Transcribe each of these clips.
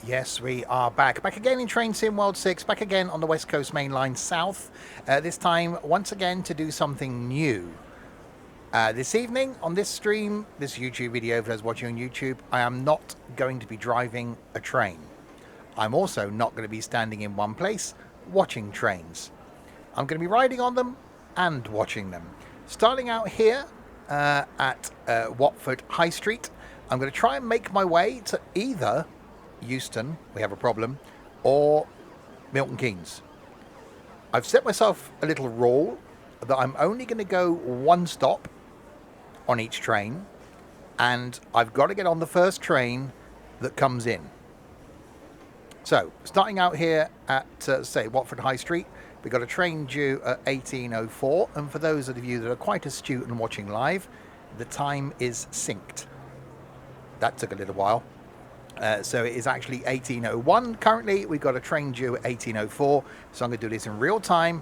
Yes, we are back. Back again in Train Sim World 6, back again on the West Coast Mainline South. This time, once again, to do something new. This evening, on this stream, this YouTube video for those watching on YouTube, I am not going to be driving a train. I'm also not going to be standing in one place watching trains. I'm going to be riding on them and watching them. Starting out here at Watford High Street, I'm going to try and make my way to either Euston, we have a problem, or Milton Keynes. I've set myself a little rule that I'm only going to go one stop on each train, and I've got to get on the first train that comes in. So, starting out here at, say, Watford High Street, we've got a train due at 18:04, and for those of you that are quite astute and watching live, the time is synced. That took a little while. So it is actually 18:01 currently. We've got a train due at 18:04, so I'm going to do this in real time,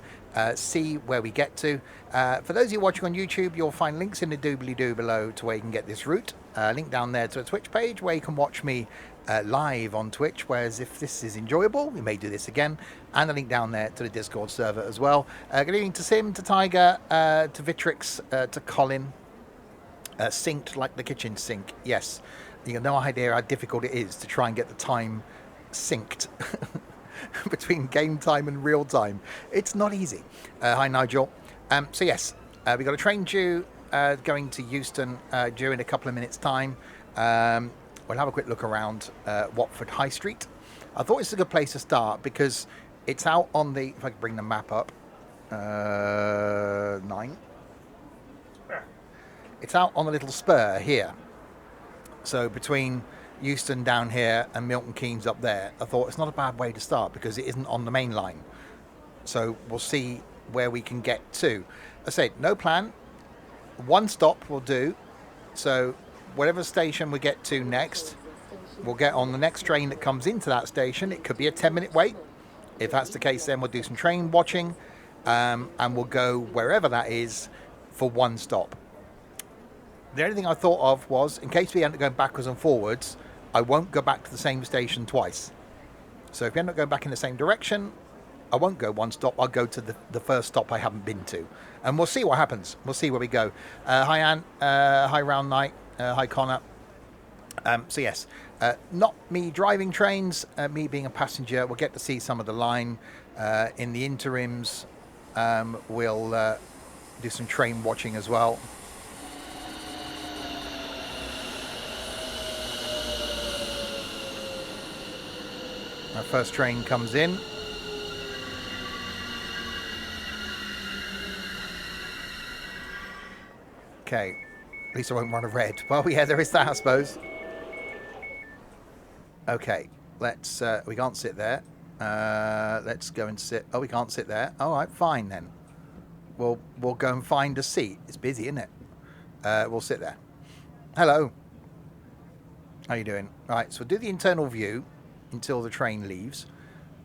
see where we get to. For those of you watching on YouTube, you'll find links in the doobly-doo below to where you can get this route. Link down there to a Twitch page where you can watch me live on Twitch, whereas if this is enjoyable, we may do this again. And a link down there to the Discord server as well. Good evening to Sim, to Tiger, to Vitrix, to Colin. Synced like the kitchen sink, yes. You have no idea how difficult it is to try and get the time synced between game time and real time. It's not easy. Hi, Nigel. So yes, we've got a train due going to Euston due in a couple of minutes' time. We'll have a quick look around Watford High Street. I thought it's a good place to start because it's out on the... If I could bring the map up. 9. It's out on the little spur here. So between Euston down here and Milton Keynes up there, I thought it's not a bad way to start because it isn't on the main line. So we'll see where we can get to. I said, no plan. One stop will do. So whatever station we get to next, we'll get on the next train that comes into that station. It could be a 10-minute wait. If that's the case, then we'll do some train watching and we'll go wherever that is for one stop. The only thing I thought of was, in case we end up going backwards and forwards, I won't go back to the same station twice. So if we end up going back in the same direction, I won't go one stop. I'll go to the first stop I haven't been to. And we'll see what happens. We'll see where we go. Hi, Anne. Hi, Round Night. Hi, Connor. So yes, not me driving trains, me being a passenger. We'll get to see some of the line. In the interims, we'll do some train watching as well. Our first train comes in. Okay, at least I won't run a red. Well, yeah, there is that, I suppose. Okay, let's, we can't sit there. Let's go and sit. Oh, we can't sit there. All right, fine then. We'll go and find a seat. It's busy, isn't it? We'll sit there. Hello. How you doing? All right, so we'll do the internal view until the train leaves,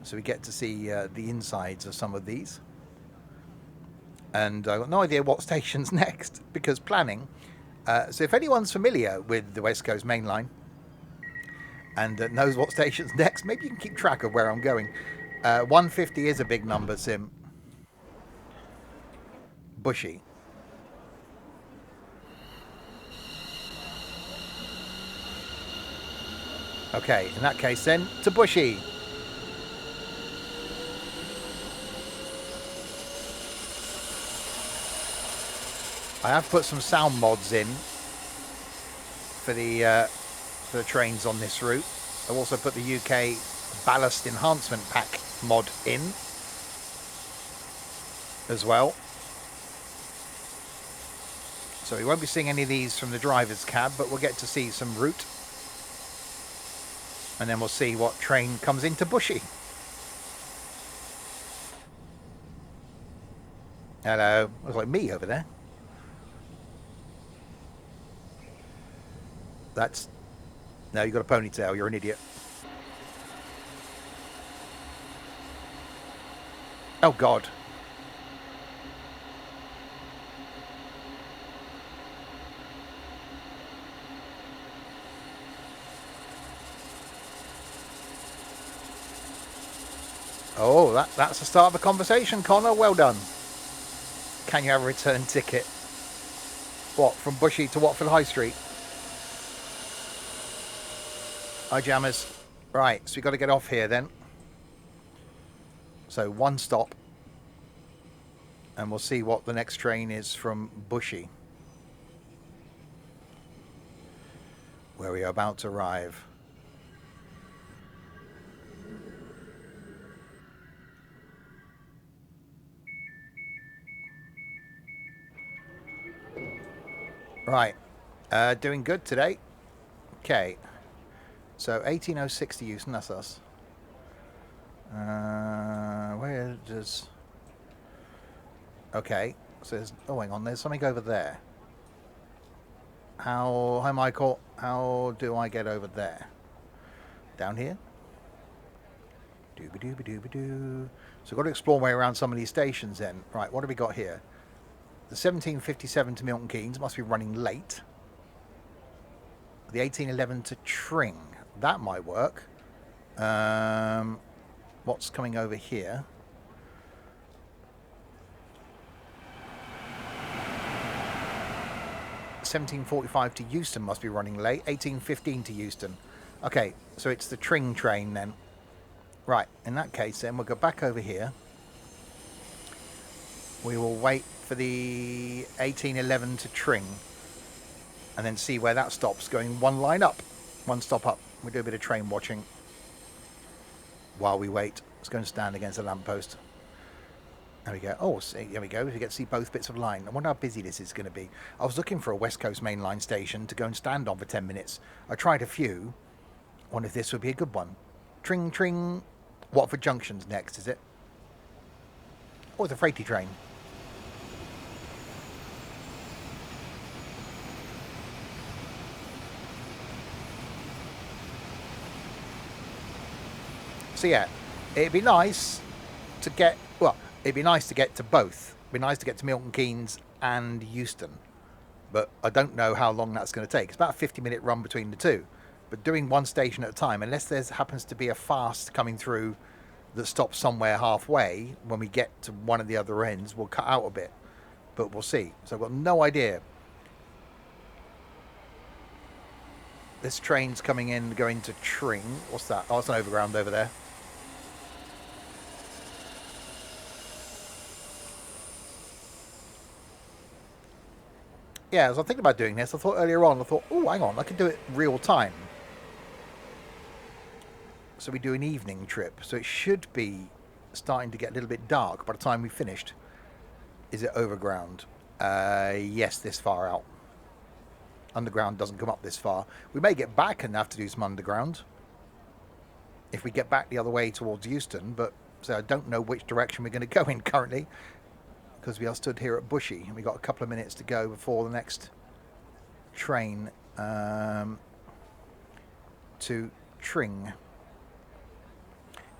so we get to see the insides of some of these. And I've got no idea what station's next because planning. So if anyone's familiar with the West Coast Main Line and knows what station's next, maybe you can keep track of where I'm going. 150 is a big number, Sim. Bushey. Okay, in that case then, to Bushey. I have put some sound mods in for the trains on this route. I've also put the UK Ballast Enhancement Pack mod in as well. So we won't be seeing any of these from the driver's cab, but we'll get to see some route. And then we'll see what train comes into Bushey. Hello. Looks like me over there. That's... No, you've got a ponytail. You're an idiot. Oh, God. Oh, that's the start of a conversation, Connor. Well done. Can you have a return ticket? What, from Bushey to Watford High Street? Hi, jammers. Right, so we've got to get off here then. So one stop. And we'll see what the next train is from Bushey, where we are about to arrive. Right, doing good today. Okay, so 1806 to Euston, that's us. Where does... Okay, so there's... Oh, hang on, there's something over there. Hi, Michael. How do I get over there? Down here? Dooba-dooba-dooba-doo. So we've got to explore my way around some of these stations then. Right, what have we got here? The 1757 to Milton Keynes must be running late. The 1811 to Tring. That might work. What's coming over here? £17.45 to Euston must be running late. £18.15 to Euston. Okay, so it's the Tring train then. Right, in that case then we'll go back over here. We will wait for the 1811 to Tring and then see where that stops, going one line up, one stop up. We'll do a bit of train watching while we wait. Let's go and stand against a lamppost. There we go. Oh, see, there we go. We get to see both bits of line. I wonder how busy this is going to be. I was looking for a West Coast Mainline station to go and stand on for 10 minutes. I tried a few. I wonder if this would be a good one. Tring, Tring. Watford Junction's next, is it? Or the freighty train. So yeah, it'd be nice to get... Well, it'd be nice to get to both. It'd be nice to get to Milton Keynes and Euston. But I don't know how long that's going to take. It's about a 50-minute run between the two. But doing one station at a time, unless there happens to be a fast coming through that stops somewhere halfway, when we get to one of the other ends, we'll cut out a bit. But we'll see. So I've got no idea. This train's coming in, going to Tring. What's that? Oh, it's an overground over there. Yeah, as I was thinking about doing this, I thought earlier on, oh, hang on, I could do it real time. So we do an evening trip. So it should be starting to get a little bit dark by the time we finished. Is it overground? Yes, this far out. Underground doesn't come up this far. We may get back and have to do some underground if we get back the other way towards Euston, but so I don't know which direction we're going to go in currently, because we are stood here at Bushey and we've got a couple of minutes to go before the next train to Tring.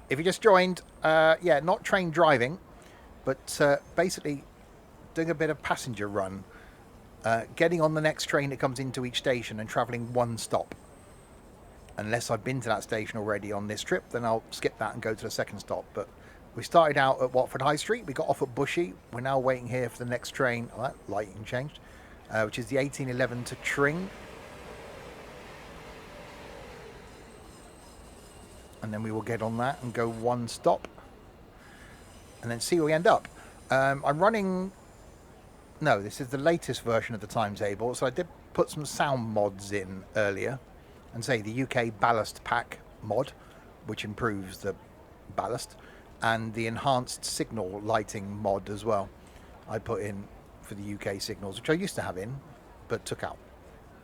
If you just joined, yeah, not train driving, but basically doing a bit of passenger run, getting on the next train that comes into each station and travelling one stop. Unless I've been to that station already on this trip, then I'll skip that and go to the second stop. But we started out at Watford High Street. We got off at Bushey. We're now waiting here for the next train. Oh, that lighting changed, which is the 1811 to Tring. And then we will get on that and go one stop and then see where we end up. I'm running... No, this is the latest version of the timetable. So I did put some sound mods in earlier, and say the UK ballast pack mod, which improves the ballast, and the enhanced signal lighting mod as well. I put in for the UK signals, which I used to have in, but took out,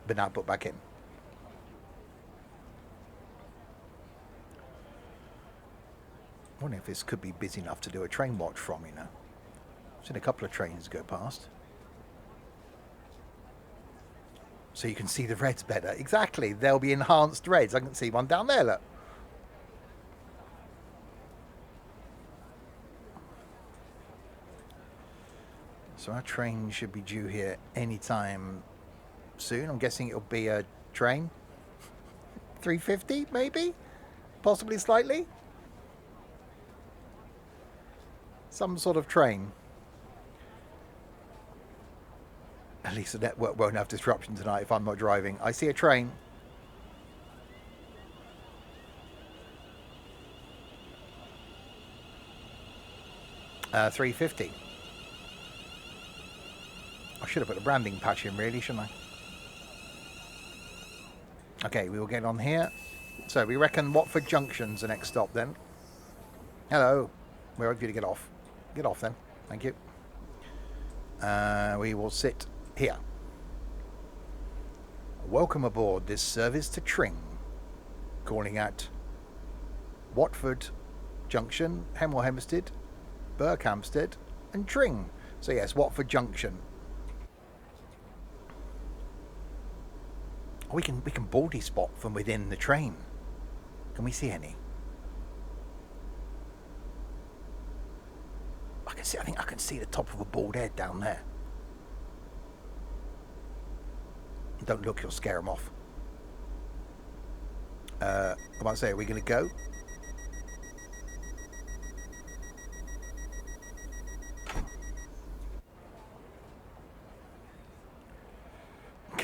but now put back in. I wonder if this could be busy enough to do a train watch from, you know. I've seen a couple of trains go past. So you can see the reds better. Exactly, there'll be enhanced reds. I can see one down there, look. So our train should be due here anytime soon. I'm guessing it'll be a train. 350, maybe? Possibly slightly? Some sort of train. At least the network won't have disruption tonight if I'm not driving. I see a train. Uh, 350. I should have put a branding patch in, really, shouldn't I? Okay, we will get on here. So we reckon Watford Junction's the next stop then. Hello. We're ready to get off. Get off then. Thank you. We will sit here. Welcome aboard this service to Tring. Calling at Watford Junction, Hemel, Hempstead, Hempstead and Tring. So yes, Watford Junction. We can baldy spot from within the train. Can we see any? I think I can see the top of a bald head down there. Don't look, you'll scare them off. I might say, are we going to go?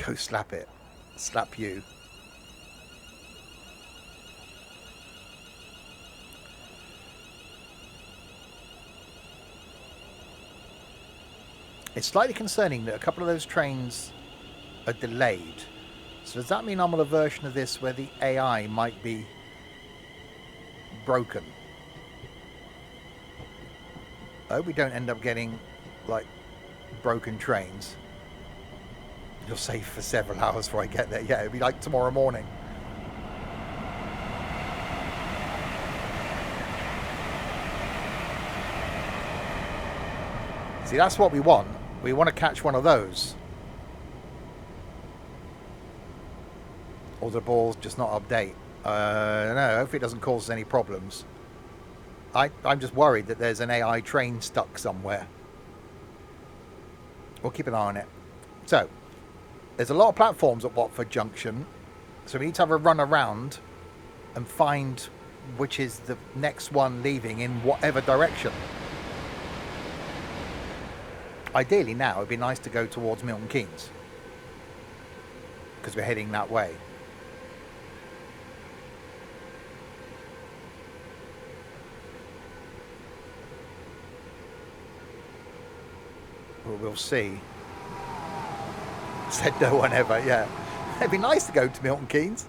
Go slap it. Slap you. It's slightly concerning that a couple of those trains are delayed. So does that mean I'm on a version of this where the AI might be broken? I hope we don't end up getting like broken trains. You're safe for several hours before I get there. Yeah, it'll be like tomorrow morning. See, that's what we want. We want to catch one of those. Or the ball's just not update. No, hopefully it doesn't cause us any problems. I'm just worried that there's an AI train stuck somewhere. We'll keep an eye on it. So, there's a lot of platforms at Watford Junction. So we need to have a run around and find which is the next one leaving in whatever direction. Ideally now, it'd be nice to go towards Milton Keynes, because we're heading that way. Well, we'll see. Said no one ever, yeah. It'd be nice to go to Milton Keynes.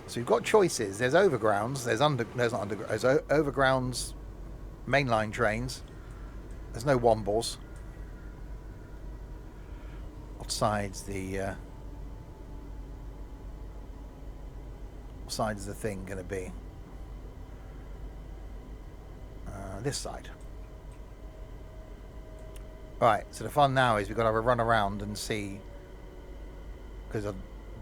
So you've got choices. There's overgrounds, there's overgrounds, mainline trains. There's no wombles. What side's the thing going to be? This side. Right, so the fun now is we've got to have a run around and see, because of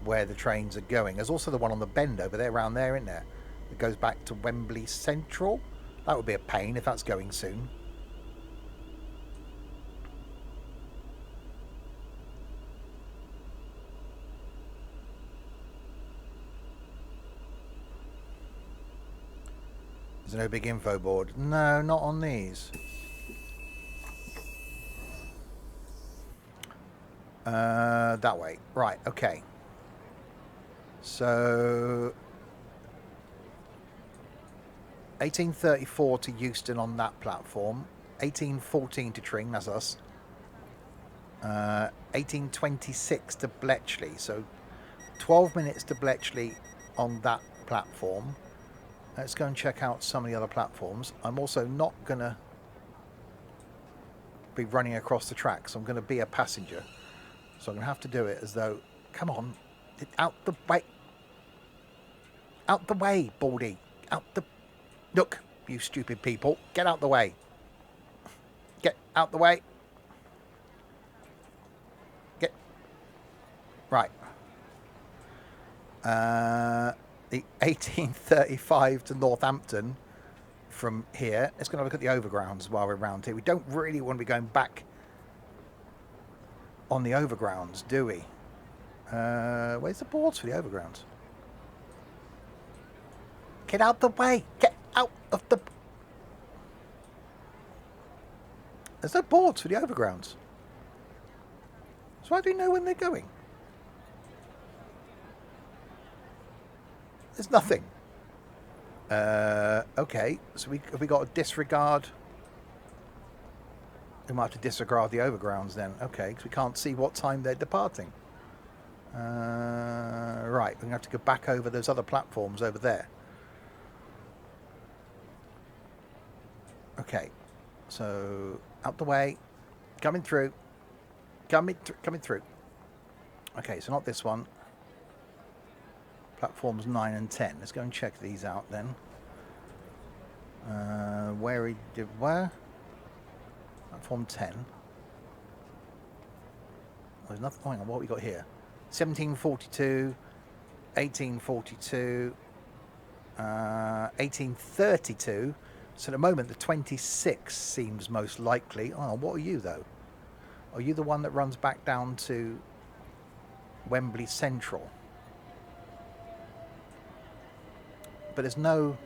where the trains are going. There's also the one on the bend over there, around there, isn't there? It goes back to Wembley Central. That would be a pain if that's going soon. There's no big info board. No, not on these. That way. Right, okay. So 1834 to Euston on that platform. 1814 to Tring, that's us. 1826 to Bletchley. So 12 minutes to Bletchley on that platform. Let's go and check out some of the other platforms. I'm also not going to be running across the tracks. I'm going to be a passenger. So I'm going to have to do it as though... Come on. Out the way. Out the way, Baldy. Out the... Look, you stupid people. Get out the way. Get out the way. Get... Right. The 1835 to Northampton from here. Let's go and look at the overgrounds while we're around here. We don't really want to be going back on the overgrounds, do we? Where's the boards for the overgrounds? Get out the way. Get... out of the... There's no boards for the overgrounds. So how do you know when they're going? There's nothing. Okay, so have we got to disregard... We might have to disregard the overgrounds then. Okay, because we can't see what time they're departing. Right, we're going to have to go back over those other platforms over there. Okay, so out the way, coming through. Coming through. Okay, so not this one. Platforms 9 and 10. Let's go and check these out then. Where? Platform 10. There's nothing. Hang on, what have we got here? 1742, 1842, 1832. So at the moment, the 26 seems most likely. Oh, what are you though? Are you the one that runs back down to Wembley Central? But there's no...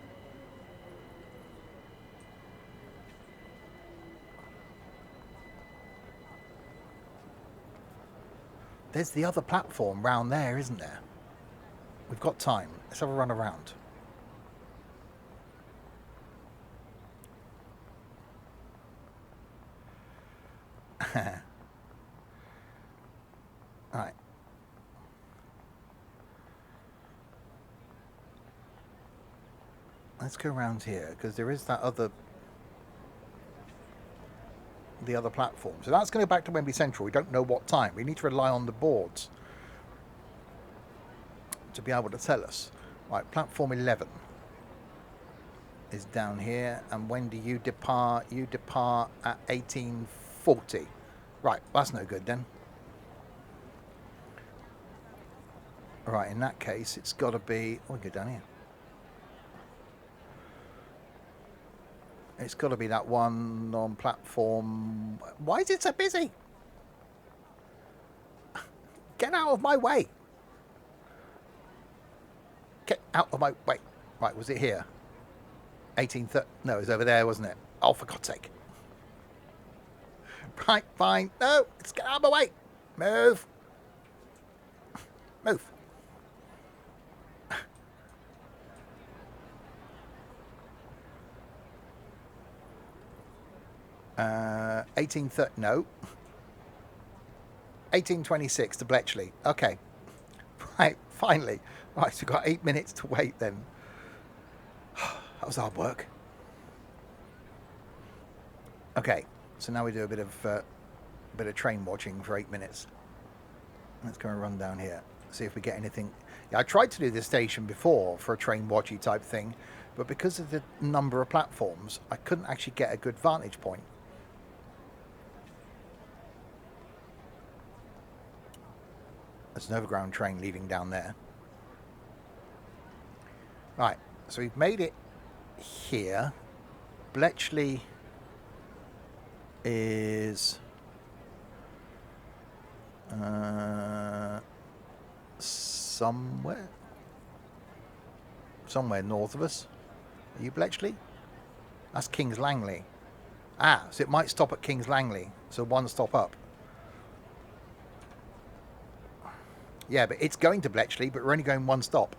There's the other platform round there, isn't there? We've got time. Let's have a run around. Alright. Let's go around here, because there is that other... the other platform. So that's going to go back to Wembley Central. We don't know what time. We need to rely on the boards to be able to tell us. Right, platform 11 is down here. And when do you depart? You depart at 1840. Right, that's no good then. Right, in that case, it's got to be... We'll go down here. It's got to be that one on platform... Why is it so busy? Get out of my way. Get out of my way. Right, was it here? 1830... No, it was over there, wasn't it? Oh, for God's sake. Right, fine. No, let's get out of my way. Move. Move. 1830, no. 1826 to Bletchley. Okay. Right, finally. Right, so we've got 8 minutes to wait then. That was hard work. Okay, so now we do a bit of train watching for 8 minutes. Let's go and run down here. See if we get anything. Yeah, I tried to do this station before for a train watchy type thing, but because of the number of platforms, I couldn't actually get a good vantage point. There's an overground train leaving down there. Right, so we've made it here. Bletchley is somewhere north of us. Are you Bletchley? That's King's Langley. Ah, so it might stop at King's Langley. So one stop up. Yeah, but it's going to Bletchley, but we're only going one stop.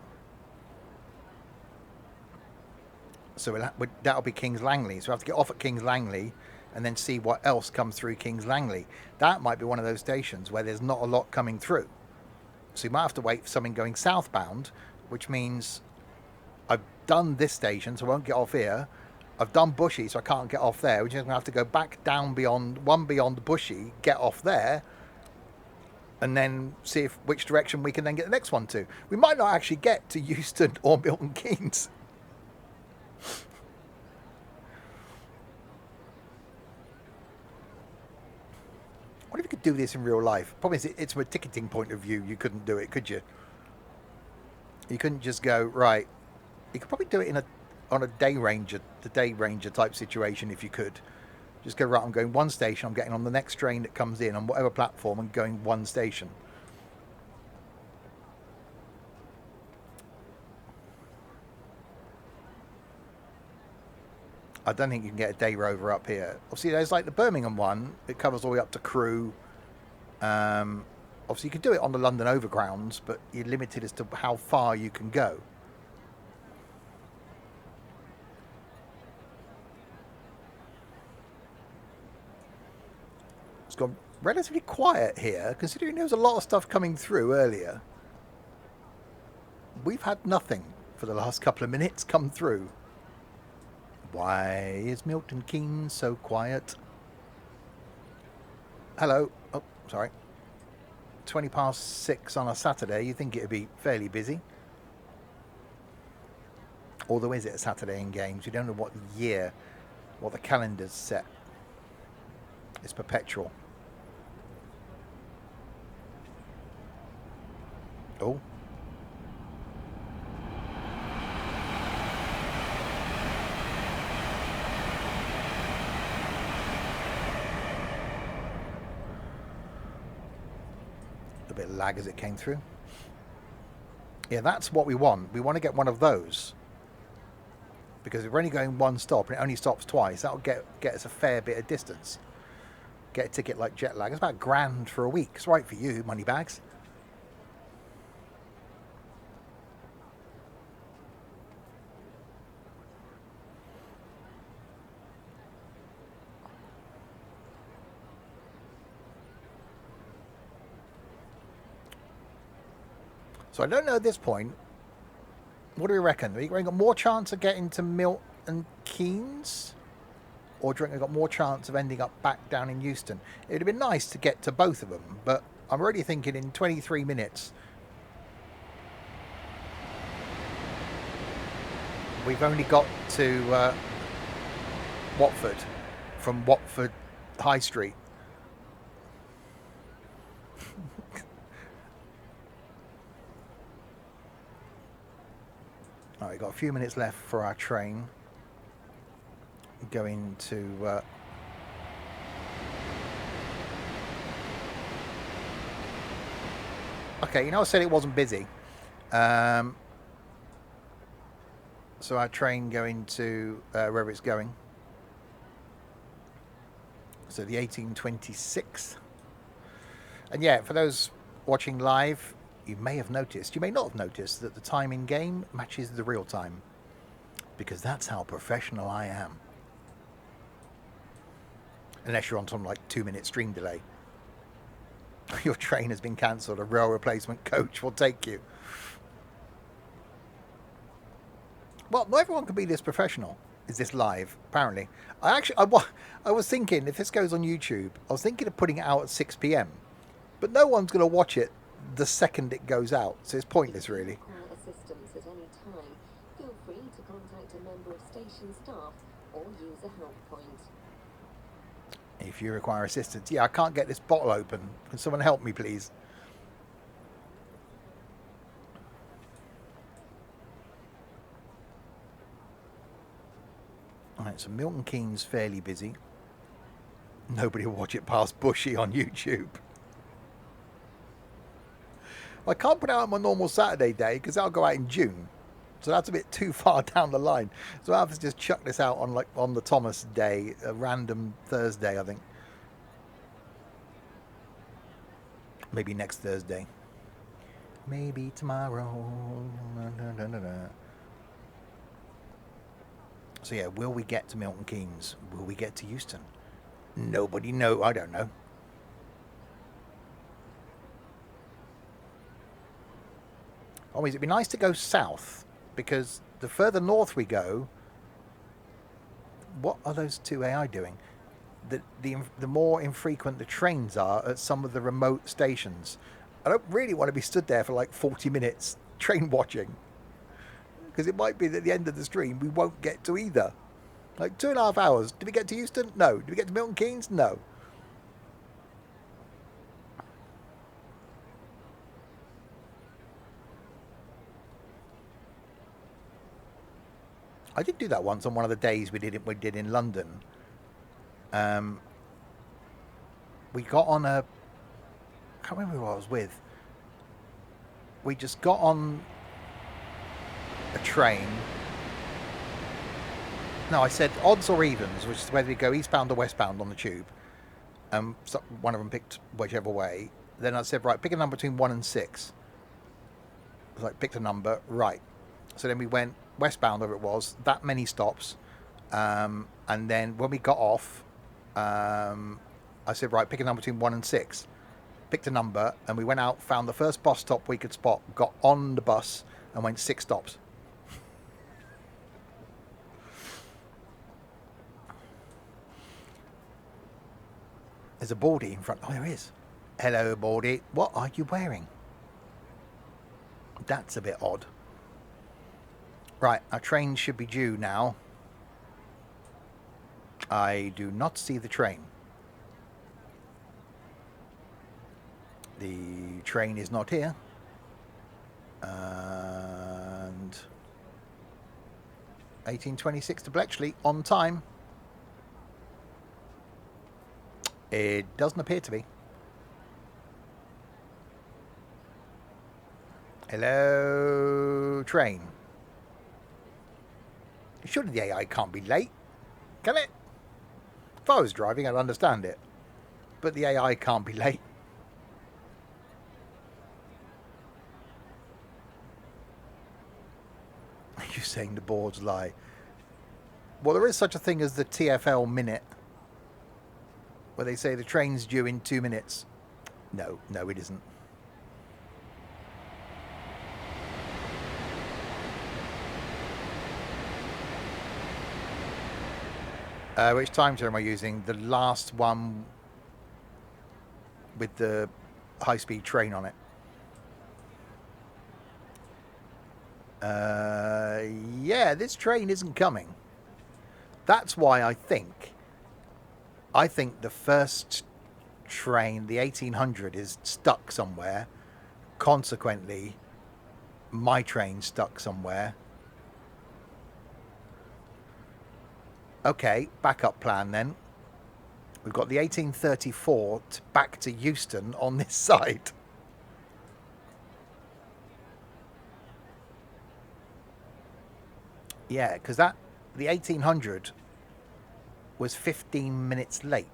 So that'll be King's Langley. So we have to get off at King's Langley and then see what else comes through King's Langley. That might be one of those stations where there's not a lot coming through. So you might have to wait for something going southbound, which means I've done this station, so I won't get off here. I've done Bushey, so I can't get off there. We're just going to have to go back down beyond Bushey, get off there, and then see which direction we can then get the next one to. We might not actually get to Euston or Milton Keynes. What if you could do this in real life? Problem is, it's from a ticketing point of view, you couldn't do it, could you? You couldn't just go, right. You could probably do it on a day ranger type situation if you could. Just go, right, I'm going one station, I'm getting on the next train that comes in on whatever platform and going one station. I don't think you can get a day rover up here. Obviously, there's like the Birmingham one. It covers all the way up to Crewe. Obviously, you could do it on the London Overgrounds, but you're limited as to how far you can go. It's gone relatively quiet here, considering there was a lot of stuff coming through earlier. We've had nothing for the last couple of minutes come through. Why is Milton Keynes so quiet? Hello. Oh, sorry. 6:20 on a Saturday. You think it would be fairly busy. Although is it a Saturday in games? You don't know what year, what the calendar's set. It's perpetual. Oh. A bit of lag as it came through. Yeah, that's what we want. We want to get one of those. Because if we're only going one stop and it only stops twice, that'll get us a fair bit of distance. Get a ticket like jet lag. It's about £1,000 for a week. It's right for you, money bags. So I don't know at this point. What do we reckon? Have we got more chance of getting to Milton Keynes? Or do you reckon we've got more chance of ending up back down in Euston? It would have been nice to get to both of them, but I'm already thinking in 23 minutes we've only got to Watford from Watford High Street. Alright, we've got a few minutes left for our train going to okay, you know I said it wasn't busy. So our train going to wherever it's going. So the 1826. And yeah, for those watching live, you may have noticed, you may not have noticed, that the time in game matches the real time. Because that's how professional I am. Unless you're on some like 2-minute stream delay. Your train has been cancelled, a rail replacement coach will take you. Well, not everyone can be this professional. Is this live? Apparently. I was thinking, if this goes on YouTube, I was thinking of putting it out at 6 p.m. But no one's going to watch it the second it goes out, so it's pointless really. Assistance at any time. Feel free to contact a member of station staff or use a help point. If you require assistance, yeah, I can't get this bottle open. Can someone help me, please? Alright, so Milton Keynes fairly busy. Nobody will watch it past Bushey on YouTube. I can't put it out on my normal Saturday day because that'll go out in June. So that's a bit too far down the line. So I have to just chuck this out on the Thomas day, a random Thursday, I think. Maybe next Thursday. Maybe tomorrow. So yeah, will we get to Milton Keynes? Will we get to Euston? Nobody knows. I don't know. Always, it'd be nice to go south, because the further north we go, what are those two AI doing? The more infrequent the trains are at some of the remote stations. I don't really want to be stood there for like 40 minutes train watching, because it might be that at the end of the stream we won't get to either. Like 2.5 hours. Did we get to Euston? No. Did we get to Milton Keynes? No. I did do that once on one of the days we did in London. We got on I can't remember who I was with. We just got on a train No, I said odds or evens, which is whether we go eastbound or westbound on the tube. So one of them picked whichever way. Then I said, right, pick a number between 1 and 6. I was like, picked a number, right. So then we went westbound, wherever it was, that many stops. And then when we got off, I said, right, pick a number between 1 and 6. Picked a number, and we went out, found the first bus stop we could spot, got on the bus, and went 6 stops. There's a baldy in front. Oh, there is. Hello, baldy. What are you wearing? That's a bit odd. Right, our train should be due now. I do not see the train. The train is not here. And 1826 to Bletchley on time. It doesn't appear to be. Hello, train. Surely the AI can't be late, can it? If I was driving, I'd understand it. But the AI can't be late. Are you saying the boards lie? Well, there is such a thing as the TfL minute, where they say the train's due in 2 minutes. No, it isn't. Which time zone am I using? The last one with the high-speed train on it. Yeah, this train isn't coming. That's why I think the first train, the 1800, is stuck somewhere. Consequently, my train's stuck somewhere. Okay, backup plan then. We've got the 1834 back to Euston on this side. Yeah, because the 1800 was 15 minutes late,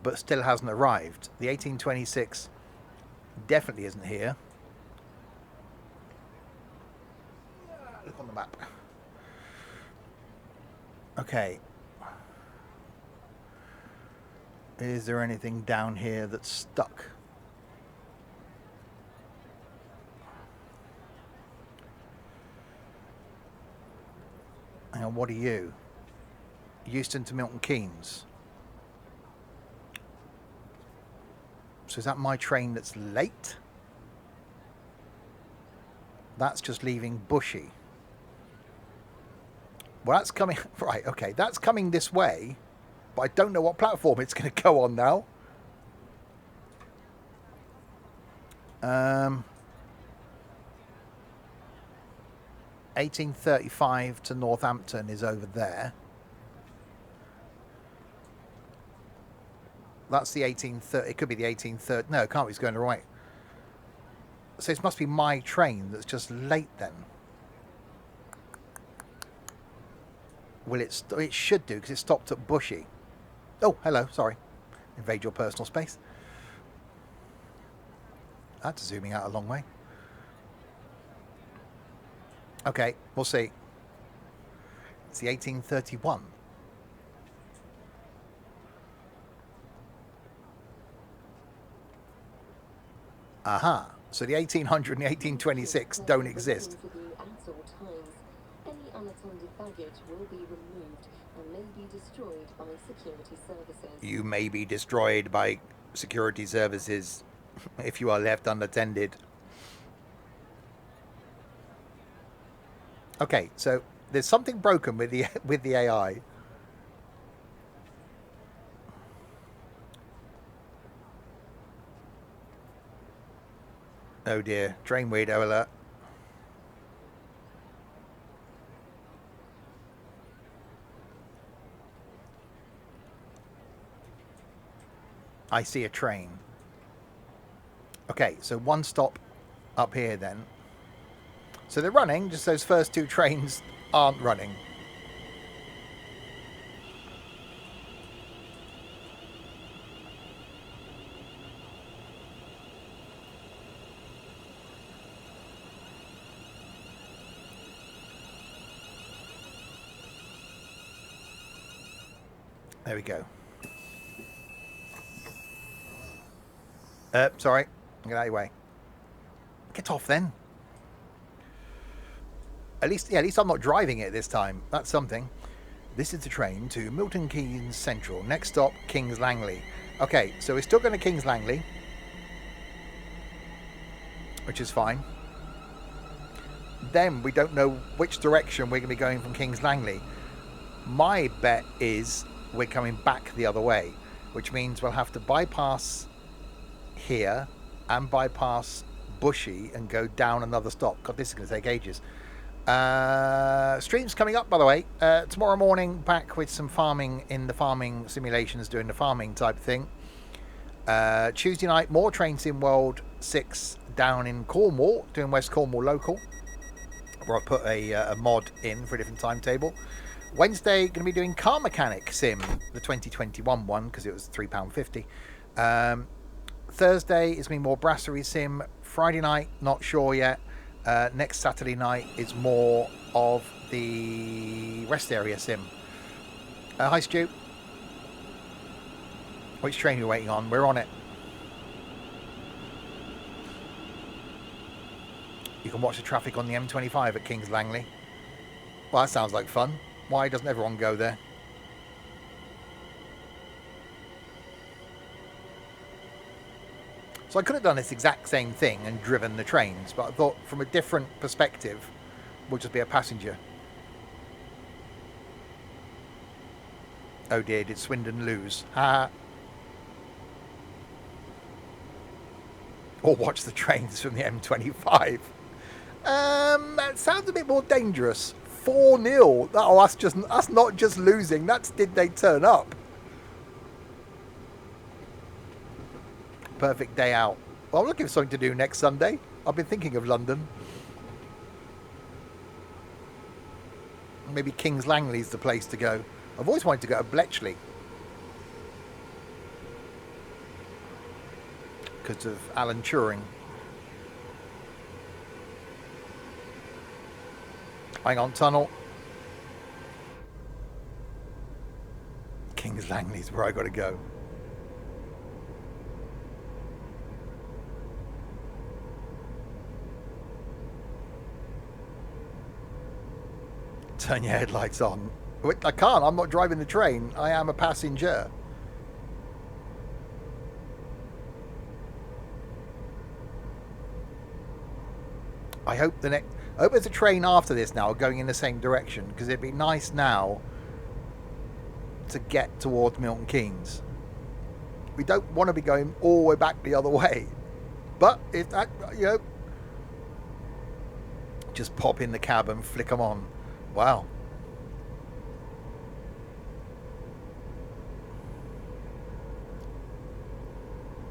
but still hasn't arrived. The 1826 definitely isn't here. Look on the map. Okay. Is there anything down here that's stuck? And what are you? Euston to Milton Keynes. So is that my train that's late? That's just leaving Bushey. Well, that's coming... Right, okay. That's coming this way. But I don't know what platform it's going to go on now. 1835 to Northampton is over there. That's the 1830. It could be the 1830. No, it can't be. It's going the right. So it must be my train that's just late then. Well, it should do because it stopped at Bushey. Oh, hello. Sorry. Invade your personal space. That's zooming out a long way. Okay, we'll see. It's the 1831. Aha. So the 1800 and the 1826 don't exist. Any unattended baggage will be removed and may be destroyed by security services. You may be destroyed by security services if you are left unattended. Okay, so there's something broken with the AI. Oh dear, train weirdo alert. I see a train. Okay, so one stop up here then. So they're running, just those first two trains aren't running. There we go. Sorry. Get out of your way. Get off then. At least I'm not driving it this time. That's something. This is the train to Milton Keynes Central. Next stop, King's Langley. Okay, so we're still going to King's Langley, which is fine. Then we don't know which direction we're going to be going from King's Langley. My bet is we're coming back the other way, which means we'll have to bypass here and bypass Bushey and go down another stop. God, this is going to take ages. Streams coming up, by the way. Tomorrow morning, back with some farming in the farming simulations, doing the farming type thing. Tuesday night, more Train Sim World 6 down in Cornwall, doing West Cornwall local, where I've put a mod in for a different timetable. Wednesday, going to be doing Car Mechanic Sim, the 2021 one, because it was £3.50. Thursday is going to be more Brasserie Sim. Friday night, not sure yet. Next Saturday night is more of the rest area sim. Hi Stu. Which train are you waiting on? We're on it. You can watch the traffic on the M25 at King's Langley. Well, that sounds like fun. Why doesn't everyone go there? So I could have done this exact same thing and driven the trains, but I thought from a different perspective, we'll just be a passenger. Oh dear, did Swindon lose? Ha! Or watch the trains from the M25. That sounds a bit more dangerous. 4-0. Oh, that's not just losing. That's did they turn up? Perfect day out. Well, I'm looking for something to do next Sunday. I've been thinking of London. Maybe King's Langley's the place to go. I've always wanted to go to Bletchley because of Alan Turing. Hang on, tunnel. King's Langley's where I got to go. Turn your headlights on. I can't. I'm not driving the train. I am a passenger. I hope there's a train after this now going in the same direction, because it'd be nice now to get towards Milton Keynes. We don't want to be going all the way back the other way. But if that, just pop in the cab and flick them on. Wow.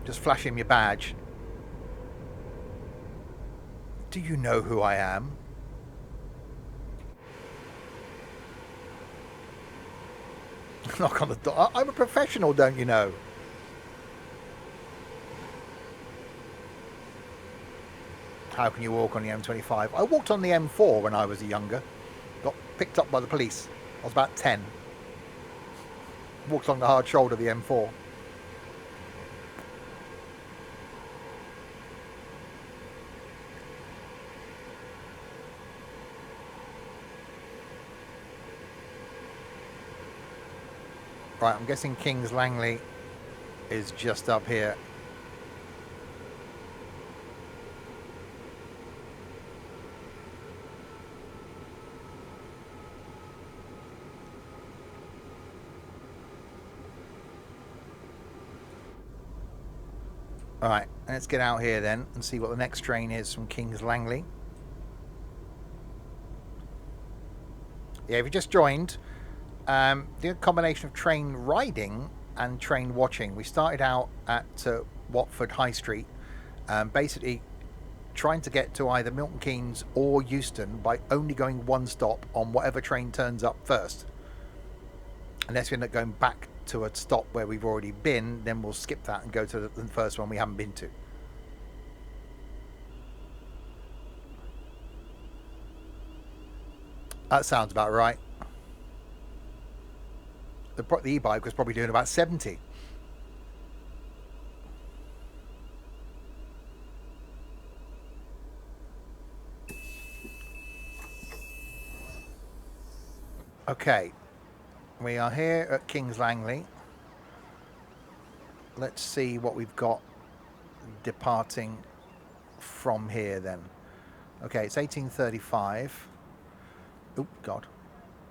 Just flash him your badge. Do you know who I am? Knock on the door. I'm a professional, don't you know? How can you walk on the M25? I walked on the M4 when I was younger. Got picked up by the police. I was about 10. Walked on the hard shoulder of the M4. Right, I'm guessing King's Langley is just up here. Alright, let's get out here then and see what the next train is from King's Langley. Yeah, if you just joined, the combination of train riding and train watching. We started out at Watford High Street, basically trying to get to either Milton Keynes or Euston by only going one stop on whatever train turns up first. Unless we end up going back to a stop where we've already been, then we'll skip that and go to the first one we haven't been to. That sounds about right. the e-bike was probably doing about 70. Okay, we are here at King's Langley. Let's see what we've got departing from here then. Okay, it's 1835. Oh, God.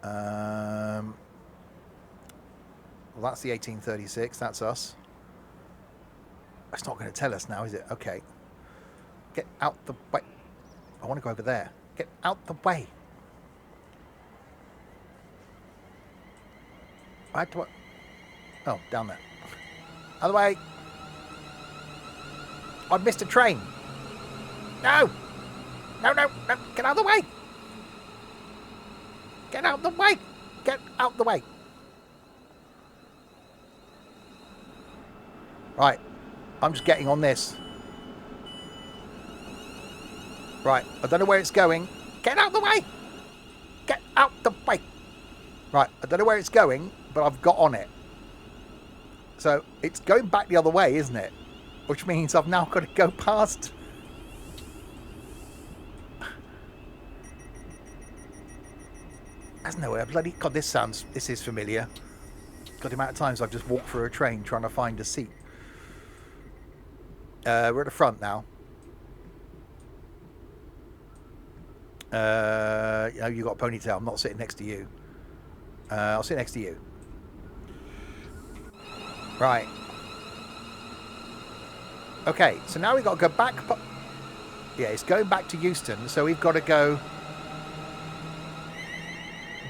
Well, that's the 1836. That's us. It's not going to tell us now, is it? Okay. Get out the way. I want to go over there. Get out the way. Right to what? Oh, down there. Out of the way. I missed a train. No. No, no, no. Get out of the way. Get out of the way. Get out of the way. Right. I'm just getting on this. Right. I don't know where it's going. Get out of the way. Get out the way. Right. I don't know where it's going, but I've got on it. So it's going back the other way, isn't it? Which means I've now got to go past. There's nowhere. Bloody God, this is familiar. God, the amount of times I've just walked through a train trying to find a seat. We're at the front now. You got a ponytail. I'm not sitting next to you. I'll sit next to you. Right. Okay, so now we've got to go back. Yeah, it's going back to Euston, so we've got to go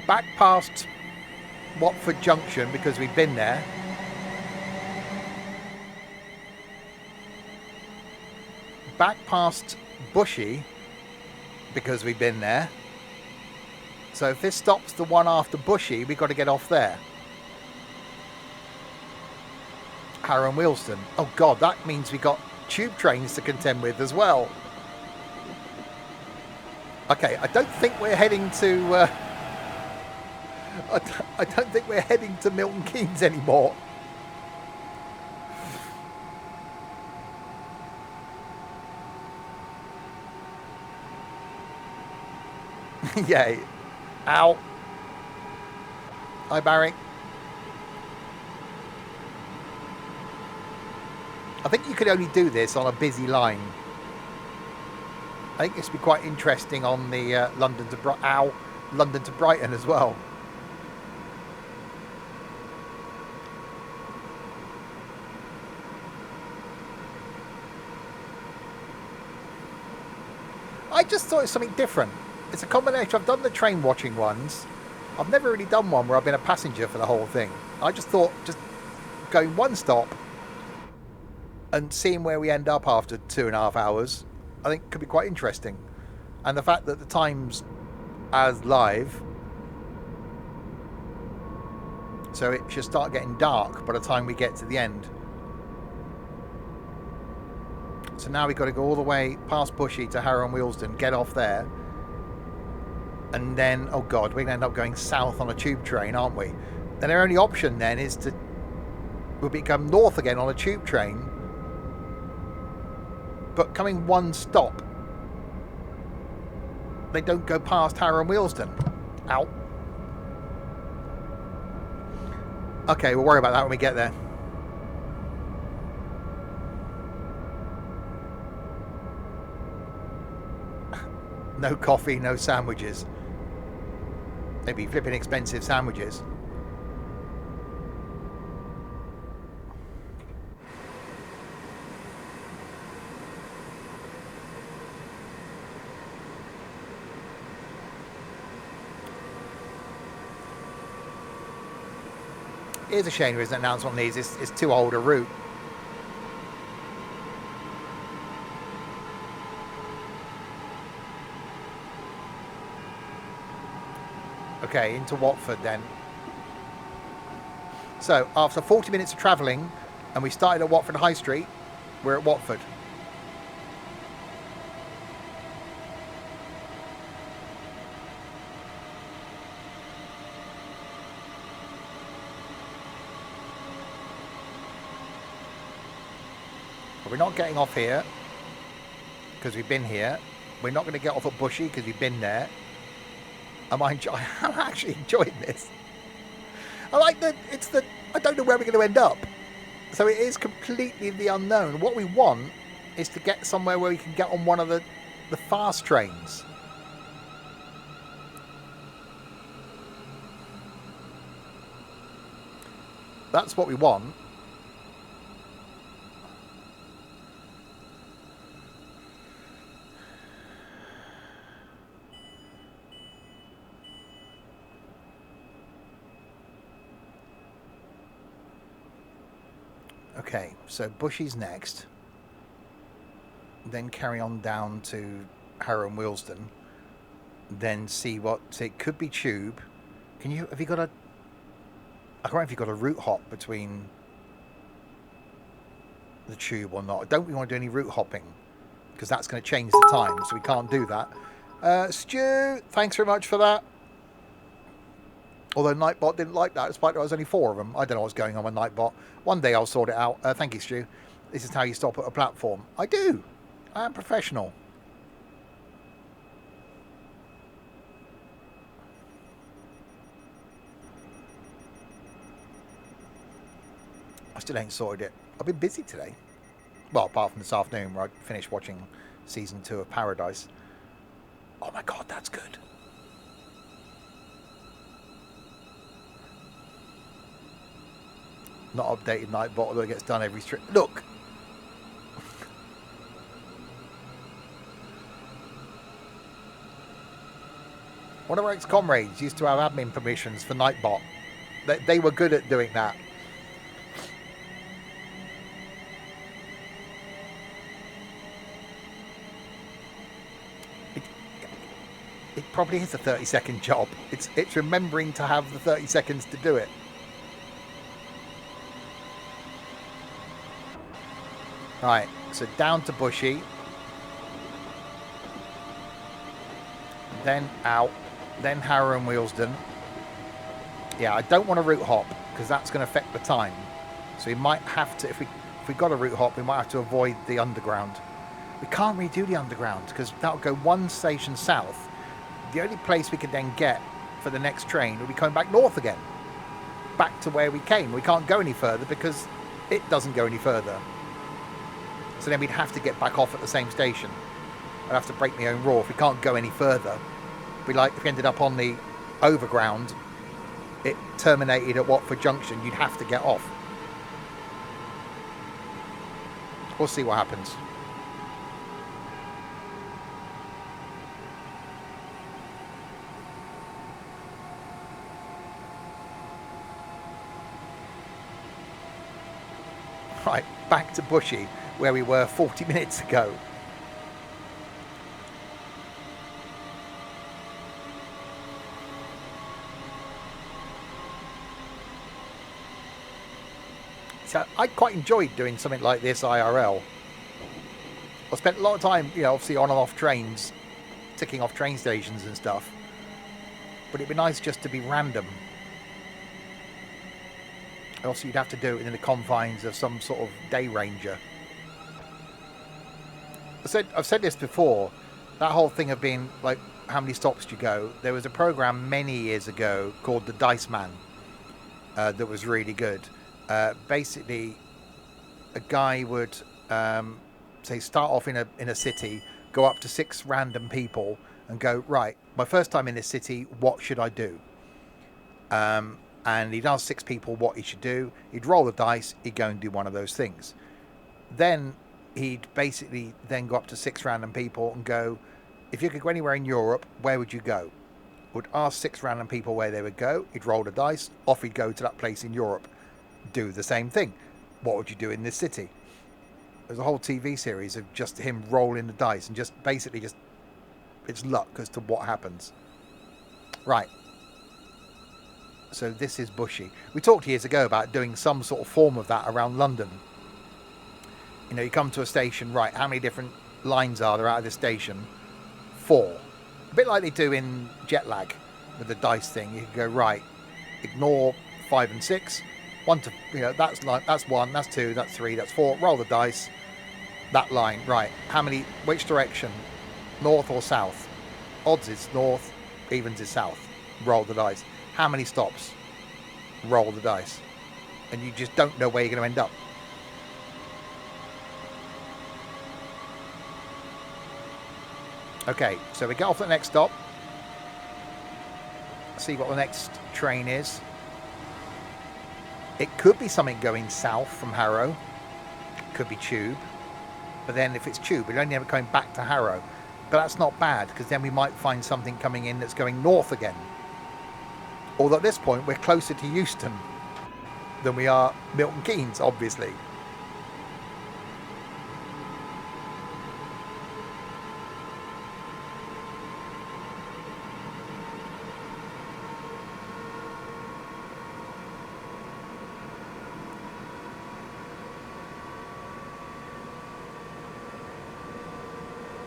back past Watford Junction because we've been there. Back past Bushey because we've been there. So if this stops the one after Bushey, we've got to get off there. Harrow and Wealdstone. Oh God, that means we got tube trains to contend with as well. Okay, I don't think we're heading to. I don't think we're heading to Milton Keynes anymore. Yay. Ow. Hi, Barry. I think you could only do this on a busy line. I think this would be quite interesting on the London to Brighton as well. I just thought it's something different. It's a combination. I've done the train watching ones. I've never really done one where I've been a passenger for the whole thing. I just thought just going one stop and seeing where we end up after 2.5 hours, I think could be quite interesting. And the fact that the time's as live, so it should start getting dark by the time we get to the end. So now we've got to go all the way past Bushey to Harrow and Wealdstone, get off there. And then, oh God, we're going to end up going south on a tube train, aren't we? Then our only option then is to, we'll become north again on a tube train. But coming one stop, they don't go past Harrow and Wealdstone. Ow. Okay, we'll worry about that when we get there. No coffee, no sandwiches. They'd be flipping expensive sandwiches. Here's a shame there isn't an announcement on these. It's too old a route. Okay, into Watford then. So, after 40 minutes of travelling, and we started at Watford High Street, we're at Watford. But we're not getting off here because we've been here. We're not going to get off at Bushey because we've been there. I'm actually enjoying this. I like that I don't know where we're going to end up. So it is completely the unknown. What we want is to get somewhere where we can get on one of the fast trains. That's what we want. Okay, so Bushey's next. Then carry on down to Harrow and Wealdstone. Then see what... So it could be Tube. Have you got a... I don't know if you've got a route hop between the Tube or not. Don't we want to do any route hopping? Because that's going to change the time, so we can't do that. Stu, thanks very much for that. Although Nightbot didn't like that, despite there was only 4 of them. I don't know what's going on with Nightbot. One day I'll sort it out. Thank you, Stu. This is how you stop at a platform. I do. I am professional. I still ain't sorted it. I've been busy today. Well, apart from this afternoon where I finished watching season 2 of Paradise. Oh my god, that's good. Not updated Nightbot, although it gets done every stream. Look! One of our ex-comrades used to have admin permissions for Nightbot. They were good at doing that. It probably is a 30-second job. It's remembering to have the 30 seconds to do it. Right, so down to Bushey. Then out. Then Harrow and Wealdstone. Yeah, I don't want a route hop because that's going to affect the time. So we might have to, if we got a route hop, we might have to avoid the underground. We can't redo the underground because that'll go 1 station south. The only place we could then get for the next train will be coming back north again. Back to where we came. We can't go any further because it doesn't go any further. So then we'd have to get back off at the same station. I'd have to break my own rule if we can't go any further. If we ended up on the overground, it terminated at Watford Junction, you'd have to get off. We'll see what happens. Right, back to Bushey, where we were 40 minutes ago. So I quite enjoyed doing something like this IRL. I spent a lot of time, obviously on and off trains, ticking off train stations and stuff. But it'd be nice just to be random. Also, you'd have to do it within the confines of some sort of day ranger. I've said this before. That whole thing of being like, how many stops do you go? There was a program many years ago called The Dice Man that was really good. Basically, a guy would say start off in a city, go up to 6 random people, and go, right, my first time in this city, what should I do? And he'd ask 6 people what he should do. He'd roll the dice. He'd go and do one of those things. Then he'd basically then go up to 6 random people and go, if you could go anywhere in Europe, where would you go? Would ask 6 random people where they would go. He'd roll the dice. Off he'd go to that place in Europe. Do the same thing. What would you do in this city? There's a whole TV series of just him rolling the dice and just basically just it's luck as to what happens. Right. So this is Bushey. We talked years ago about doing some sort of form of that around London. You come to a station, right, how many different lines are there out of this station? 4. A bit like they do in Jet Lag with the dice thing. You can go, right, ignore 5 and 6. 1 to, that's 1, that's 2, that's 3, that's 4. Roll the dice. That line, right. How many, which direction? North or south? Odds is north, evens is south. Roll the dice. How many stops? Roll the dice. And you just don't know where you're going to end up. Okay, so we get off at the next stop. See what the next train is. It could be something going south from Harrow. It could be tube. But then if it's tube, we'll only end up going back to Harrow. But that's not bad, because then we might find something coming in that's going north again. Although at this point, we're closer to Euston than we are Milton Keynes, obviously.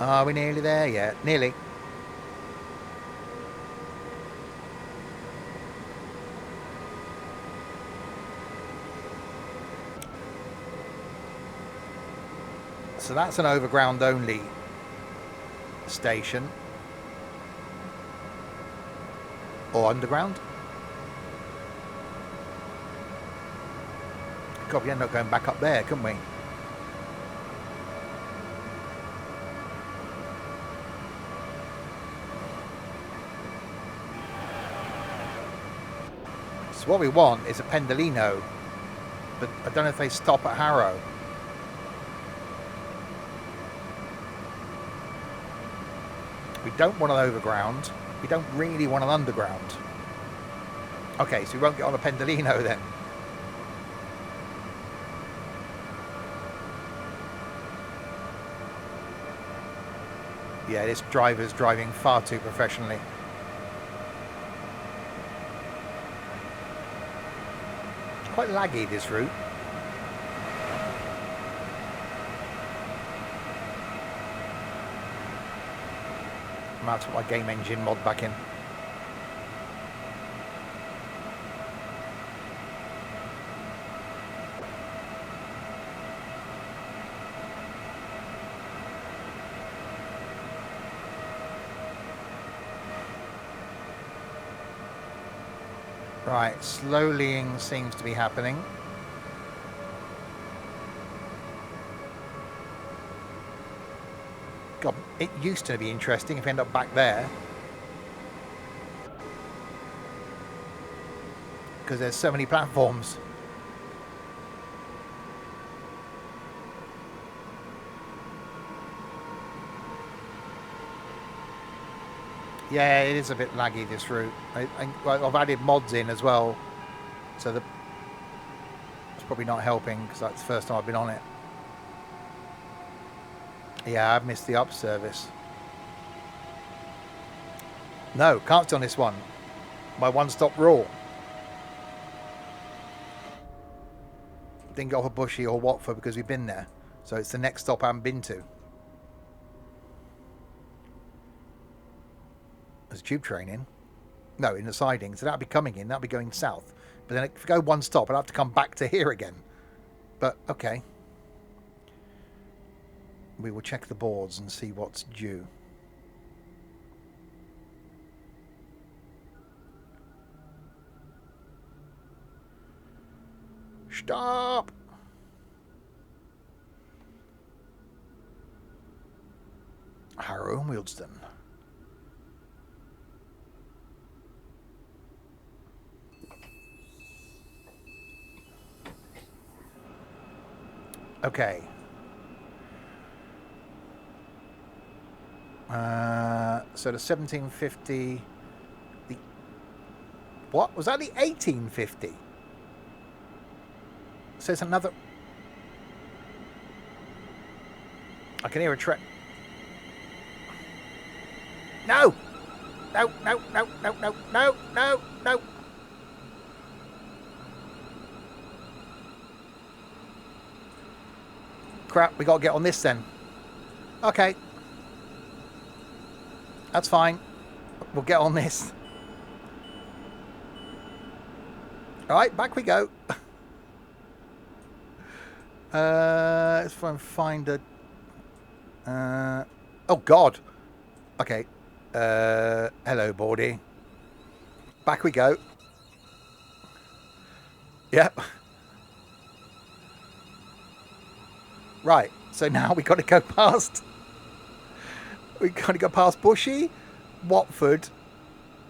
Are we nearly there yet? Nearly. So that's an overground only station. Or underground. God, we end up going back up there, couldn't we? So what we want is a Pendolino, but I don't know if they stop at Harrow. We don't want an overground. We don't really want an underground. Okay, so we won't get on a Pendolino then. Yeah, this driver's driving far too professionally. Quite laggy, this route. I'm about to put my game engine mod back in. Right, slowlying seems to be happening. God, it used to be interesting if we end up back there. Because there's so many platforms. Yeah, it is a bit laggy, this route. I've added mods in as well, so it's probably not helping because that's the first time I've been on it. Yeah, I've missed the up service. No, can't stay on this one. My one-stop rule. Didn't go for Bushey or Watford because we've been there, so it's the next stop I haven't been to. There's a tube train in. No, in the siding. So that'll be coming in. That'll be going south. But then if we go one stop, I'll have to come back to here again. But, okay. We will check the boards and see what's due. Stop! Harrow and Wealdstone. Okay. So the 1750. The what was that? The 1850. So it's another. I can hear a train. No! No! No! No! No! No! No! No! No! Crap! We got to get on this then. Okay. That's fine. We'll get on this. Alright, back we go. Let's find a Oh, God. Okay. Hello, Baldy. Back we go. Yep. Right. So now we got to go past. We got to go past Bushey, Watford,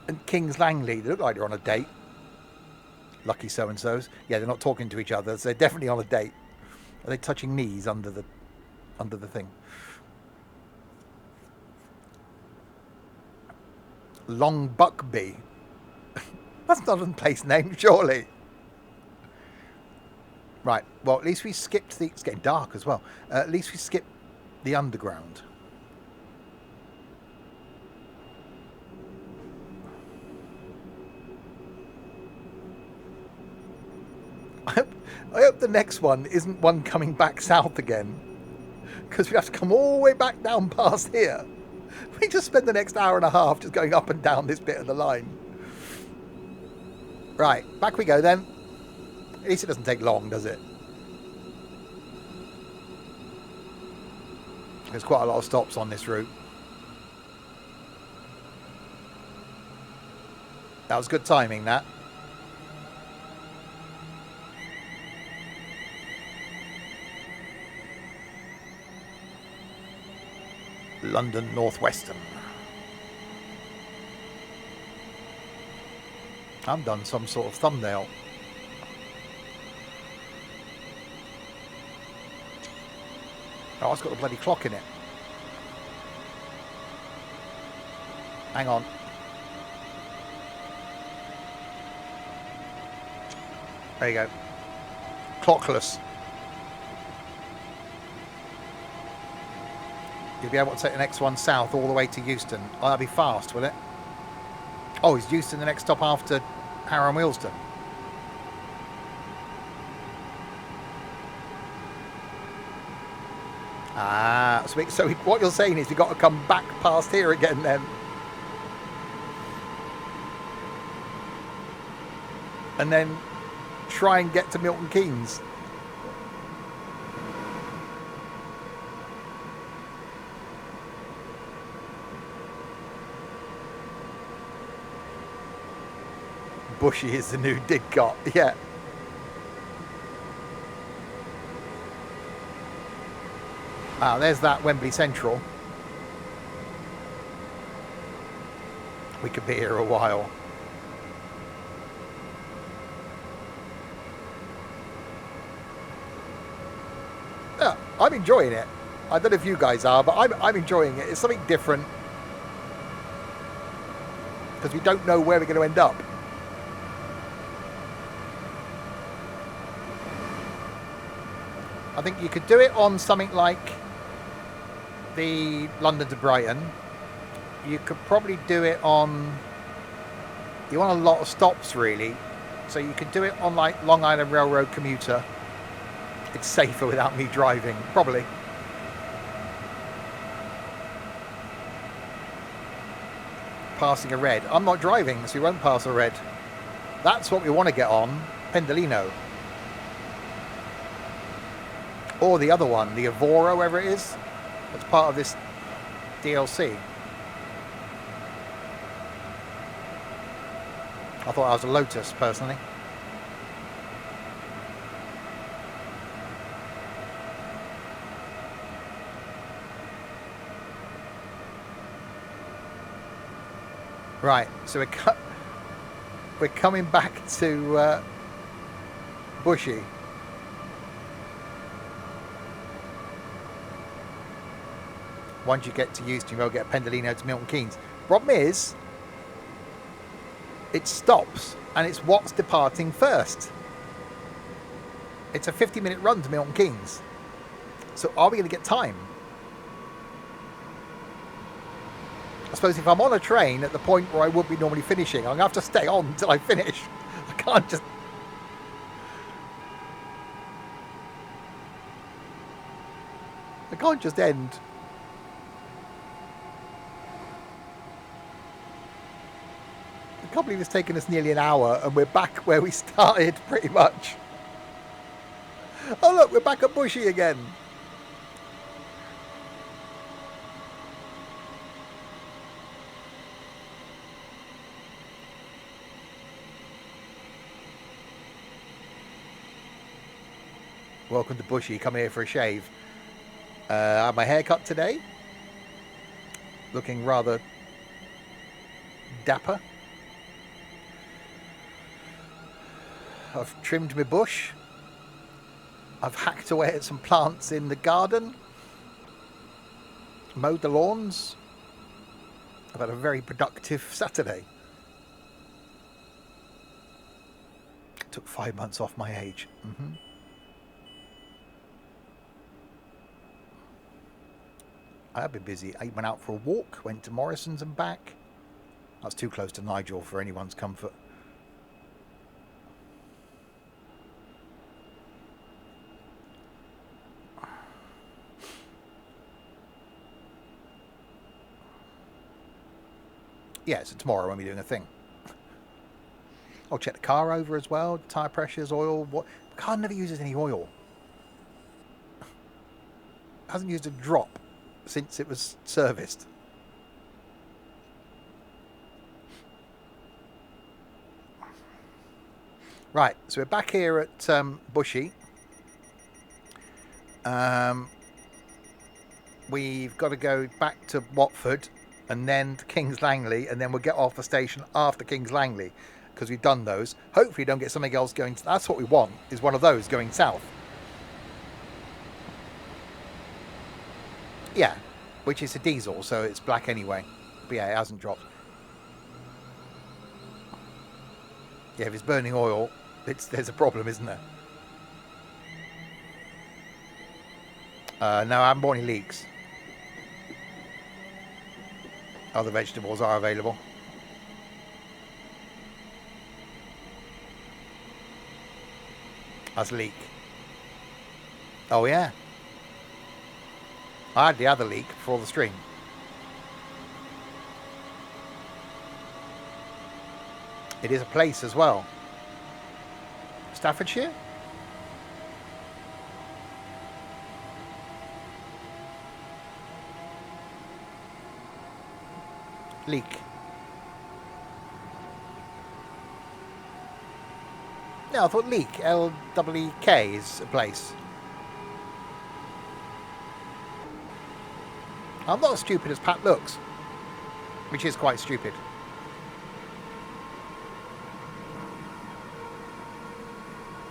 and King's Langley. They look like they're on a date. Lucky so-and-sos. Yeah, they're not talking to each other, so they're definitely on a date. Are they touching knees under the thing? Long Buckby. That's not a place name, surely. Right. Well, at least we skipped the... It's getting dark as well. At least we skipped the underground. I hope the next one isn't one coming back south again. Because we have to come all the way back down past here. We just spend the next hour and a half just going up and down this bit of the line. Right, back we go then. At least it doesn't take long, does it? There's quite a lot of stops on this route. That was good timing, that. London Northwestern. I've done some sort of thumbnail. Oh, it's got a bloody clock in it. Hang on. There you go. Clockless. You'll be able to take the next one south all the way to Euston. Oh, that'll be fast, will it? Oh, is Euston the next stop after Harrow and Wealdstone? Ah, so what you're saying is we've got to come back past here again then. And then try and get to Milton Keynes. Bushey is the new Didcot, yeah. Ah, there's that Wembley Central. We could be here a while. Yeah, I'm enjoying it. I don't know if you guys are, but I'm enjoying it. It's something different. Because we don't know where we're going to end up. I think you could do it on something like the London to Brighton. You could probably do it on... You want a lot of stops, really. So you could do it on, like, Long Island Railroad commuter. It's safer without me driving, probably. Passing a red. I'm not driving, so we won't pass a red. That's what we want to get on. Pendolino. Or the other one, the Evora, wherever it is. That's part of this DLC. I thought I was a Lotus, personally. Right, so we're coming back to Bushey. Once you get to Euston, you'll get a Pendolino to Milton Keynes. Problem is, it stops, and it's what's departing first. It's a 50-minute run to Milton Keynes. So are we going to get time? I suppose if I'm on a train at the point where I would be normally finishing, I'm going to have to stay on until I finish. I can't just... I can't just end. I can't believe it's taken us nearly an hour and we're back where we started, pretty much. Oh look, we're back at Bushey again. Welcome to Bushey. Come here for a shave. I had my hair cut today. Looking rather dapper. I've trimmed my bush. I've hacked away at some plants in the garden. Mowed the lawns. I've had a very productive Saturday. Took 5 months off my age. I have been busy. I went out for a walk, went to Morrison's and back. That's too close to Nigel for anyone's comfort. Yeah, so tomorrow when we're doing a thing. I'll check the car over as well. Tyre pressures, oil. What? The car never uses any oil. It hasn't used a drop since it was serviced. Right, so we're back here at Bushey. We've got to go back to Watford and then to King's Langley, and then we'll get off the station after King's Langley because we've done those. Hopefully don't get something else going. That's what we want, is one of those going south. Yeah, which is a diesel, so it's black anyway. But yeah, it hasn't dropped. Yeah, if it's burning oil, there's a problem, isn't there? No, I haven't bought any leeks. Other vegetables are available. That's leek. Oh yeah. I had the other leek before the stream. It is a place as well. Staffordshire? Leek. No, I thought Leek, L-E-E-K, is a place. I'm not as stupid as Pat looks, which is quite stupid.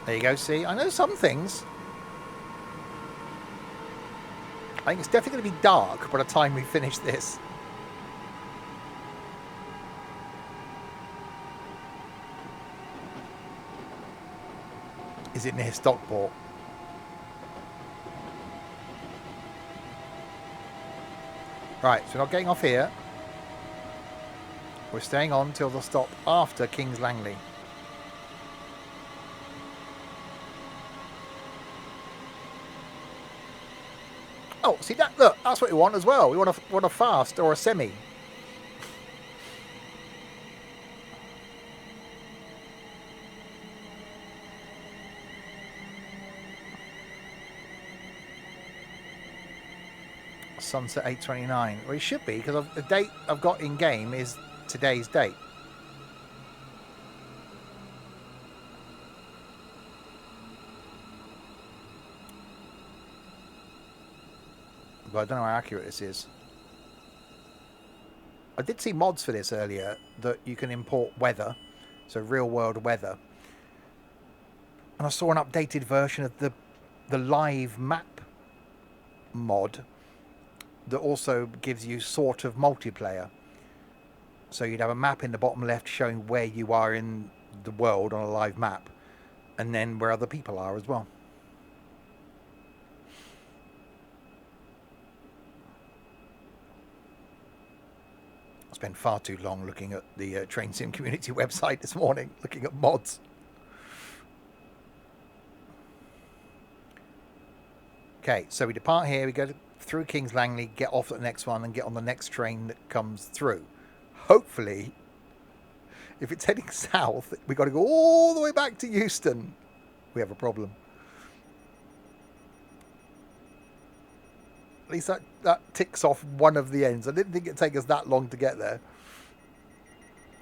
There you go, see? I know some things. I think it's definitely going to be dark by the time we finish this. Is it near Stockport? Right, so we're not getting off here. We're staying on till the stop after King's Langley. Oh, see that? Look, that's what we want as well. We want a fast or a semi. Sunset 8:29. Well, it should be because the date I've got in game is today's date. But I don't know how accurate this is. I did see mods for this earlier that you can import weather, so real world weather. And I saw an updated version of the live map mod that also gives you sort of multiplayer. So you'd have a map in the bottom left showing where you are in the world on a live map, and then where other people are as well. I spent far too long looking at the Train Sim community website this morning, looking at mods. Okay, so we depart here, we go through King's Langley, get off at the next one and get on the next train that comes through. Hopefully, if it's heading south, we've got to go all the way back to Euston. We have a problem. At least that ticks off one of the ends. I didn't think it'd take us that long to get there.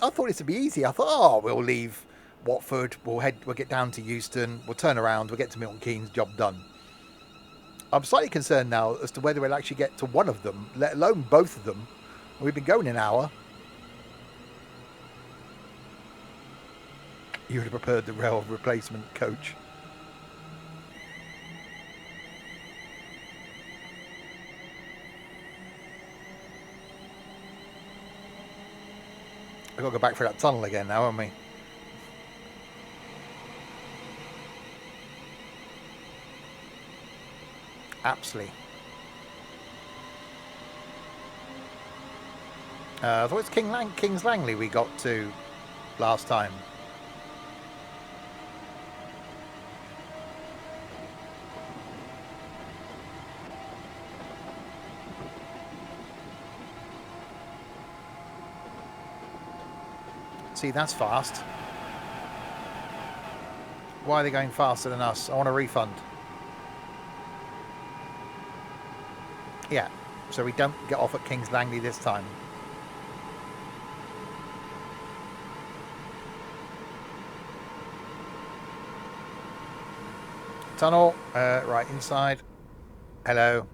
I thought this would be easy. I thought, oh, we'll leave Watford. We'll get down to Euston. We'll turn around. We'll get to Milton Keynes. Job done. I'm slightly concerned now as to whether we'll actually get to one of them, let alone both of them. We've been going an hour. You would have preferred the rail replacement coach. I've got to go back through that tunnel again now, haven't we? Apsley. I thought it was King's Langley we got to last time. See, that's fast. Why are they going faster than us? I want a refund. Yeah, so we don't get off at King's Langley this time. Tunnel, right inside. Hello,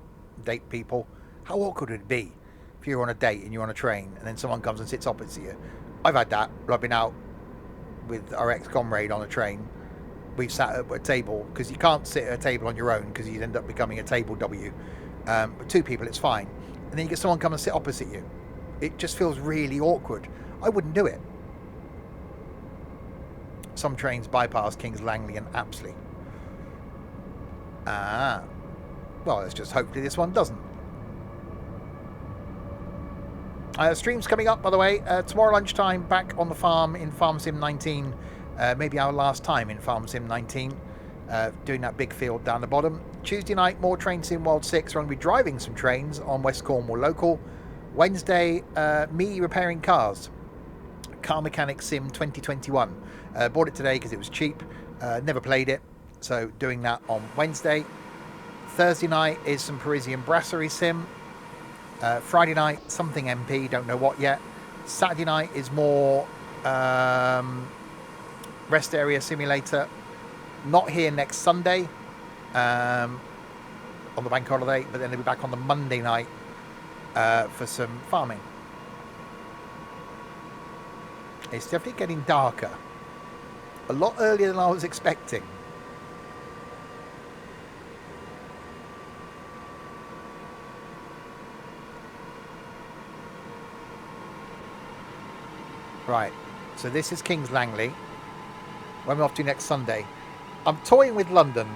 date people. How awkward would it be if you're on a date and you're on a train and then someone comes and sits opposite you? I've had that. I've been out with our ex-comrade on a train. We've sat at a table, because you can't sit at a table on your own because you'd end up becoming a table W. But two people, it's fine. And then you get someone come and sit opposite you. It just feels really awkward. I wouldn't do it. Some trains bypass King's Langley and Apsley. Well, let's just hopefully this one doesn't. Streams coming up, by the way. Tomorrow lunchtime, back on the farm in Farm Sim 19. Maybe our last time in Farm Sim 19. Doing that big field down the bottom. Tuesday night, more Train Sim World 6. We're going to be driving some trains on West Cornwall Local. Wednesday, me repairing cars. Car Mechanic Sim 2021. Bought it today because it was cheap. Never played it. So doing that on Wednesday. Thursday night is some Parisian Brasserie Sim. Friday night, something MP, don't know what yet. Saturday night is more Rest Area Simulator. Not here next Sunday on the bank holiday, but then they'll be back on the Monday night for some farming. It's definitely getting darker. A lot earlier than I was expecting. Right, so this is King's Langley. When we're off to next Sunday. I'm toying with London.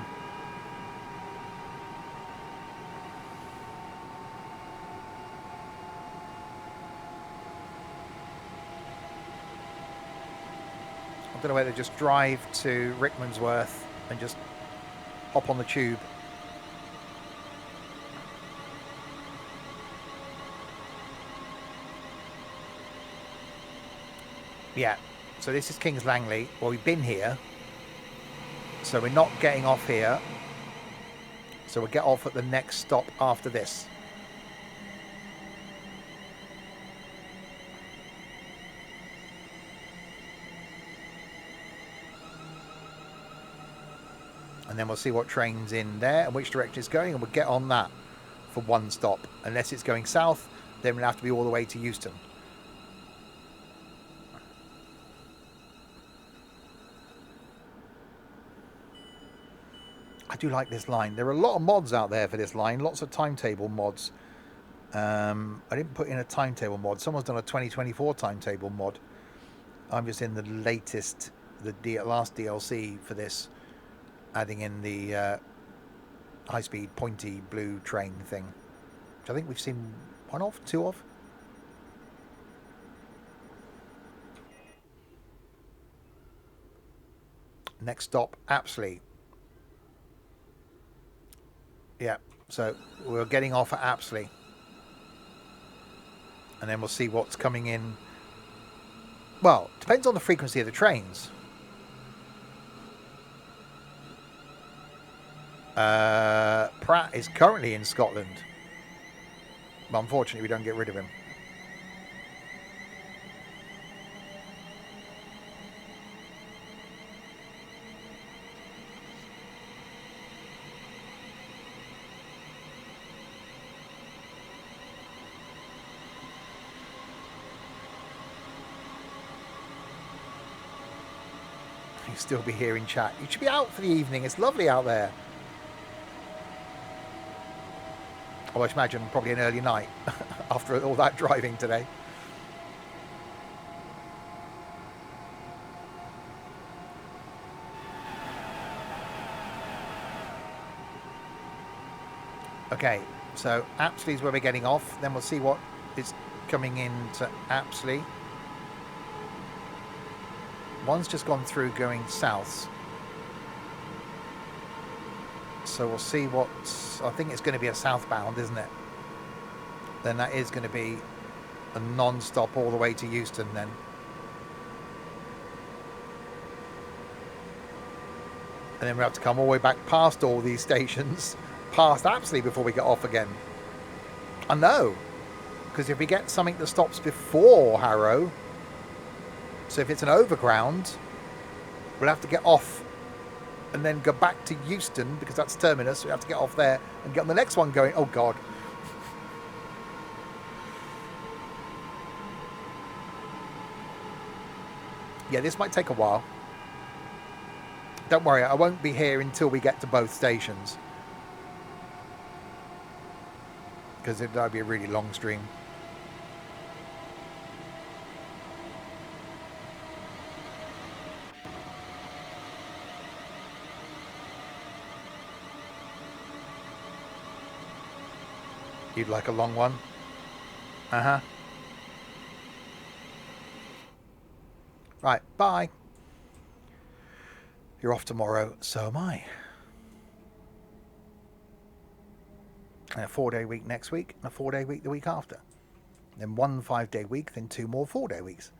I don't know whether to just drive to Rickmansworth and just hop on the tube. Yeah, so this is King's Langley. Well, we've been here. So we're not getting off here. So we'll get off at the next stop after this. And then we'll see what train's in there and which direction it's going, and we'll get on that for one stop. Unless it's going south, then we'll have to be all the way to Euston. I do like this line. There are a lot of mods out there for this line, lots of timetable mods. I didn't put in a timetable mod. Someone's done a 2024 timetable mod. I'm just in the latest, the last DLC for this, adding in the high-speed pointy blue train thing, which I think we've seen one of, two of. Next stop, Apsley. Yeah, so we're getting off at Apsley. And then we'll see what's coming in. Well, depends on the frequency of the trains. Pratt is currently in Scotland. But unfortunately, we don't get rid of him. You'll still be here in chat. You should be out for the evening. It's lovely out there. Oh, I imagine probably an early night after all that driving today. Okay, so Apsley is where we're getting off. Then we'll see what is coming into Apsley. One's just gone through going south. So we'll see what... I think it's going to be a southbound, isn't it? Then that is going to be a non-stop all the way to Euston then. And then we have to come all the way back past all these stations, past Apsley before we get off again. I know, because if we get something that stops before Harrow, so if it's an overground, we'll have to get off and then go back to Euston because that's terminus. So we have to get off there and get on the next one going. Oh God. Yeah, this might take a while. Don't worry, I won't be here until we get to both stations. Because that'd be a really long stream. You'd like a long one? Uh-huh. Right, bye. You're off tomorrow, so am I. And a 4-day week next week, and a 4-day week the week after. Then 1 5-day week, then 2 more 4-day weeks.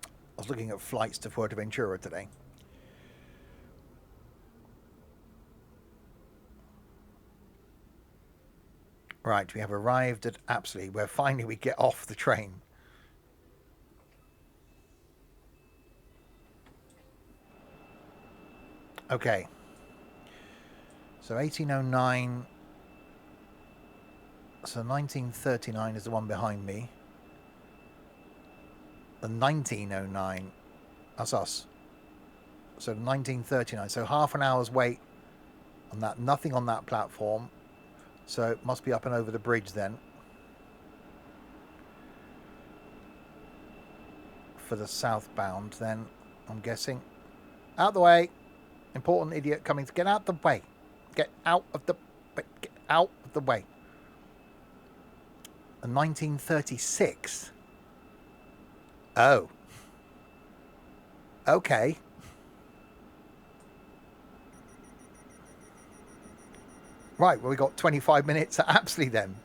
I was looking at flights to Fuerteventura today. Right, we have arrived at Apsley, where finally we get off the train. Okay. So 1809. So 1939 is the one behind me. The 1909. That's us. So 1939. So half an hour's wait on that. Nothing on that platform. So it must be up and over the bridge then. For the southbound then, I'm guessing. Out the way. Important idiot coming to get out the way. Get out of the way. And 1936. Oh. Okay. Right, well, we got 25 minutes at Apsley then.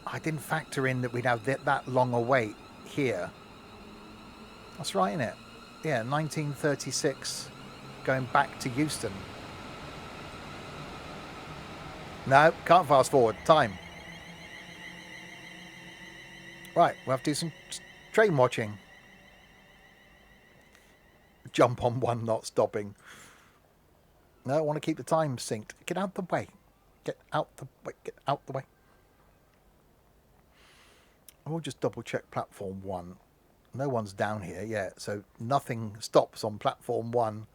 I didn't factor in that we'd have that long a wait here. That's right, isn't it? Yeah, 1936 going back to Euston. No, can't fast forward. Time. Right, we'll have to do some train watching. Jump on one, not stopping. No, I want to keep the time synced. Get out the way. Get out the way. Get out the way. I will just double check platform 1. No one's down here yet, so nothing stops on platform 1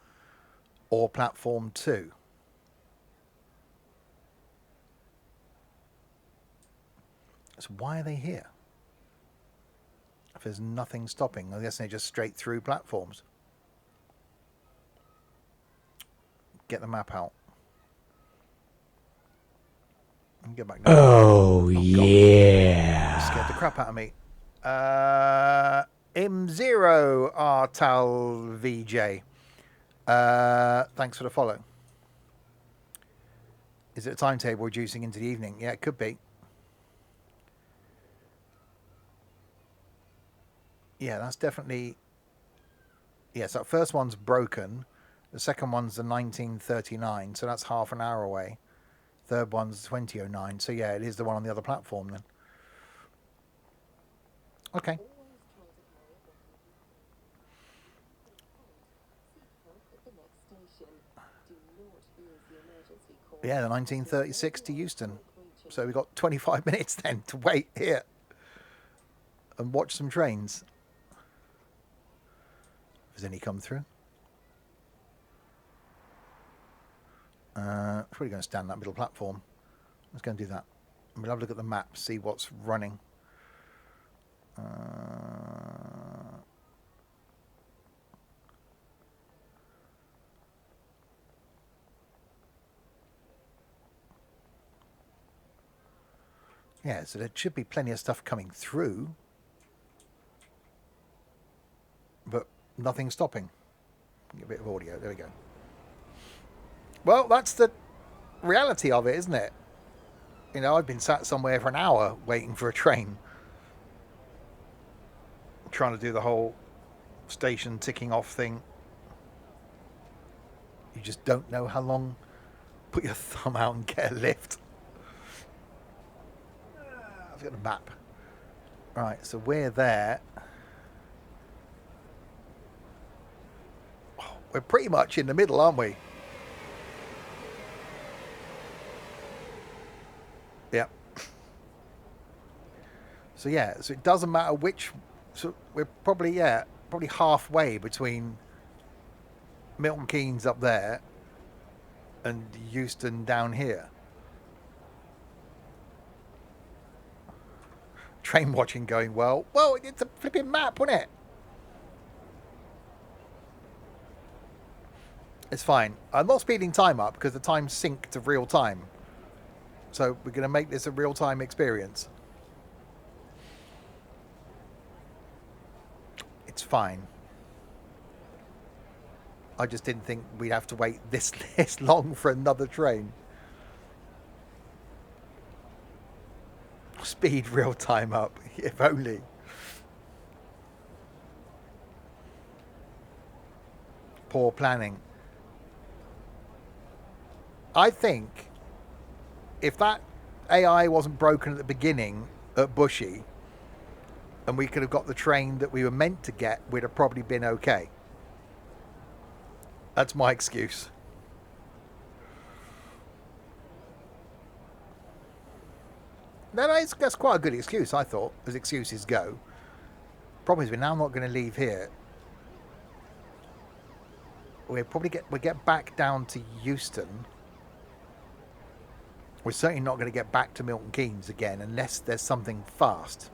or platform 2. So why are they here? If there's nothing stopping, I guess they're just straight through platforms. Get the map out. And get back down. Oh yeah. You scared the crap out of me. M0 Artal VJ. Thanks for the follow. Is it a timetable reducing into the evening? Yeah, it could be. Yeah, that's definitely... Yes, that first one's broken. The second one's the 1939, so that's half an hour away. Third one's 2009, so yeah, it is the one on the other platform then. Okay. station. Do not use the emergency call. Yeah, the 1936 to Euston. So we've got 25 minutes then to wait here and watch some trains. If there's any come through. Probably going to stand that middle platform. Let's go and do that. And we'll have a look at the map, see what's running. Yeah, so there should be plenty of stuff coming through, but nothing stopping. Get a bit of audio. There we go. Well, that's the reality of it, isn't it? You know, I've been sat somewhere for an hour waiting for a train, trying to do the whole station ticking off thing. You just don't know how long. Put your thumb out and get a lift. I've got a map. Right, so we're there. Oh, we're pretty much in the middle, aren't we? Yep. So yeah, so it doesn't matter which. So we're probably halfway between Milton Keynes up there and Euston down here. Train watching going well. Well, it's a flipping map, wasn't it? It's fine. I'm not speeding time up because the time's synced to real time. So we're going to make this a real time experience. It's fine. I just didn't think we'd have to wait this long for another train. Speed real time up, if only. Poor planning. I think if that AI wasn't broken at the beginning at Bushey and we could have got the train that we were meant to get, we'd have probably been okay. That's my excuse. That's quite a good excuse, I thought, as excuses go. Problem is, we're now not going to leave here. We'll get back down to Euston. We're certainly not going to get back to Milton Keynes again unless there's something fast.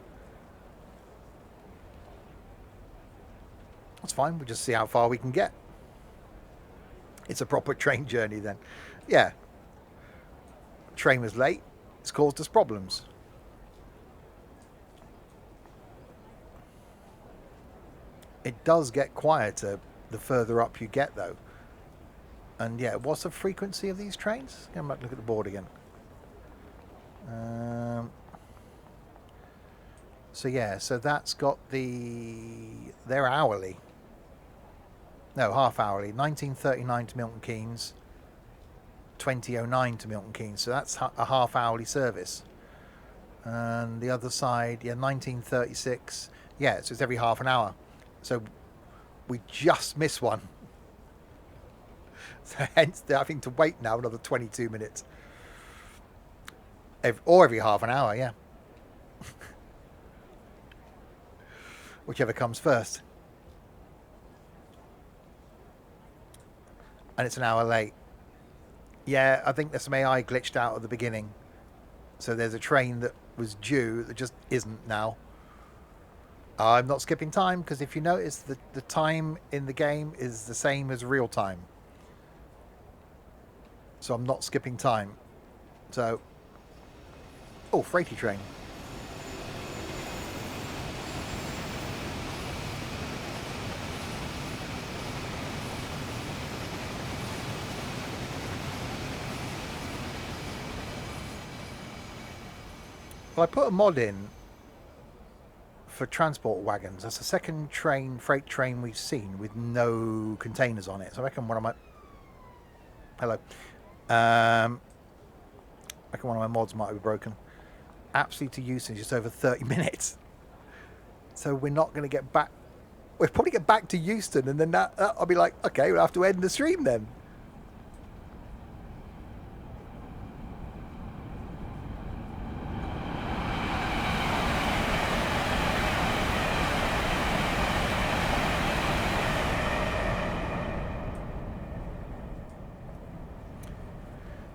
That's fine. We'll just see how far we can get. It's a proper train journey then. Yeah. Train was late. It's caused us problems. It does get quieter the further up you get, though. And yeah, what's the frequency of these trains? Come back, look at the board again. So yeah, so that's got they're hourly. No, half hourly. 1939 to Milton Keynes. 2009 to Milton Keynes. So that's a half hourly service. And the other side, yeah, 1936. Yeah, so it's every half an hour. So we just missed one. So hence they're having to wait now another 22 minutes. Every half an hour, yeah. Whichever comes first. And it's an hour late. Yeah, I think there's some AI glitched out at the beginning. So there's a train that was due that just isn't now. I'm not skipping time because if you notice the time in the game is the same as real time. So I'm not skipping time. So, oh, freighty train. Well, I put a mod in for transport wagons. That's the second freight train we've seen with no containers on it. So I reckon one of my... Hello. I reckon one of my mods might be broken. Apsley to Euston is just over 30 minutes. So we're not going to get back We'll probably get back to Euston, and then that I'll be like, okay, we'll have to end the stream then.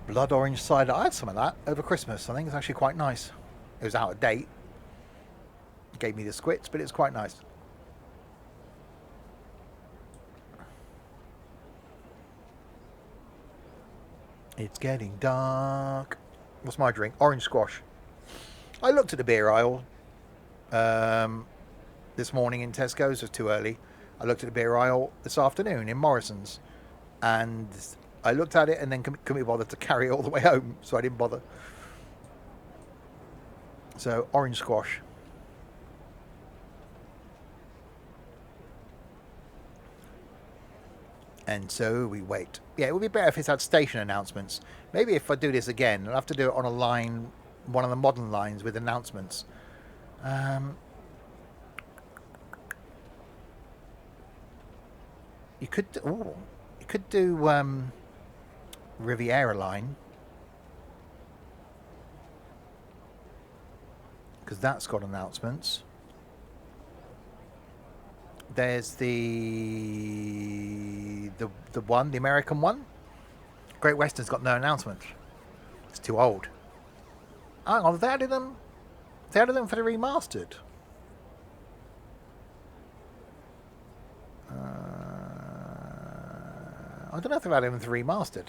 Blood orange cider. I had some of that over Christmas. I think it's actually quite nice. It was out of date. It gave me the squits, but it's quite nice. It's getting dark. What's my drink? Orange squash. I looked at the beer aisle this morning in Tesco's. It was too early. I looked at the beer aisle this afternoon in Morrison's, and I looked at it and then couldn't be bothered to carry it all the way home, so I didn't bother. So, orange squash. And so we wait. Yeah, it would be better if it's had station announcements. Maybe if I do this again, I'll have to do it on a line, one of the modern lines with announcements. You could do Riviera line, because that's got announcements. There's the one, the American one. Great Western's got no announcements. It's too old. Hang on, they added them for the remastered. I don't know if they've added them for remastered.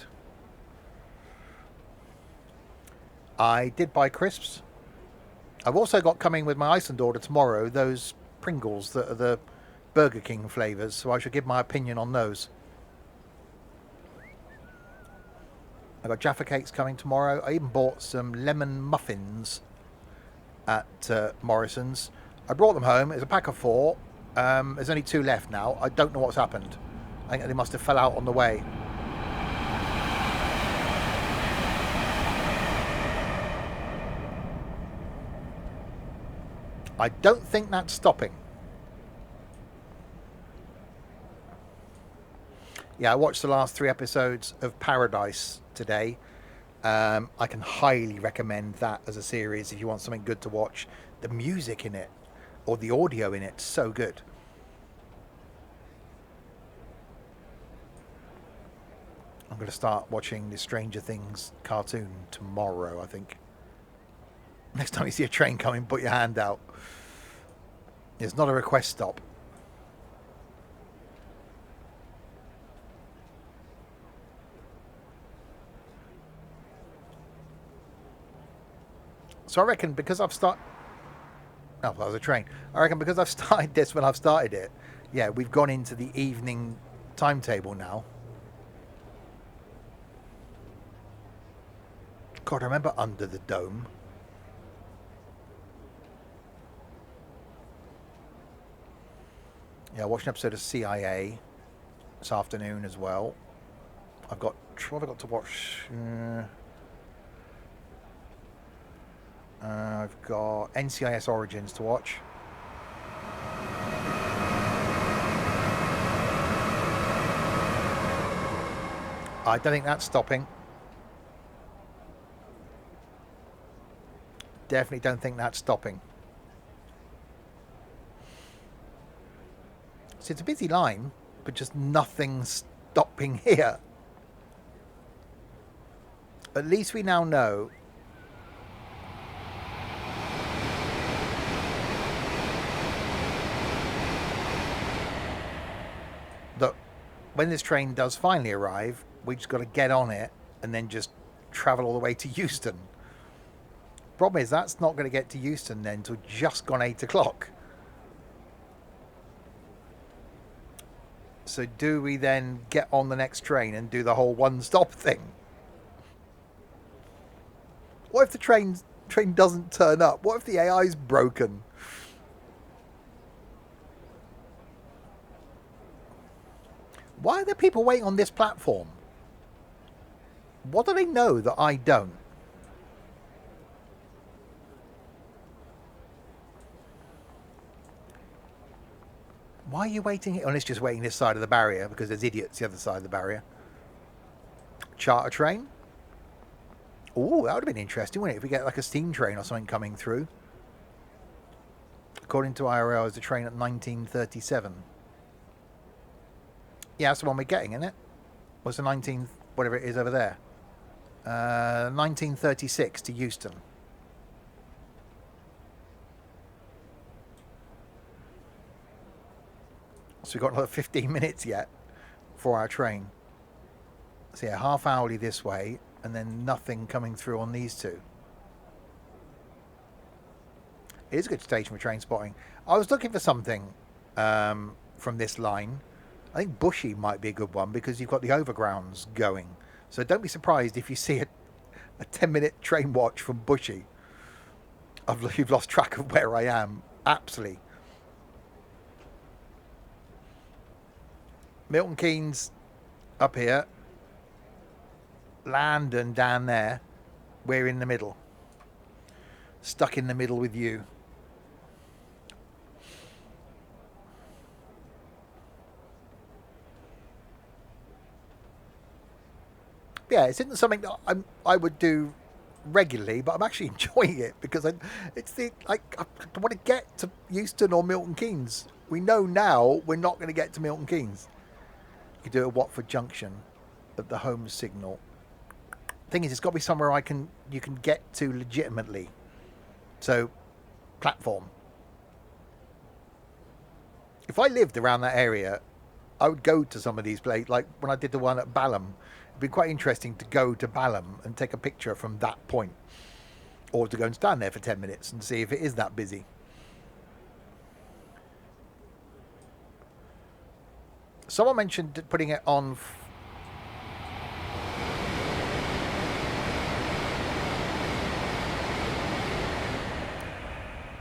I did buy crisps. I've also got coming with my Iceland order tomorrow those Pringles that are the Burger King flavours, so I should give my opinion on those. I've got Jaffa Cakes coming tomorrow. I even bought some lemon muffins at Morrison's. I brought them home. It's a pack of 4. There's only 2 left now. I don't know what's happened. I think they must have fell out on the way. I don't think that's stopping. Yeah, I watched the last 3 episodes of Paradise today. I can highly recommend that as a series if you want something good to watch. The music in it, or the audio in it, so good. I'm going to start watching the Stranger Things cartoon tomorrow, I think. Next time you see a train coming, put your hand out. It's not a request stop. So I reckon because I've started... Oh, that was a train. I reckon because I've started this when I've started it, yeah, we've gone into the evening timetable now. God, I remember Under the Dome. Yeah, I watched an episode of CIA this afternoon as well. What have I got to watch? I've got NCIS Origins to watch. I don't think that's stopping. Definitely don't think that's stopping. So it's a busy line, but just nothing stopping here. At least we now know that when this train does finally arrive, we just got to get on it and then just travel all the way to Euston. Problem is, that's not going to get to Euston then until just gone 8 o'clock. So do we then get on the next train and do the whole one-stop thing? What if the train doesn't turn up? What if the AI's broken? Why are there people waiting on this platform? What do they know that I don't? Why are you waiting here? Unless just waiting this side of the barrier because there's idiots the other side of the barrier. Charter train. Oh, that would have been interesting, wouldn't it? If we get like a steam train or something coming through. According to IRL, it's a train at 1937. Yeah, that's the one we're getting, isn't it? What's the 19th, whatever it is over there? 1936 to Euston. So we've got another 15 minutes yet for our train. So yeah, half hourly this way, and then nothing coming through on these two. It is a good station for train spotting. I was looking for something from this line. I think Bushey might be a good one because you've got the overgrounds going. So don't be surprised if you see a 10-minute train watch from Bushey. You've lost track of where I am. Apsley. Milton Keynes up here. London down there. We're in the middle. Stuck in the middle with you. Yeah, it isn't something that I would do regularly, but I'm actually enjoying it because I want to get to Euston or Milton Keynes. We know now we're not going to get to Milton Keynes. You could do it at Watford Junction at the home signal. Thing is, it's got to be somewhere you can get to legitimately. So, platform. If I lived around that area, I would go to some of these places. Like when I did the one at Balham, it'd be quite interesting to go to Balham and take a picture from that point, or to go and stand there for 10 minutes and see if it is that busy. Someone mentioned putting it on.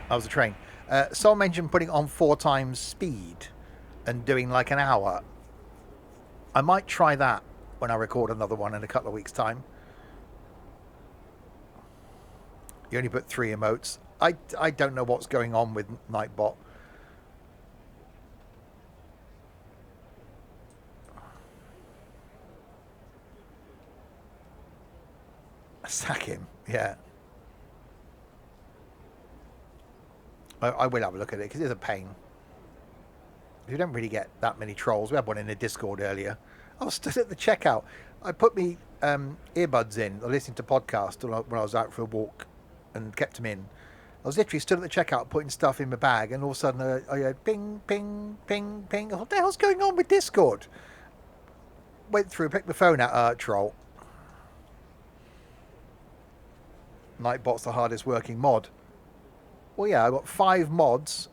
That was a train. Someone mentioned putting on 4 times speed and doing like an hour. I might try that when I record another one in a couple of weeks' time. You only put 3 emotes. I don't know what's going on with Nightbot. Sack him, yeah. I will have a look at it because it's a pain. You don't really get that many trolls. We had one in the Discord earlier. I was stood at the checkout. I put me earbuds in, listening to podcasts when I was out for a walk, and kept them in. I was literally stood at the checkout putting stuff in my bag, and all of a sudden I heard ping, ping, ping, ping. What the hell's going on with Discord? Went through, picked my phone out, troll. Nightbot's the hardest working mod. Well, yeah, I've got 5 mods,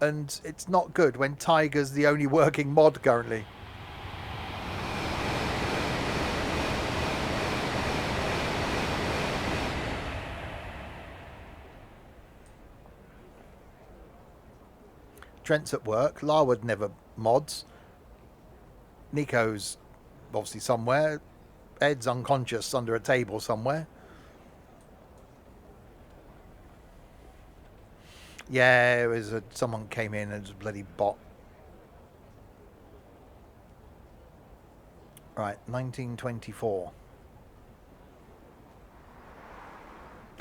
and it's not good when Tiger's the only working mod currently. Trent's at work. Larwood never mods. Nico's obviously somewhere. Ed's unconscious under a table somewhere. Yeah, it was someone came in and it was a bloody bot. Right, 1924.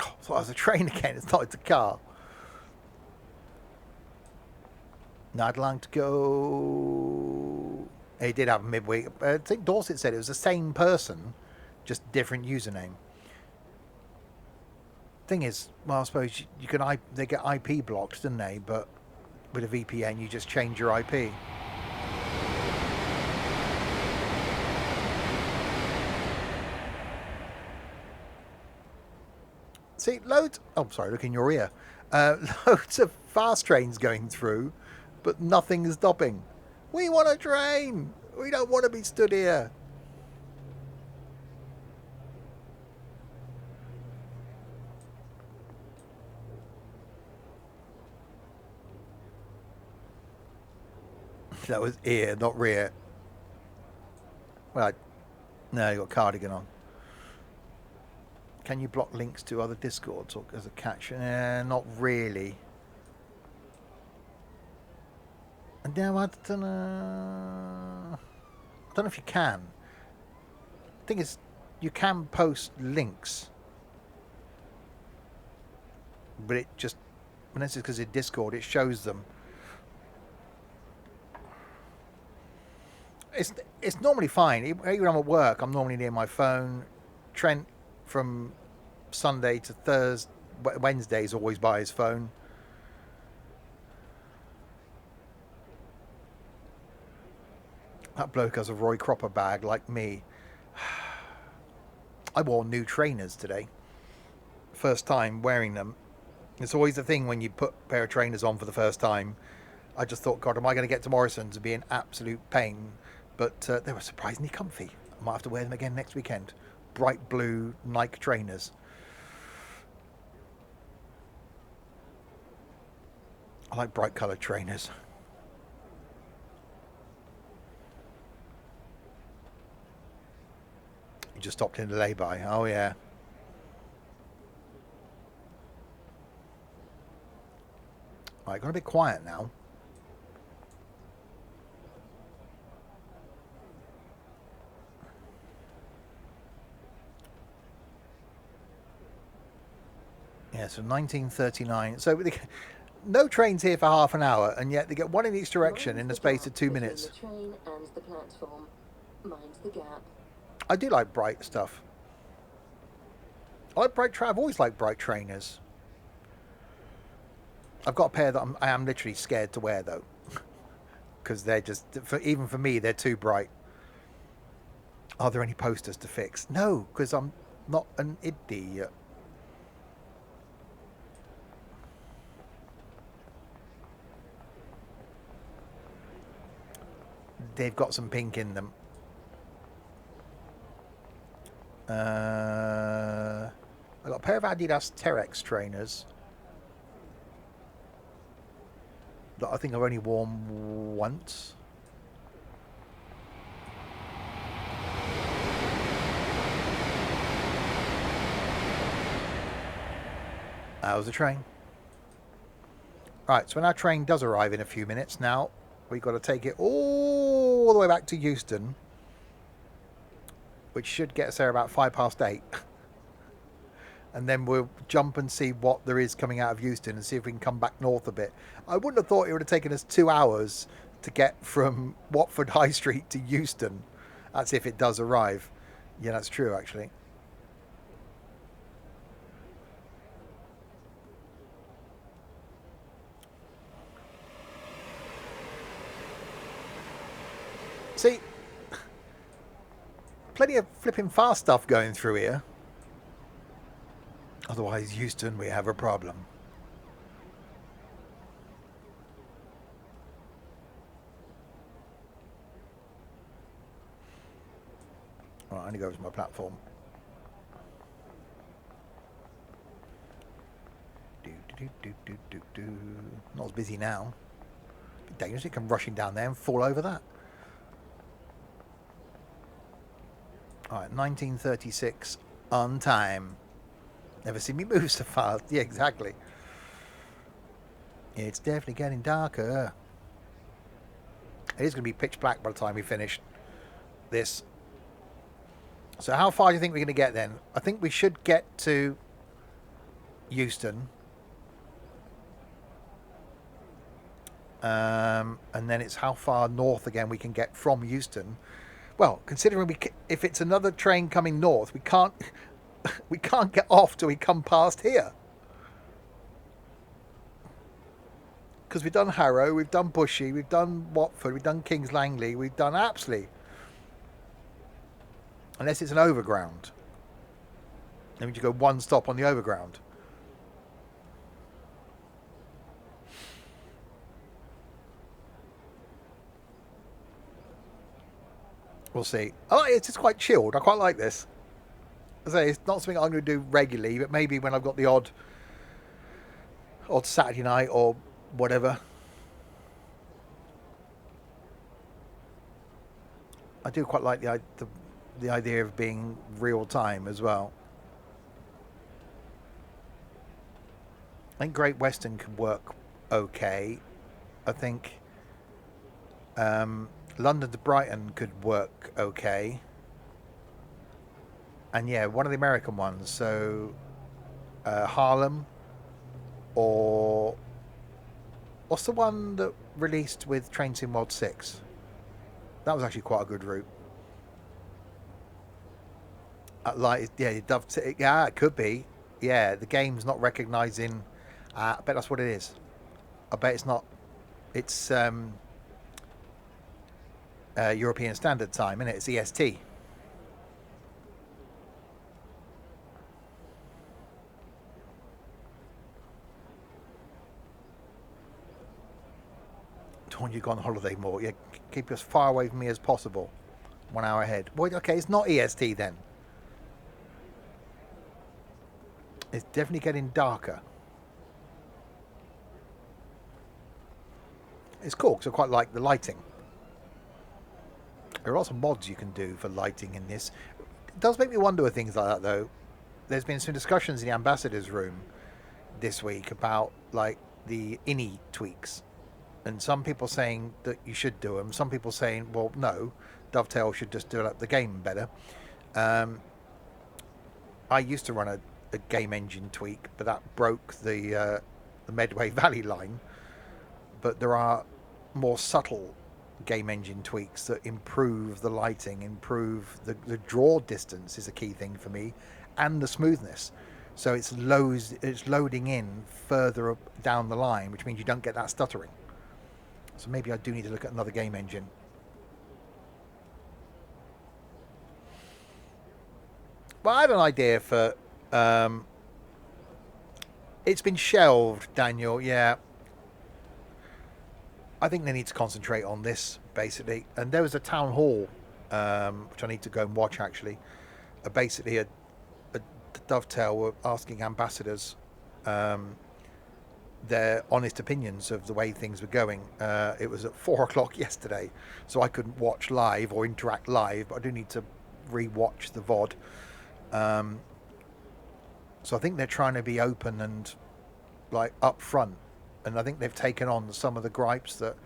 Oh, I thought it was a train again. It's not, it's a car. No, I'd like to go. He did have a midweek. I think Dorset said it was the same person, just different username. Thing is, well, I suppose you can. They get IP blocked, didn't they? But with a VPN, you just change your IP. See, loads. Oh, sorry, look in your ear. Loads of fast trains going through, but nothing is stopping. We want a train. We don't want to be stood here. That was ear, not rear. Well, no, you got cardigan on. Can you block links to other Discords or as a catch? Not really. And now I don't know. I don't know if you can. The thing is, you can post links, but it just, unless it's because of Discord, it shows them. It's normally fine. Even when I'm at work, I'm normally near my phone. Trent, from Sunday to Thursday, Wednesday, is always by his phone. That bloke has a Roy Cropper bag like me. I wore new trainers today. First time wearing them. It's always the thing when you put a pair of trainers on for the first time. I just thought, God, am I going to get to Morrison's and be an absolute pain? But they were surprisingly comfy. I might have to wear them again next weekend. Bright blue Nike trainers. I like bright coloured trainers. You just stopped in the lay-by. Oh, yeah. Right, got a bit quiet now. Yeah, so 1939. So no trains here for half an hour, and yet they get one in each direction in the space of 2 minutes. The train and the platform. Mind the gap. I do like bright stuff. I like bright. I've always liked bright trainers. I've got a pair that I am literally scared to wear though, because they're just, even for me, they're too bright. Are there any posters to fix? No, because I'm not an idiot. They've got some pink in them. I got a pair of Adidas Terex trainers that I think I've only worn once. That was the train. Right, so when our train does arrive in a few minutes now, we've got to take it all the way back to Euston, which should get us there about 8:05. And then we'll jump and see what there is coming out of Euston and see if we can come back north a bit. I wouldn't have thought it would have taken us 2 hours to get from Watford High Street to Euston. That's if it does arrive. Yeah, that's true, actually. See, plenty of flipping fast stuff going through here. Otherwise, Euston, we have a problem. All right, I need to go to my platform. Not as busy now. Bit dangerous. It can rushing down there and fall over that. All right, 1936 on time. Never seen me move so fast. Yeah, exactly. It's definitely getting darker. It is going to be pitch black by the time we finish this. So how far do you think we're going to get then? I think we should get to Euston. And then it's how far north again we can get from Euston. Well, considering if it's another train coming north, we can't get off till we come past here. Because we've done Harrow, we've done Bushey, we've done Watford, we've done King's Langley, we've done Apsley. Unless it's an overground. Then we just go one stop on the overground. We'll see. It's just quite chilled. I quite like this. As I say, it's not something I'm going to do regularly, but maybe when I've got the odd Saturday night or whatever. I do quite like the idea of being real time as well. I think Great Western could work okay. I think London to Brighton could work okay. And yeah, one of the American ones. So Harlem, or what's the one that released with Train Sim World 6? That was actually quite a good route. Yeah, it could be. Yeah, the game's not recognising. I bet that's what it is. I bet it's not. It's European Standard Time, isn't it? It's EST. Don't you go on holiday more? Yeah, keep as far away from me as possible. 1 hour ahead. Well, okay, it's not EST then. It's definitely getting darker. It's cool because I quite like the lighting. There are lots of mods you can do for lighting in this. It does make me wonder with things like that, though. There's been some discussions in the ambassador's room this week about like the INI tweaks, and some people saying that you should do them. Some people saying, well, no, Dovetail should just develop the game better. I used to run a game engine tweak, but that broke the Medway Valley line. But there are more subtle game engine tweaks that improve the lighting, improve the draw distance is a key thing for me, and the smoothness. So it's loading in further up down the line, which means you don't get that stuttering. So maybe I do need to look at another game engine. Well, I have an idea for. It's been shelved, Daniel. Yeah. I think they need to concentrate on this, basically. And there was a town hall, which I need to go and watch, actually. Basically, a Dovetail were asking ambassadors their honest opinions of the way things were going. It was at 4 o'clock yesterday, so I couldn't watch live or interact live, but I do need to re-watch the VOD. So I think they're trying to be open and like upfront, and I think they've taken on some of the gripes that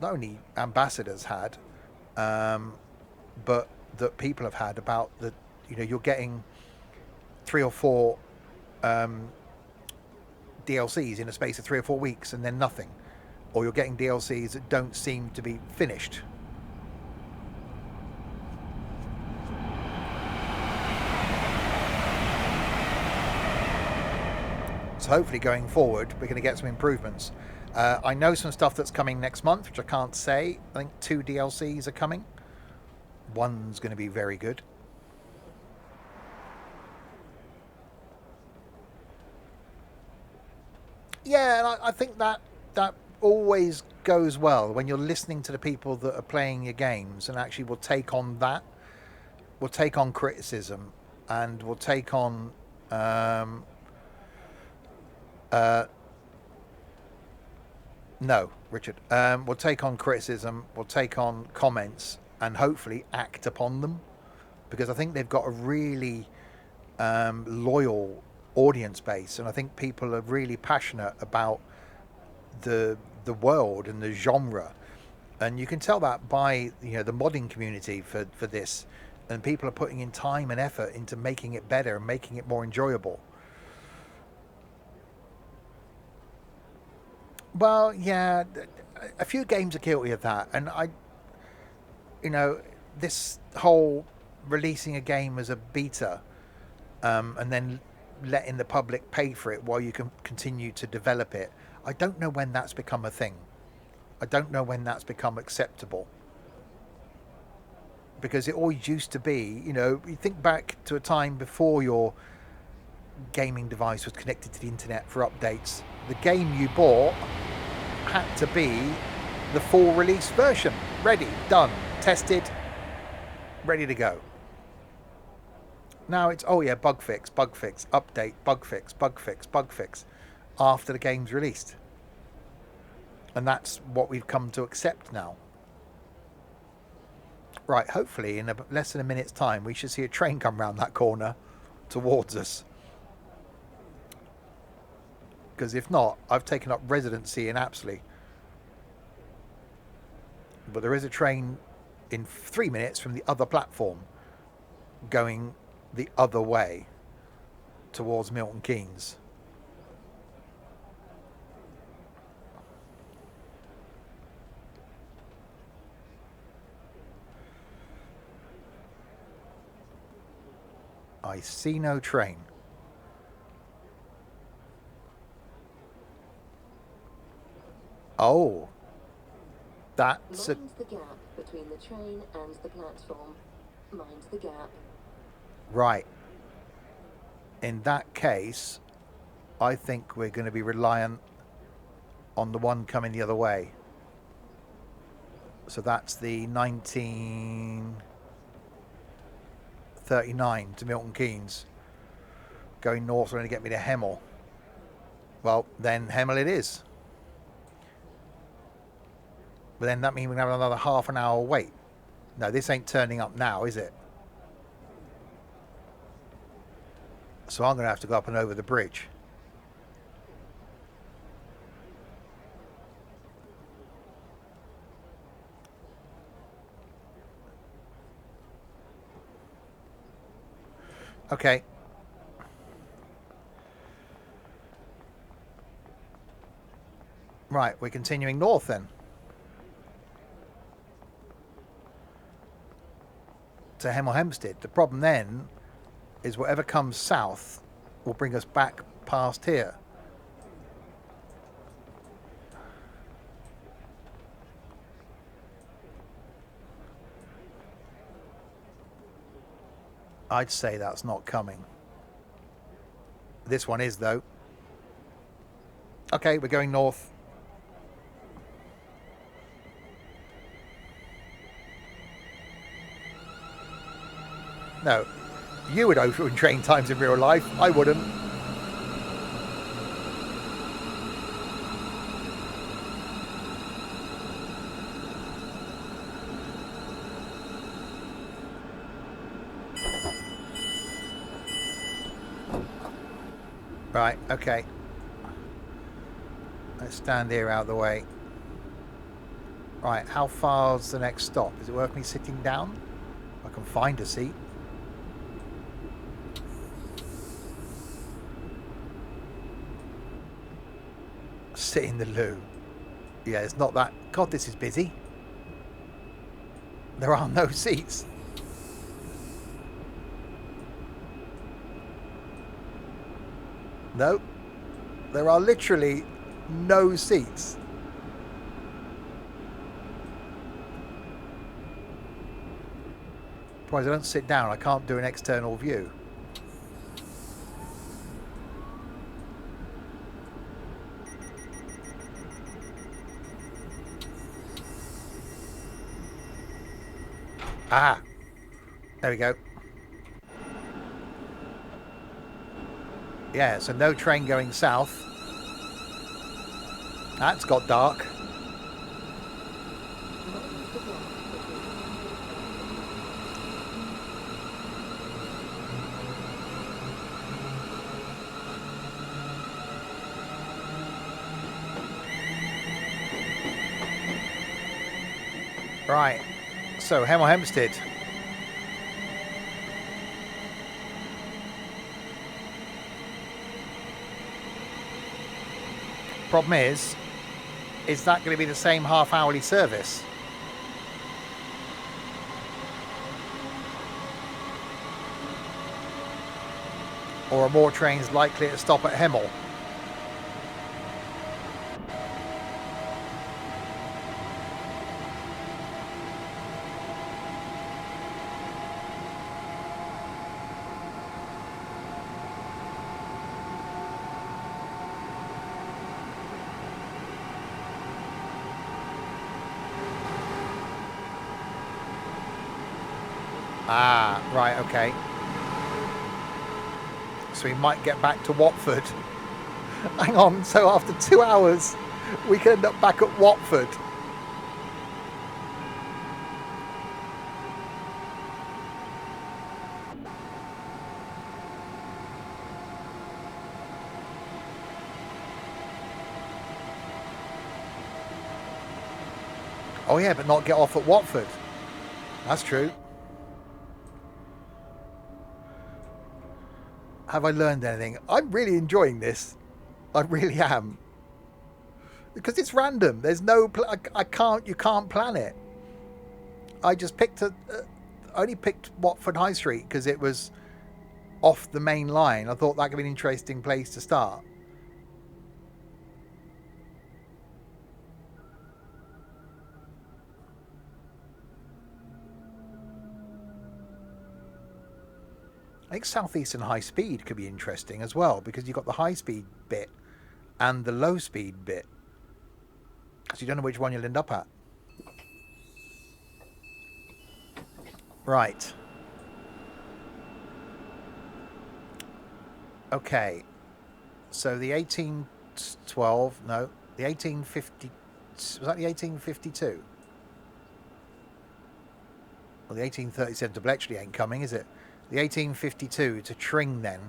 not only ambassadors had, but that people have had about the, you're getting 3 or 4 DLCs in a space of 3 or 4 weeks and then nothing, or you're getting DLCs that don't seem to be finished. So hopefully going forward we're going to get some improvements. I know some stuff that's coming next month, which I can't say. I think 2 DLCs are coming. One's going to be very good. Yeah, and I think that always goes well when you're listening to the people that are playing your games and actually will take on that. Will take on criticism and will take on no, Richard. We'll take on criticism, we'll take on comments, and hopefully act upon them, because I think they've got a really loyal audience base, and I think people are really passionate about the world and the genre, and you can tell that by the modding community for this, and people are putting in time and effort into making it better and making it more enjoyable. Well, yeah, a few games are guilty of that, and this whole releasing a game as a beta, and then letting the public pay for it while you can continue to develop it. I don't know when that's become a thing. I don't know when that's become acceptable, because it always used to be. You think back to a time before your gaming device was connected to the internet for updates. The game you bought had to be the full release version, ready, done, tested, ready to go. Now it's bug fix, update, bug fix after the game's released, and that's what we've come to accept now. Right, hopefully in less than a minute's time we should see a train come round that corner towards us. Because if not, I've taken up residency in Apsley. But there is a train in 3 minutes from the other platform going the other way towards Milton Keynes. I see no train. Oh, that's Mind the gap between the train and the platform. Mind the gap. right. In that case, I think we're going to be reliant on the one coming the other way. So that's the 1939 to Milton Keynes. Going north, going to get me to Hemel. Well, then Hemel it is. But then that means we're going to have another half an hour wait. No, this ain't turning up now, is it? So I'm going to have to go up and over the bridge. Okay. Right, we're continuing north then. To Hemel Hempstead. The problem then is whatever comes south will bring us back past here. I'd say that's not coming. This one is though. Okay, we're going north. No, you would open train times in real life. I wouldn't. Right, okay. Let's stand here out of the way. Right, how far's the next stop? Is it worth me sitting down? I can find a seat. Sit in the loo. Yeah, it's not that. God, this is busy. There are no seats. No, there are literally no seats. Surprised I don't sit down. I can't do an external view. Ah, there we go. Yeah, so no train going south. That's got dark. Right, so Hemel Hempstead. Problem is that going to be the same half-hourly service? Or are more trains likely to stop at Hemel? Ah, right, okay. So we might get back to Watford. Hang on, so after 2 hours, we could end up back at Watford. Oh yeah, but not get off at Watford. That's true. Have I learned anything? I'm really enjoying this. I really am. Because it's random. There's no... I can't... You can't plan it. I just picked a... I only picked Watford High Street because it was off the main line. I thought that could be an interesting place to start. I think Southeastern High Speed could be interesting as well, because you've got the high speed bit and the low speed bit. So you don't know which one you'll end up at. Right. Okay. So the 1812, no, the 1850, was that the 1852? Well, the 1837 to Bletchley ain't coming, is it? The 1852 to Tring then.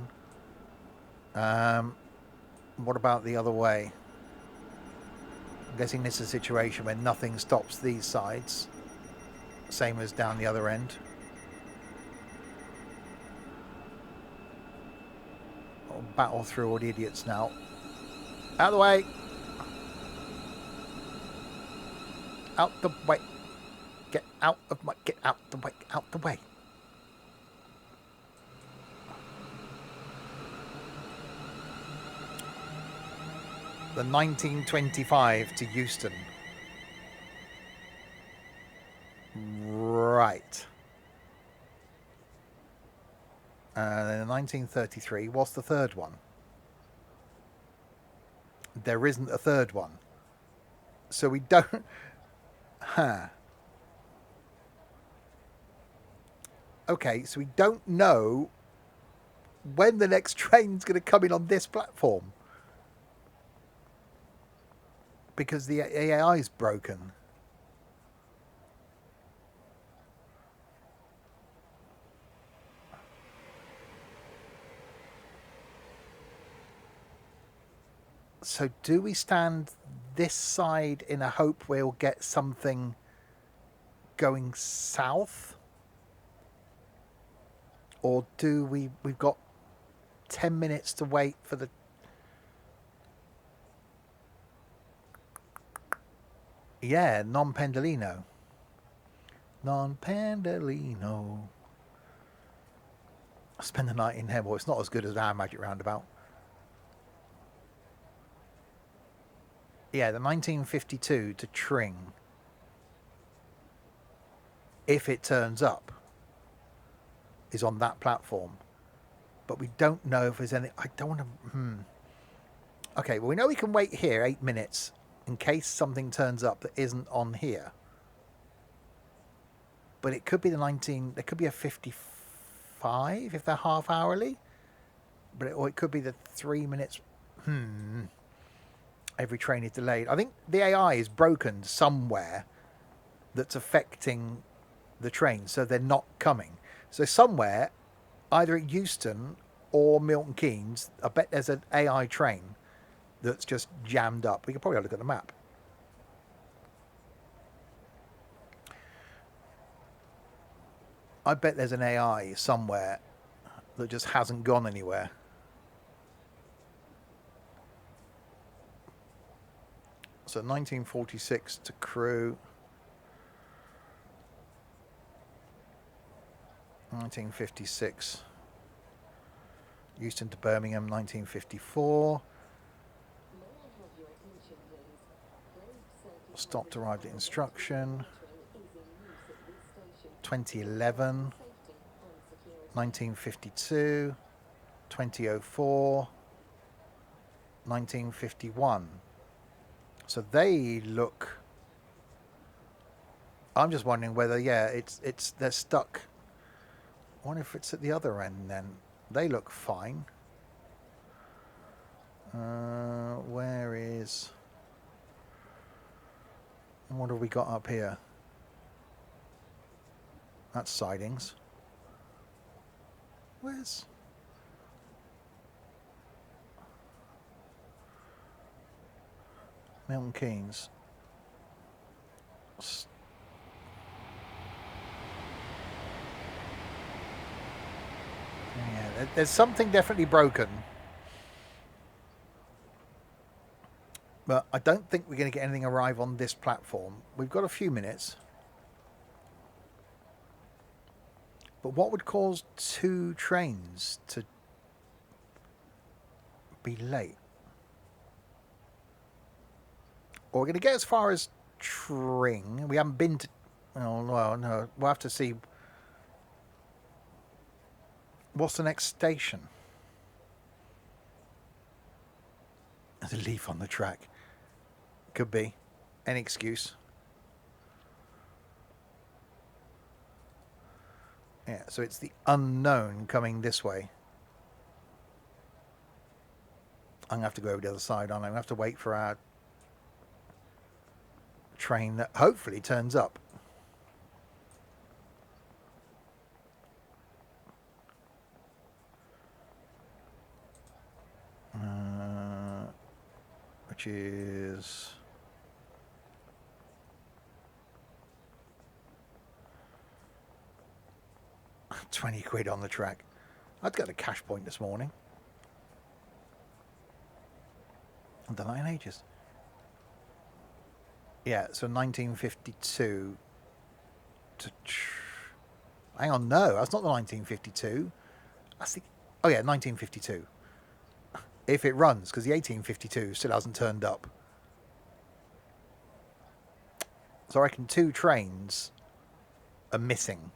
What about the other way? I'm guessing this is a situation where nothing stops these sides. Same as down the other end. I'll battle through all the idiots now. Out of the way! Out the way! Get out of my... Get out the way! Out the way! The 1925 to Euston. Right. Then 1933. What's the third one? There isn't a third one. So we don't... Huh. Okay, so we don't know when the next train's going to come in on this platform. Because the AI is broken. So do we stand this side in a hope we'll get something going south? Or do we've got 10 minutes to wait for the... Yeah, non-Pendolino. Non-Pendolino. Spend the night in Hemel. It's not as good as our Magic Roundabout. Yeah, the 1952 to Tring. If it turns up, is on that platform. But we don't know if there's any... I don't want to... Okay, well, we know we can wait here 8 minutes in case something turns up that isn't on here. But it could be the 19... There could be a 55 if they're half hourly. Or it could be the 3 minutes... Every train is delayed. I think the AI is broken somewhere that's affecting the train, so they're not coming. So somewhere, either at Euston or Milton Keynes, I bet there's an AI train that's just jammed up. We could probably have a look at the map. I bet there's an AI somewhere that just hasn't gone anywhere. So 1946 to Crewe. 1956. Euston to Birmingham, 1954. Stopped, arrived at instruction. 2011. 1952. 2004. 1951. So they look... I'm just wondering whether, they're stuck. I wonder if it's at the other end then. They look fine. Where is... What have we got up here? That's sidings. Where's... Milton Keynes. Yeah, there's something definitely broken. But I don't think we're going to get anything arrive on this platform. We've got a few minutes. But what would cause 2 trains to be late? Or we're going to get as far as Tring. We haven't been to... Oh, well, no. We'll have to see. What's the next station? There's a leaf on the track. Could be. Any excuse. Yeah, so it's the unknown coming this way. I'm going to have to go over the other side, aren't I? I'm going to have to wait for our train that hopefully turns up. Which is... £20 on the track. I'd got a cash point this morning. I've done that in ages. Yeah, so 1952 to... Hang on, no, that's not the 1952. That's the... Oh yeah, 1952. If it runs, because the 1852 still hasn't turned up. So I reckon 2 trains are missing.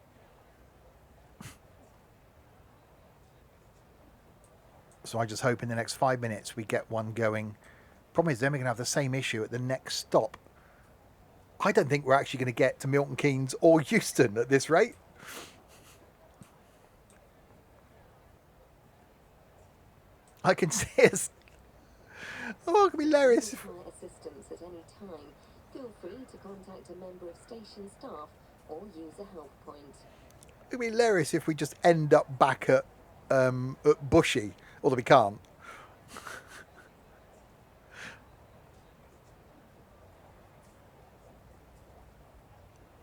So I just hope in the next 5 minutes we get one going. Problem is then we're going to have the same issue at the next stop. I don't think we're actually going to get to Milton Keynes or Euston at this rate. I can see us. Oh, it could be hilarious. Require assistance at any time. Feel free to contact a member of station staff or use a help point. It'd be hilarious if we just end up back at Bushey, although we can't.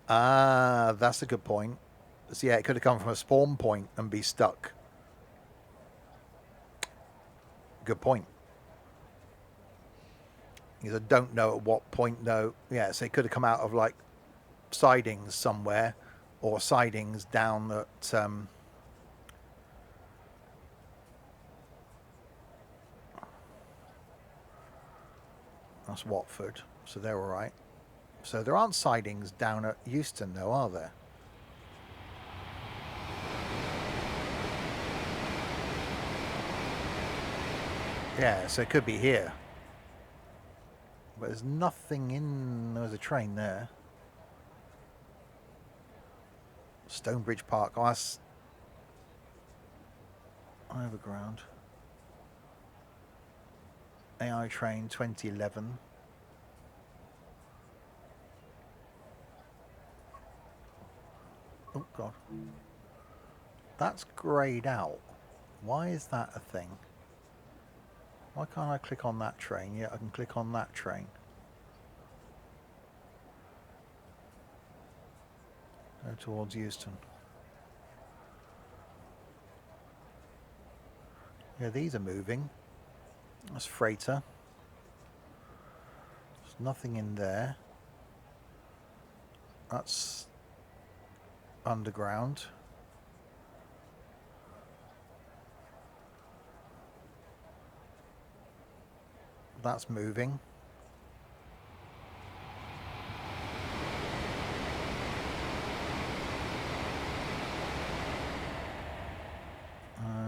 Ah, that's a good point. So yeah, it could have come from a spawn point and be stuck. Good point. Because I don't know at what point though. Yeah, so it could have come out of like sidings somewhere, or sidings down at that's Watford, so they're all right. So there aren't sidings down at Euston though, are there? Yeah, so it could be here. But there's nothing in... There's a train there. Stonebridge Park. Oh, that's... Overground. AI train 2011. Oh, God. That's greyed out. Why is that a thing? Why can't I click on that train? Yeah, I can click on that train. Go towards Euston. Yeah, these are moving. That's freighter. There's nothing in there. That's underground. That's moving.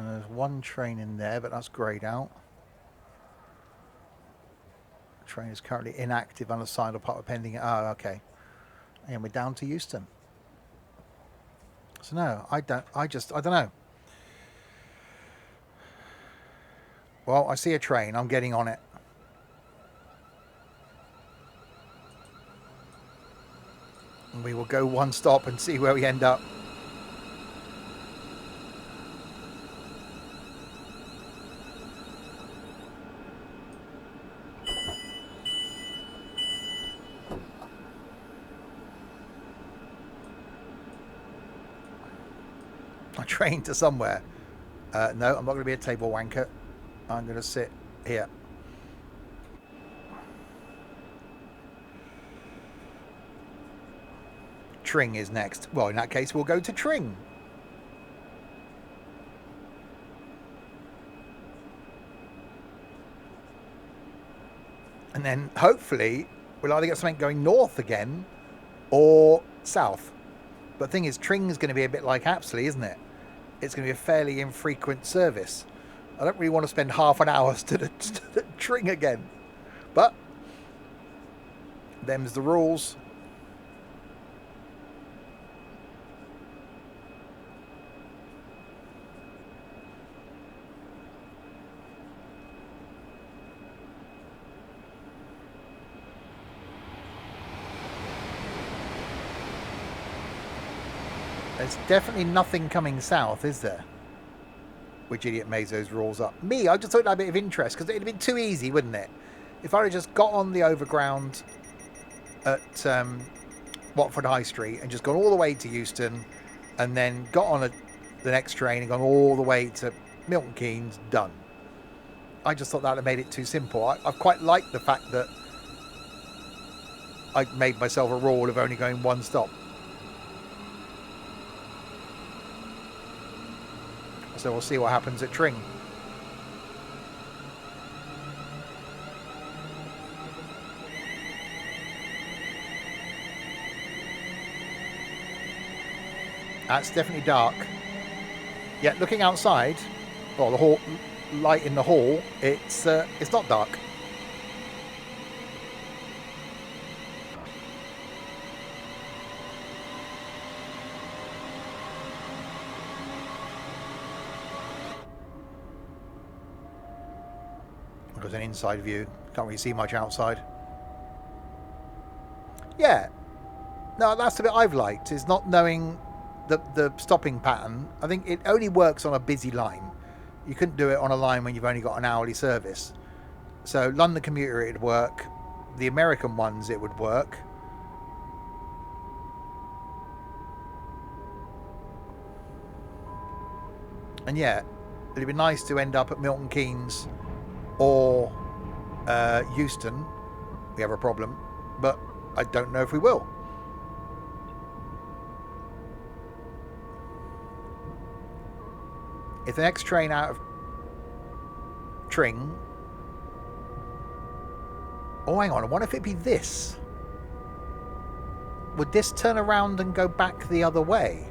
There's one train in there, but that's greyed out. The train is currently inactive on the side of part pending. Oh, okay. And we're down to Euston. So no, I don't know. Well, I see a train. I'm getting on it. And we will go one stop and see where we end up. a train to somewhere. No, I'm not going to be a table wanker. I'm going to sit here. Tring is next. Well, in that case, we'll go to Tring. And then, hopefully, we'll either get something going north again or south. But the thing is, Tring is going to be a bit like Apsley, isn't it? It's going to be a fairly infrequent service. I don't really want to spend half an hour to the Tring again. But, them's the rules. There's definitely nothing coming south, is there? Which idiot made those rules up? Me, I just thought that a bit of interest because it'd have been too easy, wouldn't it? If I had just got on the overground at Watford High Street and just gone all the way to Euston and then got on the next train and gone all the way to Milton Keynes, done. I just thought that had made it too simple. I quite like the fact that I made myself a rule of only going one stop. So we'll see what happens at Tring. That's definitely dark. Yet looking outside, well, the hall, light in the hall, it's not dark. There's an inside view. Can't really see much outside. Yeah. No, that's the bit I've liked, is not knowing the stopping pattern. I think it only works on a busy line. You couldn't do it on a line when you've only got an hourly service. So London commuter, it'd work. The American ones, it would work. And yeah, it'd be nice to end up at Milton Keynes or Euston. We have a problem, but I don't know if we will. If the next train out of Tring... Oh, hang on. I wonder if it'd be this. Would this turn around and go back the other way?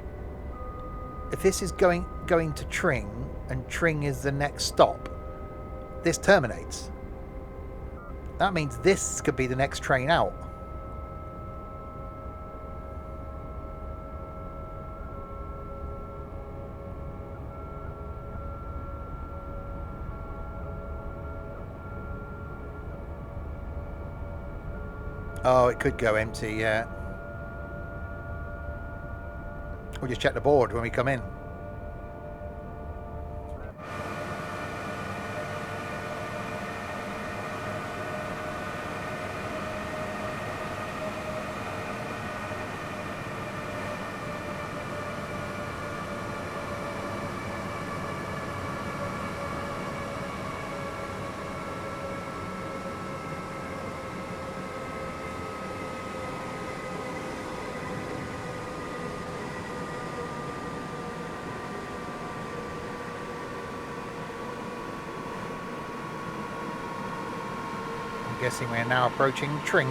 If this is going to Tring, and Tring is the next stop, this terminates. That means this could be the next train out. Oh, it could go empty, yeah. We'll just check the board when we come in. Guessing we're now approaching Tring.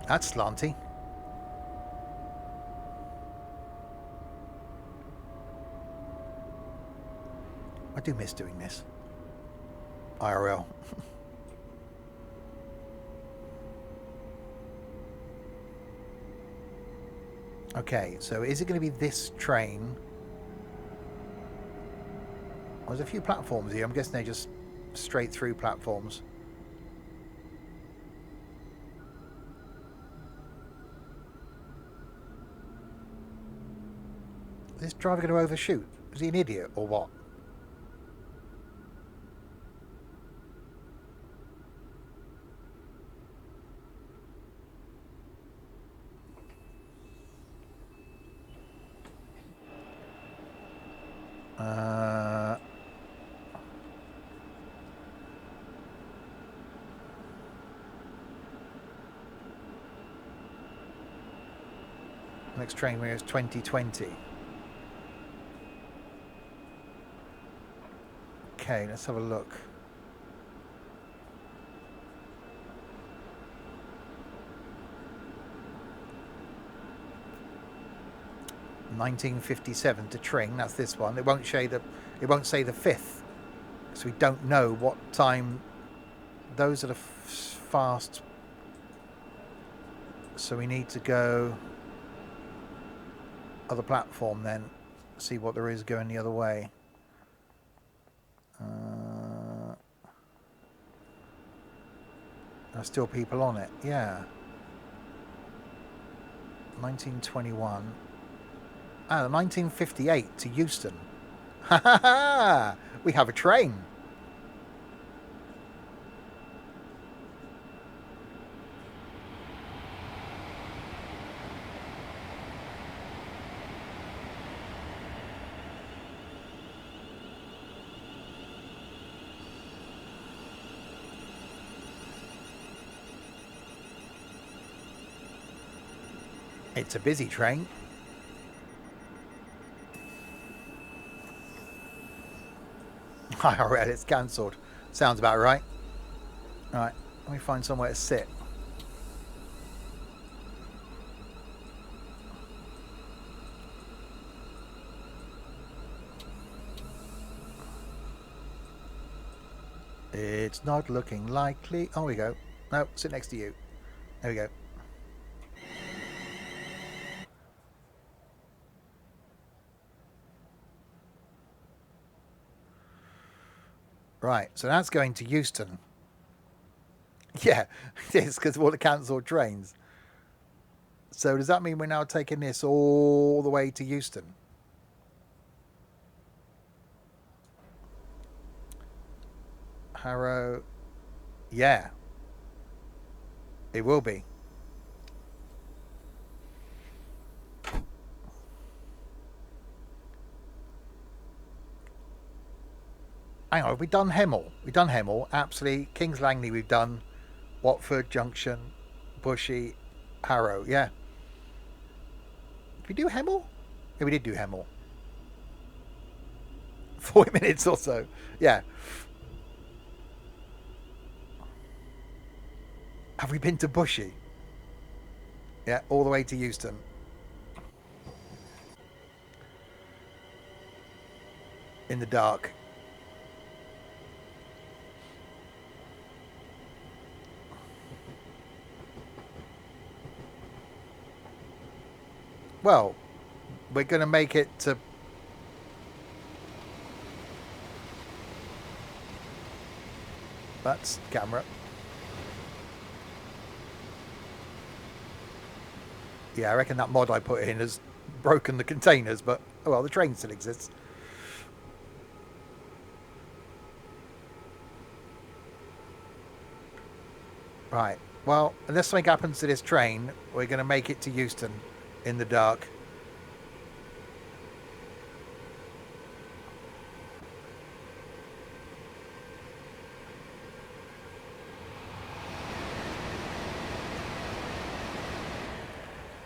That's slanty. I do miss doing this. IRL. Okay, so is it going to be this train? There's a few platforms here. I'm guessing they're just straight through platforms. this driver going to overshoot? Is he an idiot or what? Next train is 2020. Okay, let's have a look. (1957) to Tring. That's this one. It won't say the 5th, so we don't know what time. Those are the fast. So we need to go other platform then, see what there is going the other way. There's still people on it. Yeah. 1921. 1958 to Euston. Ha ha ha! We have a train. It's a busy train. I read it's cancelled. Sounds about right. Alright, let me find somewhere to sit. It's not looking likely. Oh, we go. No, sit next to you. There we go. Right, so that's going to Euston. Yeah, it is, because of all the cancelled trains. So does that mean we're now taking this all the way to Euston? Harrow. Yeah. It will be. Hang on, have we done Hemel? We've done Hemel, Apsley, King's Langley we've done, Watford Junction, Bushey, Harrow, yeah. Did we do Hemel? Yeah, we did do Hemel. 40 minutes or so, yeah. Have we been to Bushey? Yeah, all the way to Euston. In the dark. Well, we're going to make it to... That's camera. Yeah, I reckon that mod I put in has broken the containers, but, oh well, the train still exists. Right, well, unless something happens to this train, we're going to make it to Euston in the dark.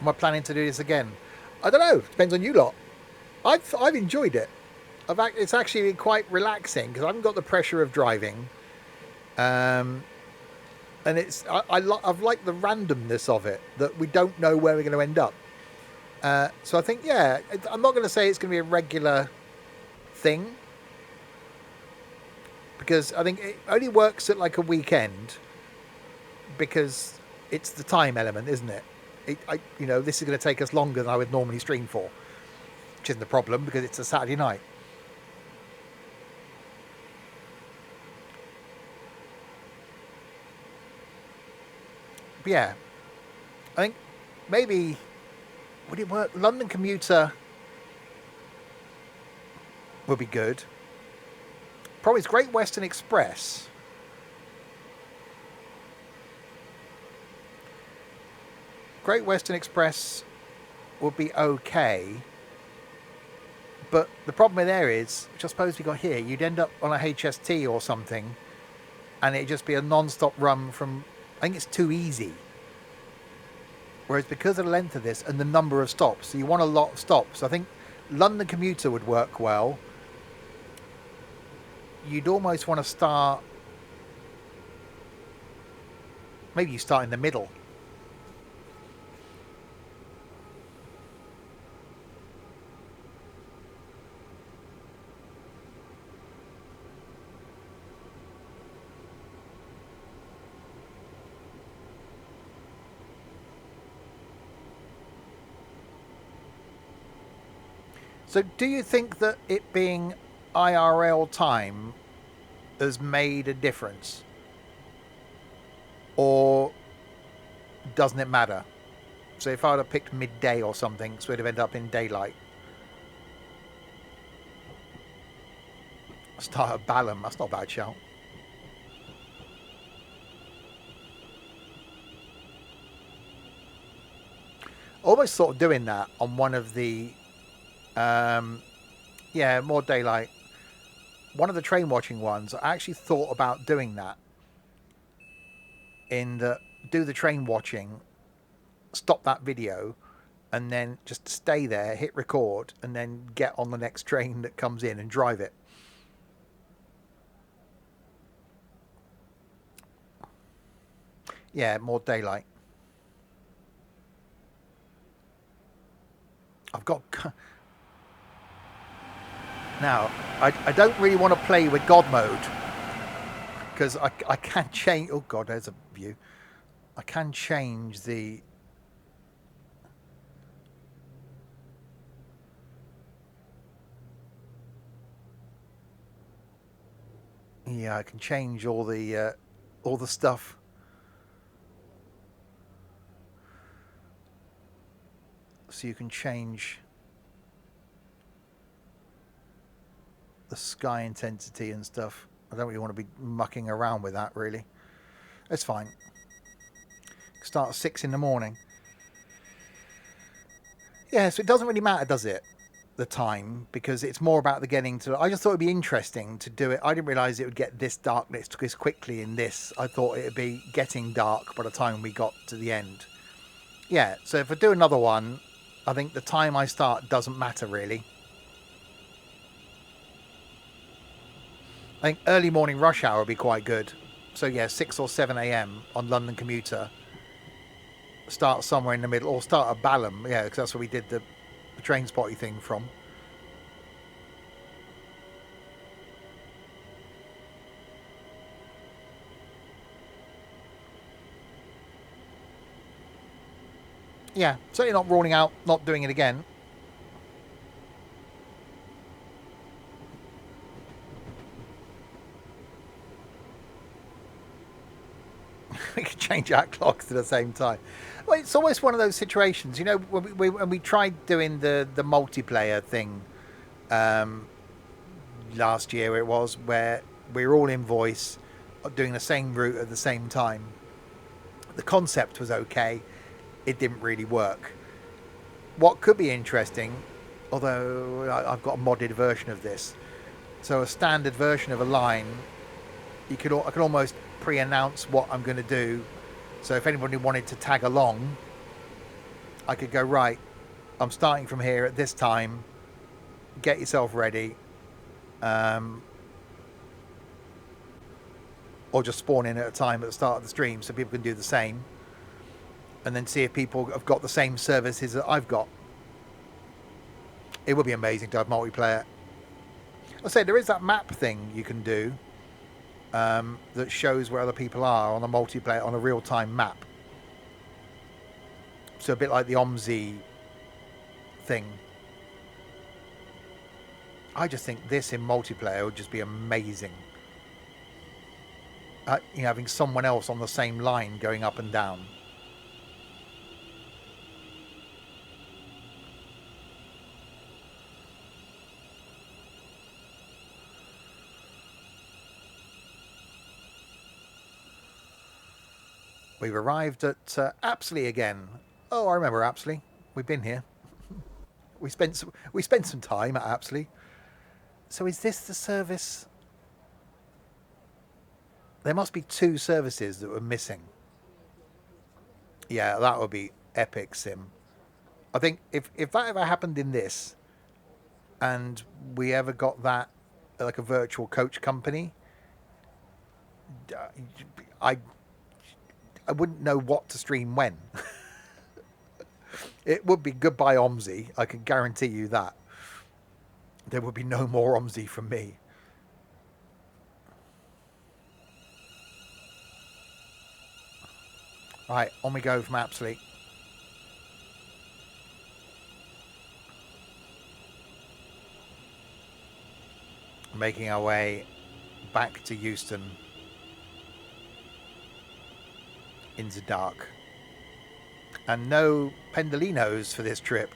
Am I planning to do this again? I don't know. Depends on you lot. I've enjoyed it. It's actually been quite relaxing because I haven't got the pressure of driving. And I've liked the randomness of it, that we don't know where we're going to end up. So I think, yeah, I'm not going to say it's going to be a regular thing, because I think it only works at like a weekend, because it's the time element, isn't it? This is going to take us longer than I would normally stream for, which isn't the problem because it's a Saturday night. But yeah, I think maybe, would it work? London commuter would be good. Probably it's Great Western Express. Great Western Express would be okay. But the problem there is, which I suppose we got here, you'd end up on a HST or something, and it'd just be a non-stop run from, I think it's too easy. Whereas because of the length of this and the number of stops, so you want a lot of stops. I think London Commuter would work well. You'd almost want to start, maybe you start in the middle. So do you think that it being IRL time has made a difference? Or doesn't it matter? So if I'd have picked midday or something, so it'd have ended up in daylight. Start at Balham, that's not a bad shout. Almost thought of doing that on one of the yeah, more daylight. One of the train watching ones, I actually thought about doing that. Do the train watching, stop that video, and then just stay there, hit record, and then get on the next train that comes in and drive it. Yeah, more daylight. I've got... Now, I don't really want to play with God mode, because I can change... Oh, God, there's a view. I can change the... Yeah, I can change all the stuff. So you can change the sky intensity and stuff. I don't really want to be mucking around with that, really. It's fine. Start at 6 in the morning. Yeah, so it doesn't really matter, does it? The time, because it's more about the getting to... I just thought it'd be interesting to do it. I didn't realise it would get this dark this quickly in this. I thought it'd be getting dark by the time we got to the end. Yeah, so if I do another one, I think the time I start doesn't matter, really. I think early morning rush hour would be quite good. So yeah, 6 or 7 a.m. on London Commuter. Start somewhere in the middle, or start at Balham, yeah, because that's where we did the train spotty thing from. Yeah, certainly not ruling out not doing it again. We could change our clocks at the same time. Well, it's always one of those situations, you know, when we tried doing the multiplayer thing last year, it was, where we were all in voice, doing the same route at the same time. The concept was okay. It didn't really work. What could be interesting, although I've got a modded version of this, so a standard version of a line, I could almost pre-announce what I'm going to do. So if anybody wanted to tag along, I could go, right, I'm starting from here at this time, get yourself ready, or just spawn in at a time at the start of the stream so people can do the same, and then see if people have got the same services that I've got. It would be amazing to have multiplayer. I say there is that map thing you can do that shows where other people are on a multiplayer, on a real-time map. So a bit like the OMSI thing. I just think this in multiplayer would just be amazing. You know, having someone else on the same line going up and down. We've arrived at Apsley again. Oh, I remember Apsley. We've been here. We spent some time at Apsley. So is this the service? There must be 2 services that were missing. Yeah, that would be epic, Sim. I think if that ever happened in this, and we ever got that like a virtual coach company, I wouldn't know what to stream when. It would be goodbye OMSI. I can guarantee you that. There would be no more OMSI from me. Right, on we go from Apsley. Making our way back to Euston into dark. And no pendolinos for this trip.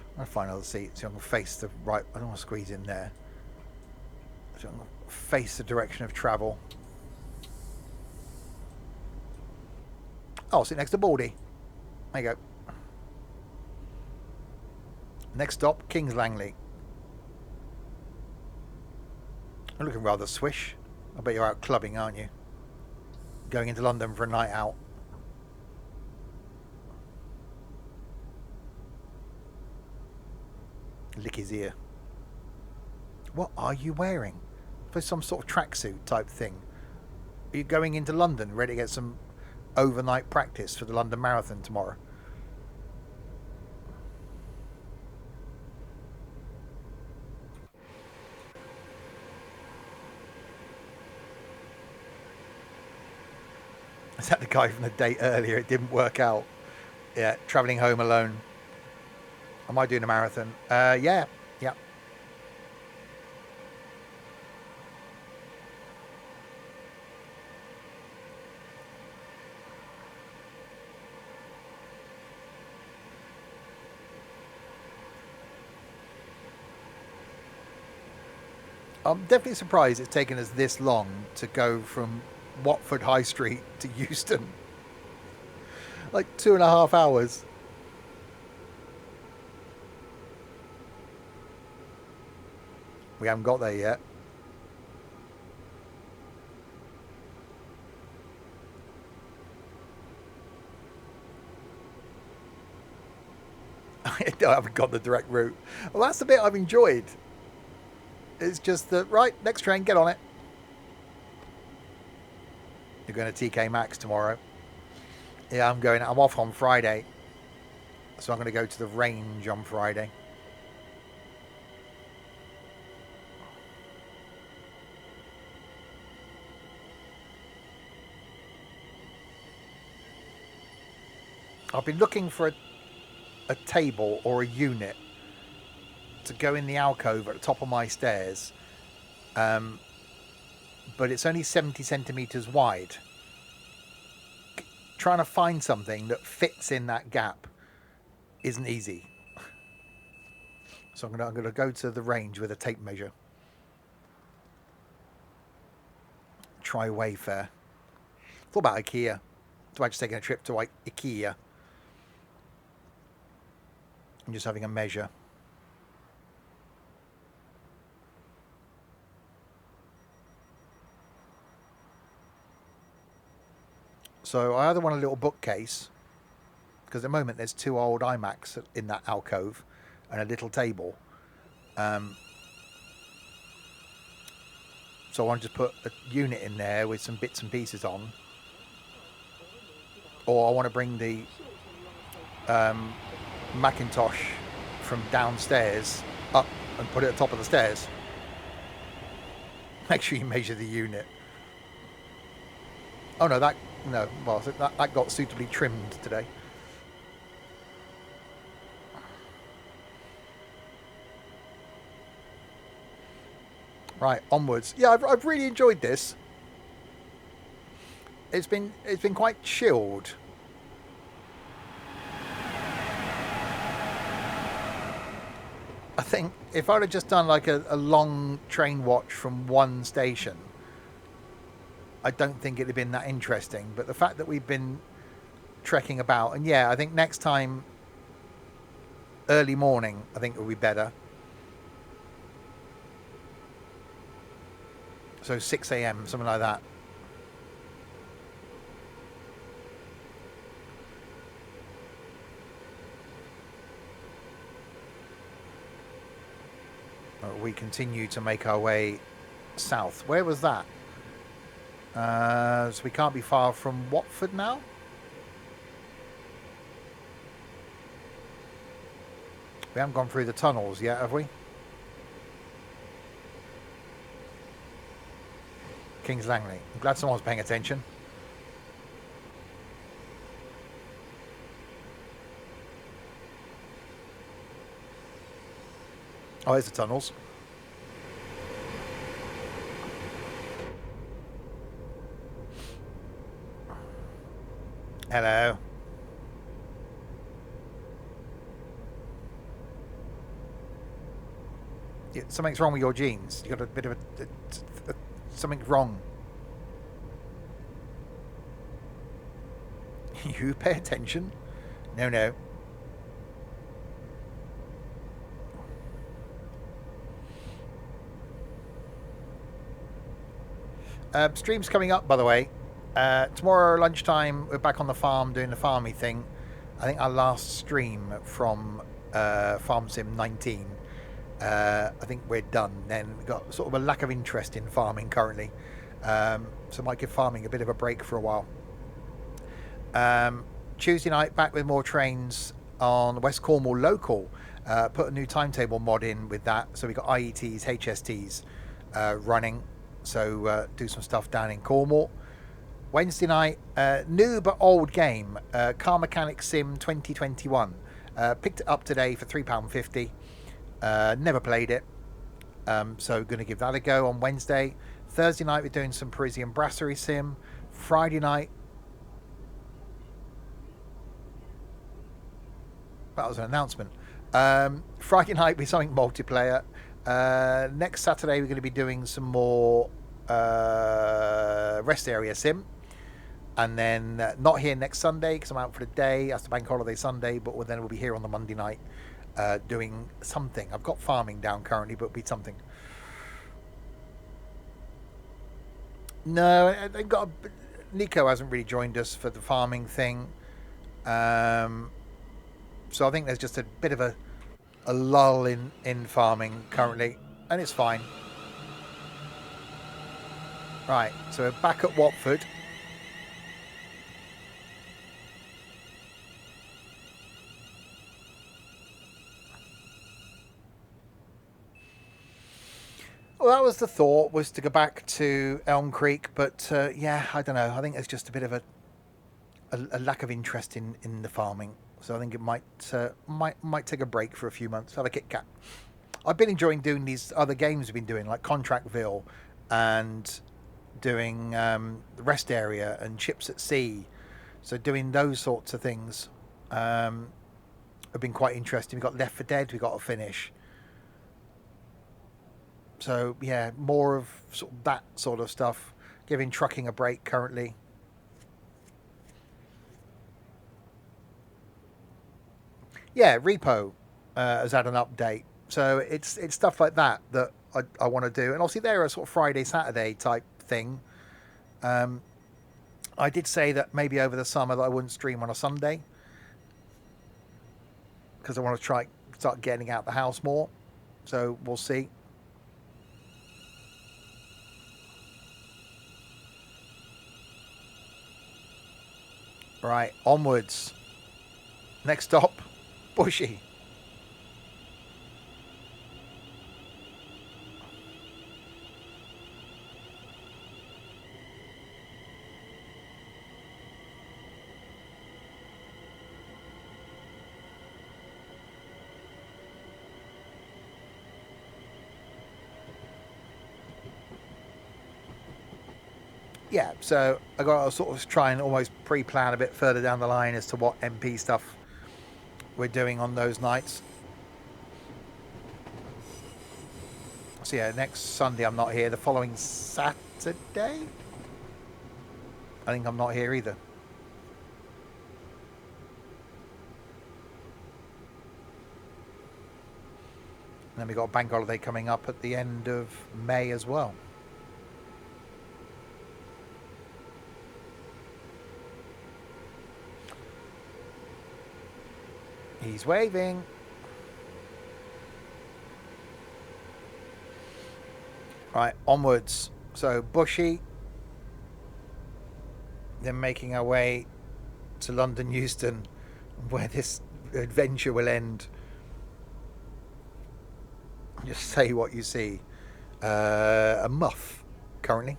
I'm going to find another seat so I can face the right. I don't want to squeeze in there. So I'm going to face the direction of travel. Oh, I'll sit next to Baldy. There you go. Next stop, King's Langley. You're looking rather swish. I bet you're out clubbing, aren't you? Going into London for a night out. Lick his ear. What are you wearing? For some sort of tracksuit type thing. Are you going into London ready to get some overnight practice for the London Marathon tomorrow? Is that the guy from the date earlier? It didn't work out. Yeah, travelling home alone. Am I doing a marathon? Yeah. I'm definitely surprised it's taken us this long to go from Watford High Street to Euston. Like 2.5 hours. We haven't got there yet. I haven't got the direct route. Well, that's the bit I've enjoyed. It's just that, right, next train, get on it. You're going to TK Maxx tomorrow. Yeah, I'm off on Friday. So I'm going to go to the range on Friday. I've been looking for a table or a unit to go in the alcove at the top of my stairs. But it's only 70 centimetres wide. Trying to find something that fits in that gap isn't easy. So I'm going to go to the range with a tape measure. Try Wayfair. Thought about IKEA. Thought about just taking a trip to IKEA and just having a measure. So I either want a little bookcase, because at the moment there's 2 old iMacs in that alcove and a little table. So I want to just put a unit in there with some bits and pieces on. Or I want to bring the Macintosh from downstairs up and put it at the top of the stairs. Make sure you measure the unit. Oh no, that got suitably trimmed today. Right, onwards. Yeah, I've really enjoyed this. It's been quite chilled. I think if I'd have just done like a long train watch from one station, I don't think it'd have been that interesting. But the fact that we've been trekking about, and yeah, I think next time, early morning, I think it will be better. So 6 a.m., something like that. We continue to make our way south. Where was that? So we can't be far from Watford now. We haven't gone through the tunnels yet, have we? King's Langley. I'm glad someone's paying attention. Oh, there's the tunnels. Hello. Yeah, something's wrong with your jeans. You got a bit of something's wrong. You pay attention. No. Stream's coming up, by the way. Tomorrow lunchtime, we're back on the farm doing the farmy thing. I think our last stream from Farm Sim 19. I think we're done. Then we've got sort of a lack of interest in farming currently. So might give farming a bit of a break for a while. Tuesday night, back with more trains on West Cornwall Local. Put a new timetable mod in with that. So we've got IETs, HSTs running. So do some stuff down in Cornwall. Wednesday night, new but old game, Car Mechanic Sim 2021. Picked it up today for £3.50. Never played it. So going to give that a go on Wednesday. Thursday night, we're doing some Parisian Brasserie Sim. Friday night, that was an announcement. Friday night, we're something multiplayer. Next Saturday, we're going to be doing some more rest area sim, and then not here next Sunday because I'm out for the day. That's the bank holiday Sunday, but then we'll be here on the Monday night doing something. I've got farming down currently, but it'll be something. No, they've got Nico hasn't really joined us for the farming thing, so I think there's just a bit of a lull in farming currently, and it's fine. Right, so we're back at Watford. Well, that was the thought, was to go back to Elm Creek, but yeah, I don't know. I think there's just a bit of a lack of interest in the farming, so I think it might take a break for a few months, have a Kit Kat. I've been enjoying doing these other games we've been doing, like Contractville and doing the rest area and Ships at Sea. So doing those sorts of things have been quite interesting. We've got Left 4 Dead we've got to finish. So yeah, more of sort of that sort of stuff. Giving trucking a break currently. Yeah, Repo has had an update. So it's stuff like that I want to do. And obviously they're a sort of Friday, Saturday type thing. I did say that maybe over the summer that I wouldn't stream on a Sunday because I want to start getting out the house more. So we'll see. Right, onwards. Next stop, Bushey. Yeah, so I got to sort of try and almost pre-plan a bit further down the line as to what MP stuff we're doing on those nights. So yeah, next Sunday I'm not here. The following Saturday, I think I'm not here either. And then we've got a bank holiday coming up at the end of May as well. He's waving. Right, onwards. So Bushey. Then making our way to London Euston, where this adventure will end. Just say what you see. A muff, currently.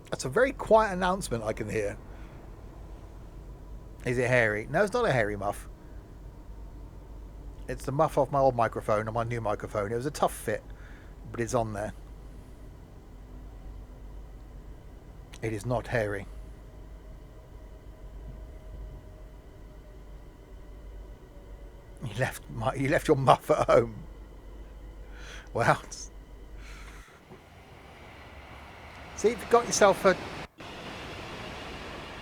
That's a very quiet announcement I can hear. Is it hairy? No, it's not a hairy muff. It's the muff off my old microphone and my new microphone. It was a tough fit, but it's on there. It is not hairy. You left your muff at home. Well, see, if you've got yourself a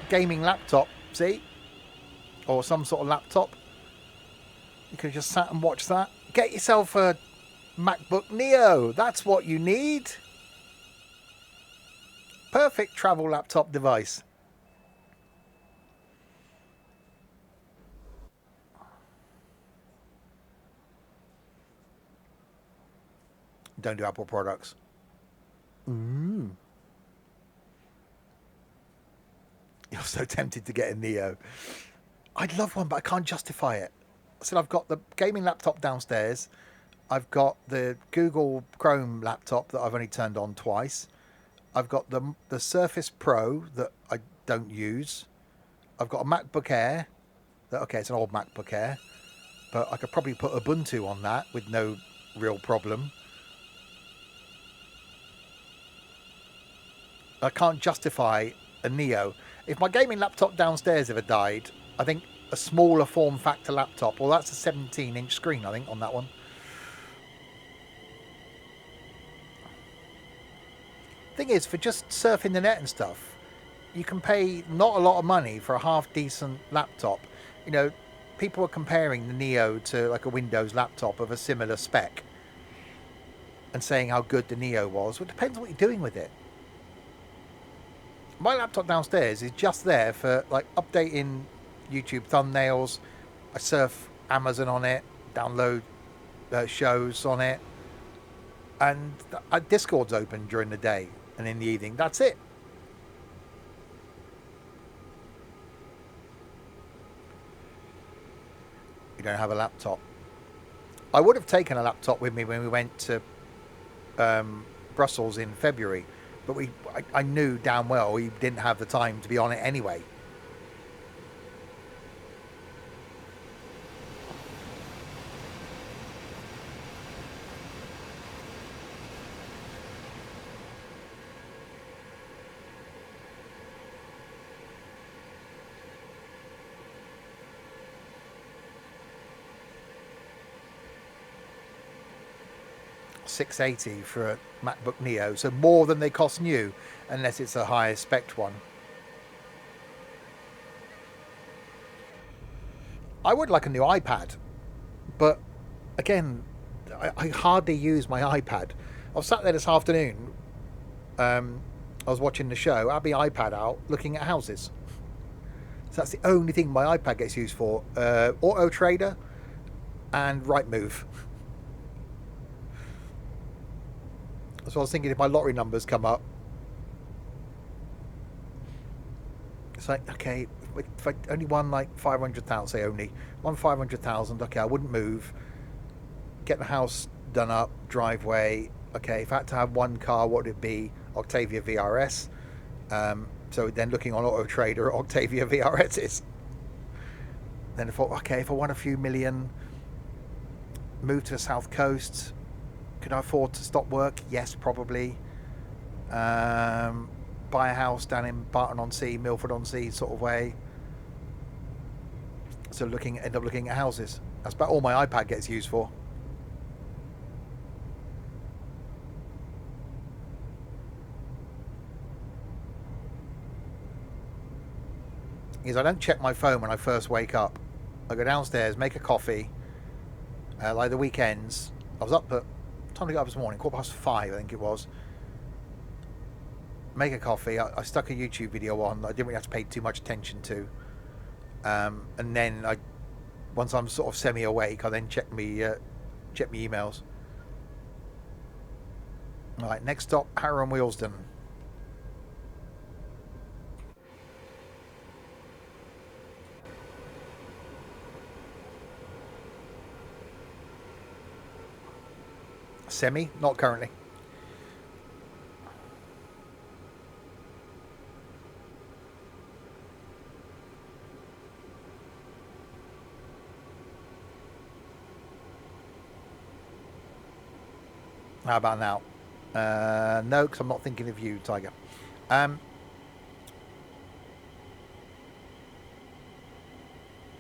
gaming laptop, see, or some sort of laptop, you could have just sat and watched that. Get yourself a MacBook Neo. That's what you need. Perfect travel laptop device. Don't do Apple products. You're so tempted to get a Neo. I'd love one, but I can't justify it. I said I've got the gaming laptop downstairs. I've got the Google Chrome laptop that I've only turned on twice. I've got the Surface Pro that I don't use. I've got a MacBook Air. Okay, it's an old MacBook Air, but I could probably put Ubuntu on that with no real problem. I can't justify a Neo. If my gaming laptop downstairs ever died, I think a smaller form factor laptop, well, that's a 17-inch screen, I think, on that one. Thing is, for just surfing the net and stuff, you can pay not a lot of money for a half-decent laptop. You know, people are comparing the Neo to like a Windows laptop of a similar spec and saying how good the Neo was. Well, it depends on what you're doing with it. My laptop downstairs is just there for like updating YouTube thumbnails. I surf Amazon on it, download shows on it, and Discord's open during the day and in the evening. That's it. You don't have a laptop. I would have taken a laptop with me when we went to Brussels in February, but I knew damn well we didn't have the time to be on it anyway. $680 for a MacBook Neo, so more than they cost new, unless it's a higher spec one. I would like a new iPad, but again, I hardly use my iPad. I was sat there this afternoon. I was watching the show. I had my iPad out, looking at houses. So that's the only thing my iPad gets used for: Auto Trader and Rightmove. So I was thinking, if my lottery numbers come up, it's like, okay, if I only won like 500,000, say only won 500,000, okay, I wouldn't move. Get the house done up, driveway. Okay, if I had to have one car, what would it be? Octavia VRS. So then looking on Auto Trader, Octavia VRSs. Then I thought, okay, if I won a few million, move to the south coast. Could I afford to stop work? Yes, probably. Buy a house down in Barton-on-Sea, Milford-on-Sea sort of way. to end up looking at houses. That's about all my iPad gets used for. Is I don't check my phone when I first wake up. I go downstairs, make a coffee. Like the weekends, I was up at what time did I get up this morning? 5:15, I think it was. Make a coffee. I stuck a YouTube video on that I didn't really have to pay too much attention to. And then once I'm sort of semi-awake, I then check me emails. All right, next stop, Harrow and Wealdstone. Semi, not currently. How about now? No, because I'm not thinking of you, Tiger. I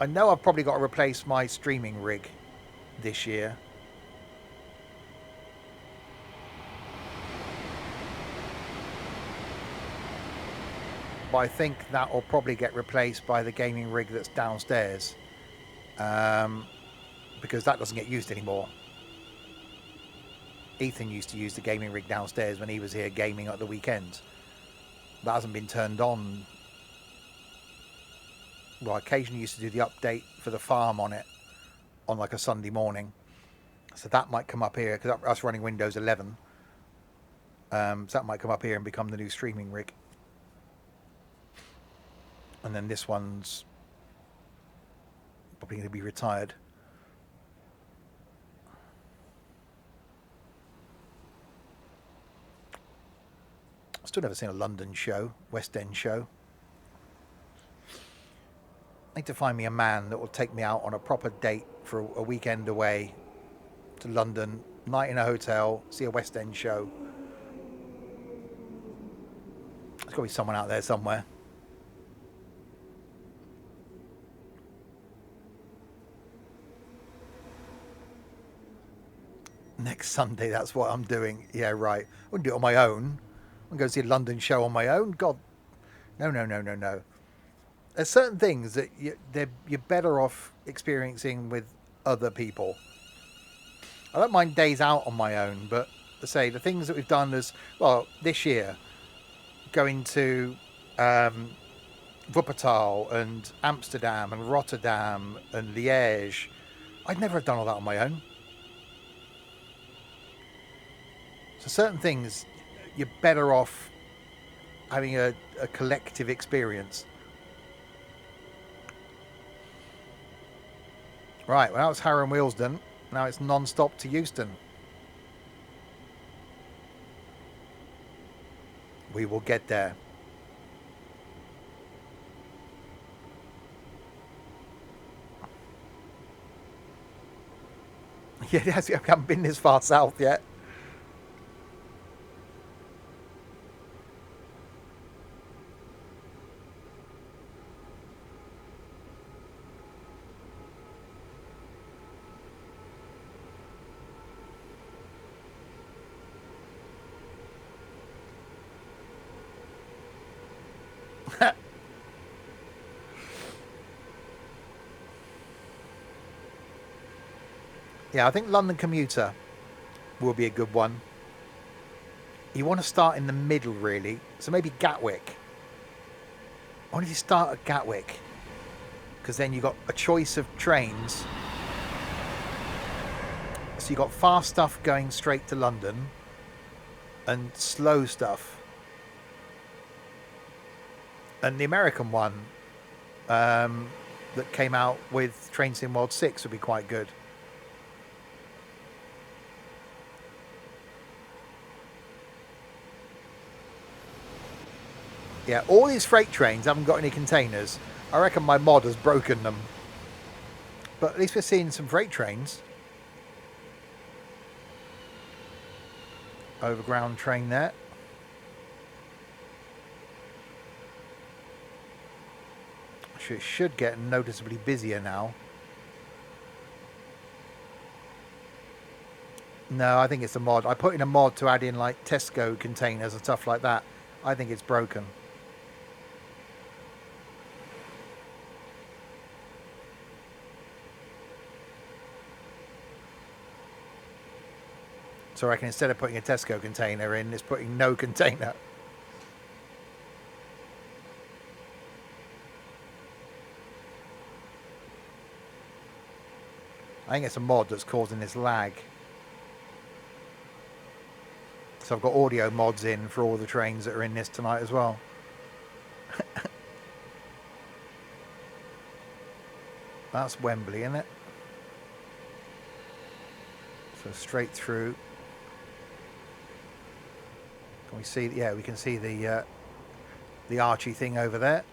know I've probably got to replace my streaming rig this year. But I think that will probably get replaced by the gaming rig that's downstairs. Because that doesn't get used anymore. Ethan used to use the gaming rig downstairs when he was here gaming at the weekends. That hasn't been turned on. Well, I occasionally used to do the update for the farm on it on like a Sunday morning. So that might come up here because that's running Windows 11. So that might come up here and become the new streaming rig. And then this one's probably going to be retired. Still never seen a London show, West End show. I need to find me a man that will take me out on a proper date for a weekend away to London, night in a hotel, see a West End show. There's got to be someone out there somewhere. Next Sunday, that's what I'm doing. Yeah, right. I wouldn't do it on my own. I'm going to see a London show on my own. God, no. There's certain things that you're better off experiencing with other people. I don't mind days out on my own, but say the things that we've done as well this year, going to Wuppertal and Amsterdam and Rotterdam and Liège. I'd never have done all that on my own. So certain things, you're better off having a collective experience. Right, well, that was Harrow and Wealdstone. Now it's non-stop to Euston. We will get there. Yeah, I haven't been this far south yet. Yeah, I think London commuter will be a good one. You want to start in the middle, really. So maybe Gatwick. Why don't you start at Gatwick? Because then you've got a choice of trains. So you've got fast stuff going straight to London and slow stuff. And the American one that came out with Train Sim World 6 would be quite good. Yeah, all these freight trains haven't got any containers. I reckon my mod has broken them. But at least we're seeing some freight trains. Overground train there. It should get noticeably busier now. No, I think it's a mod. I put in a mod to add in like Tesco containers and stuff like that. I think it's broken. So I reckon instead of putting a Tesco container in, it's putting no container. I think it's a mod that's causing this lag. So I've got audio mods in for all the trains that are in this tonight as well. That's Wembley, isn't it? So straight through. Can we see? Yeah, we can see the Archie thing over there.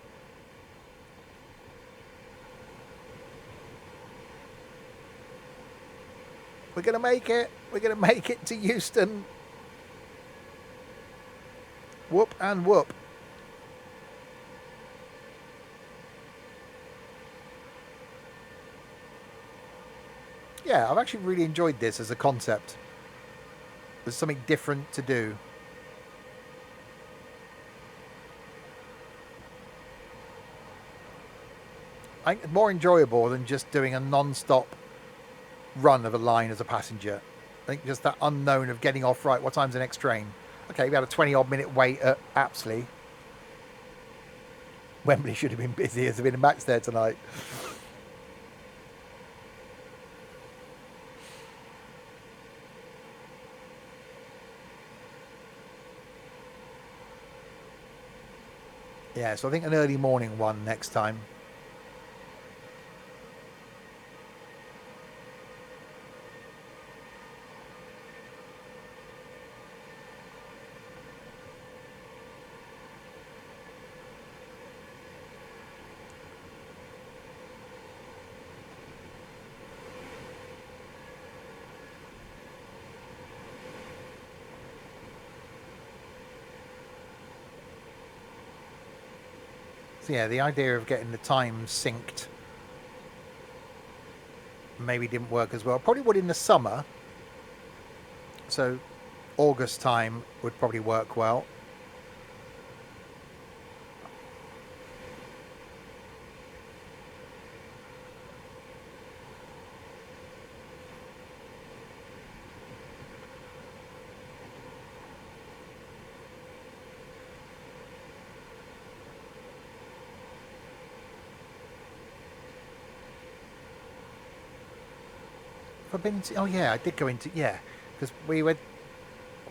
We're gonna make it. We're gonna make it to Euston. Whoop and whoop. Yeah, I've actually really enjoyed this as a concept. There's something different to do. I think it's more enjoyable than just doing a non-stop run of a line as a passenger. I think just that unknown of getting off, right, what time's the next train? Okay, we had a 20-odd minute wait at Apsley. Wembley should have been busy. There's been a match there tonight. Yeah, so I think an early morning one next time. So yeah, the idea of getting the time synced maybe didn't work as well. Probably would in the summer. So August time would probably work well. I've been to, oh yeah, I did go into, yeah, because we were,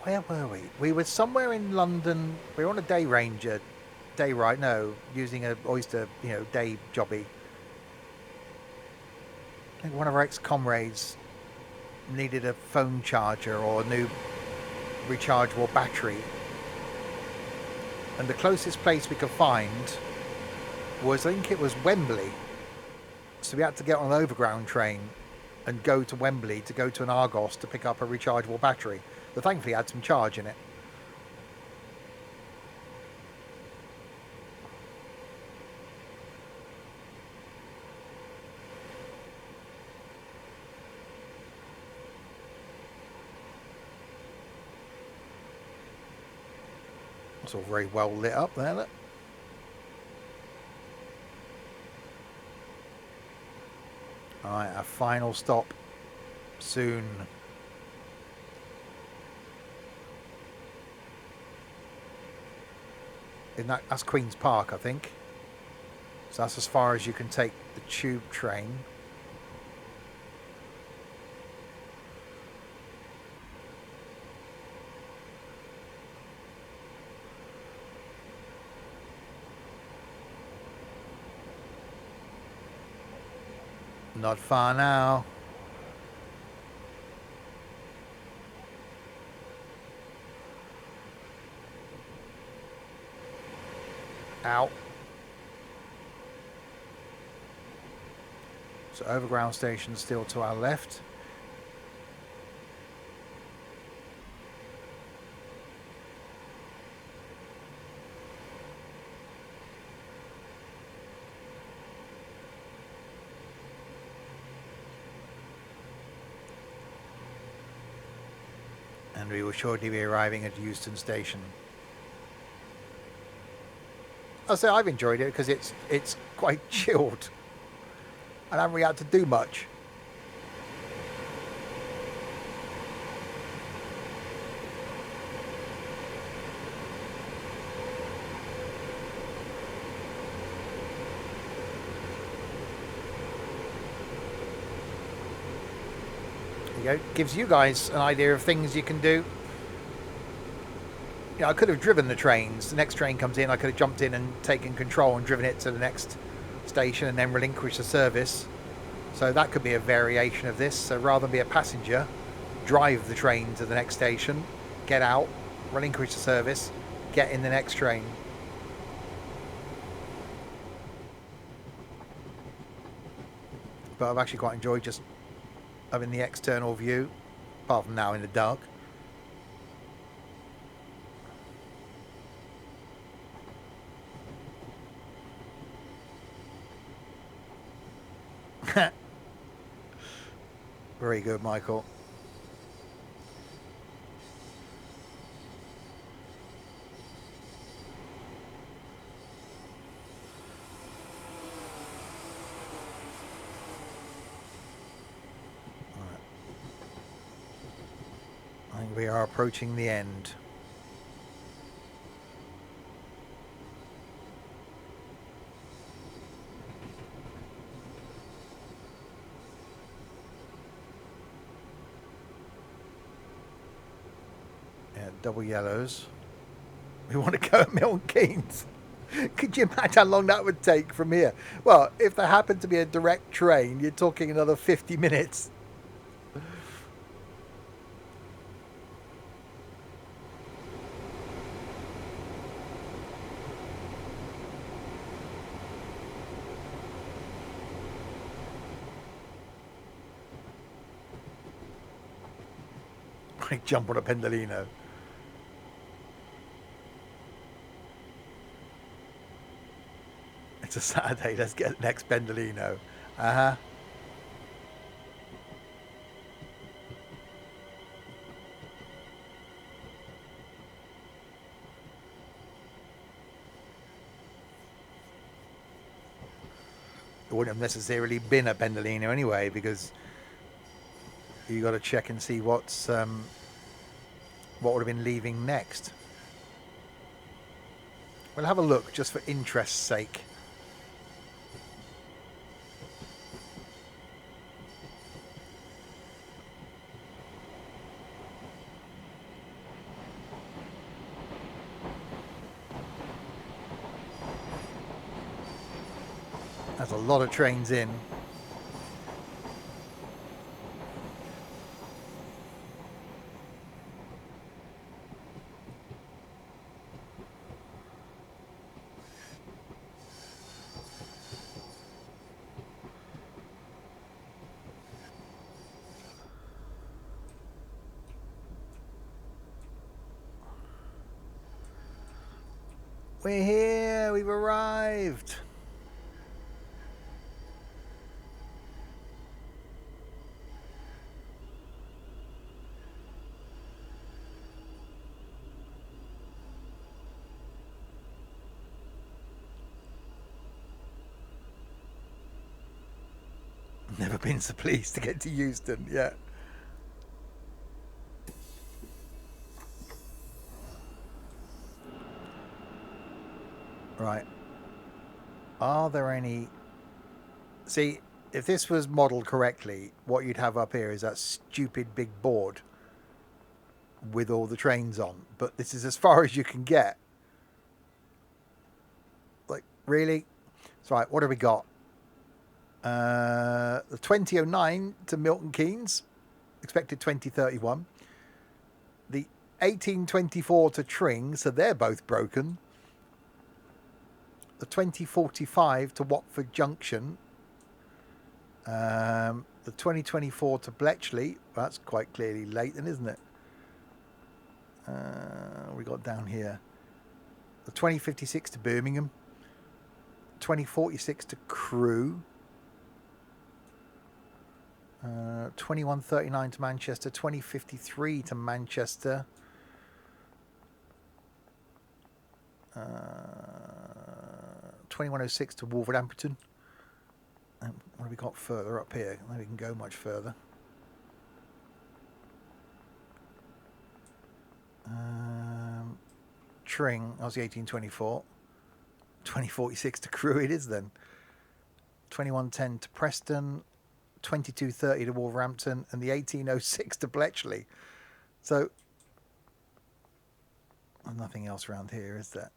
where were we? We were somewhere in London. We were on a day ranger, day ride, no, using a Oyster, day jobby. I think one of our ex-comrades needed a phone charger or a new rechargeable battery. And the closest place we could find was, I think it was Wembley. So we had to get on an overground train and go to Wembley to go to an Argos to pick up a rechargeable battery that thankfully had some charge in it. It's all very well lit up there, look. Alright, our final stop soon. That's Queen's Park, I think. So that's as far as you can take the tube train. Not far now. Out. So overground station still to our left. And we will shortly be arriving at Euston Station. I'll say I've enjoyed it because it's quite chilled. I haven't really had to do much. Gives you guys an idea of things you can do. You know, I could have driven the trains. The next train comes in, I could have jumped in and taken control and driven it to the next station and then relinquished the service. So that could be a variation of this. So rather than be a passenger, drive the train to the next station, get out, relinquish the service, get in the next train. But I've actually quite enjoyed just having the external view, apart from now in the dark. Very good, Michael. I think we are approaching the end. Yeah, double yellows. We want to go at Milton Keynes. Could you imagine how long that would take from here? Well, if there happened to be a direct train, you're talking another 50 minutes. I jump on a Pendolino. It's a Saturday. Let's get the next Pendolino. Uh-huh. It wouldn't have necessarily been a Pendolino anyway, because you got to check and see what's what would have been leaving next. We'll have a look just for interest's sake. There's a lot of trains in. We're here, we've arrived. Never been so pleased to get to Euston, yeah. Right. Are there any... See, if this was modelled correctly, what you'd have up here is that stupid big board with all the trains on. But this is as far as you can get. Like, really? It's right, what have we got? The 2009 to Milton Keynes, expected 2031. The 1824 to Tring, so they're both broken. The 2045 to Watford Junction. The 2024 to Bletchley. Well, that's quite clearly late then, isn't it? We got down here. The 2056 to Birmingham. 2046 to Crewe. 21:39 to Manchester, 20:53 to Manchester. 21:06 to Wolverhampton. And what have we got further up here? Maybe we can go much further. Tring, that was the 18:24. 20:46 to Crewe it is then. 21:10 to Preston. 22:30 to Wolverhampton. And the 18:06 to Bletchley. So, nothing else around here, is there?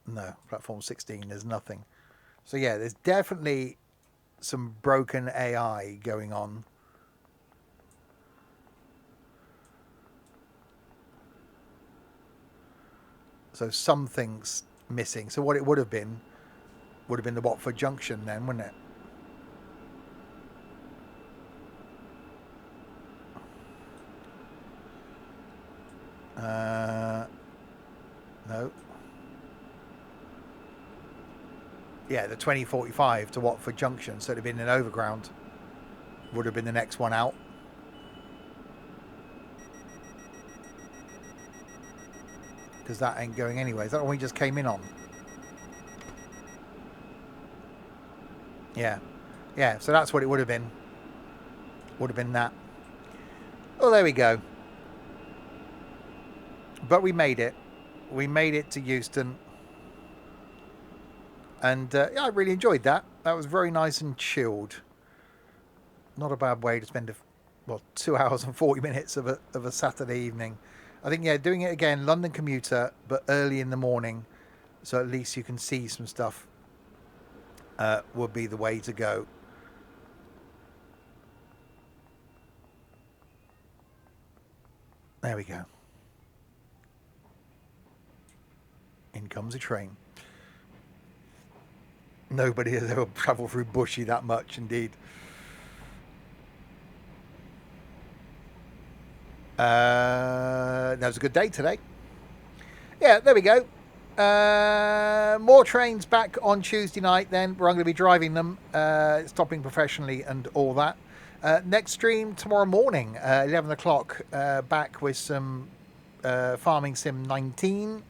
No, platform 16, there's nothing. So yeah, there's definitely some broken AI going on. So something's missing. So what it would have been the Watford Junction then, wouldn't it? No. Yeah, the 20:45 to Watford Junction. So it'd have been an overground. Would have been the next one out. Because that ain't going anywhere. Is that the one we just came in on? Yeah. Yeah, so that's what it would have been. Would have been that. Well, there we go. But we made it. We made it to Euston. And yeah, I really enjoyed that. That was very nice and chilled. Not a bad way to spend 2 hours and 40 minutes of a Saturday evening. I think, yeah, doing it again, London commuter, but early in the morning, so at least you can see some stuff, would be the way to go. There we go. In comes a train. Nobody has ever travelled through Bushey that much, indeed. That was a good day today. Yeah, there we go. More trains back on Tuesday night then. We're going to be driving them, stopping professionally and all that. Next stream tomorrow morning, 11 o'clock, back with some Farming Sim 19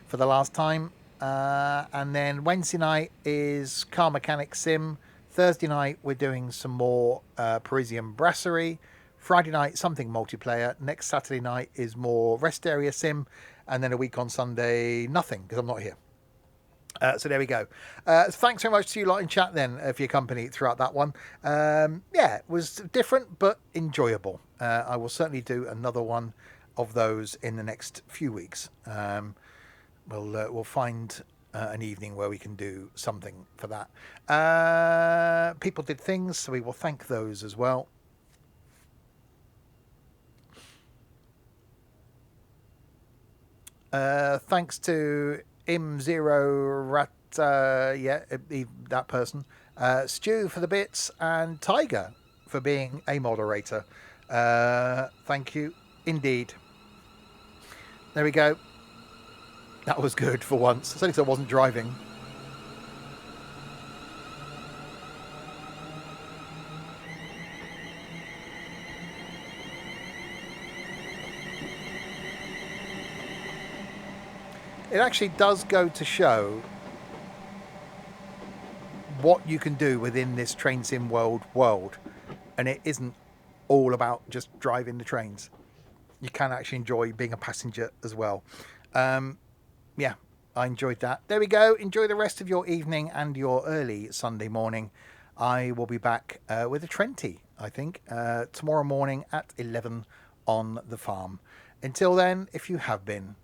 for the last time. And then Wednesday night is Car Mechanic Sim. Thursday night we're doing some more Parisian Brasserie. Friday night something multiplayer. Next Saturday night is more Rest Area Sim. And then a week on Sunday, nothing, because I'm not here. So there we go. Thanks very much to you lot in chat then for your company throughout that one. Yeah, it was different but enjoyable. I will certainly do another one of those in the next few weeks. We'll find an evening where we can do something for that. People did things, so we will thank those as well. Thanks to Im0Rat, that person, Stu for the bits, and Tiger for being a moderator. Thank you indeed. There we go. That was good for once. It's only because I wasn't driving. It actually does go to show what you can do within this train sim world. And it isn't all about just driving the trains. You can actually enjoy being a passenger as well. Yeah, I enjoyed that. There we go. Enjoy the rest of your evening and your early Sunday morning. I will be back with a Trenty, I think, tomorrow morning at 11 on the farm. Until then, if you have been,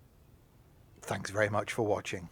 thanks very much for watching.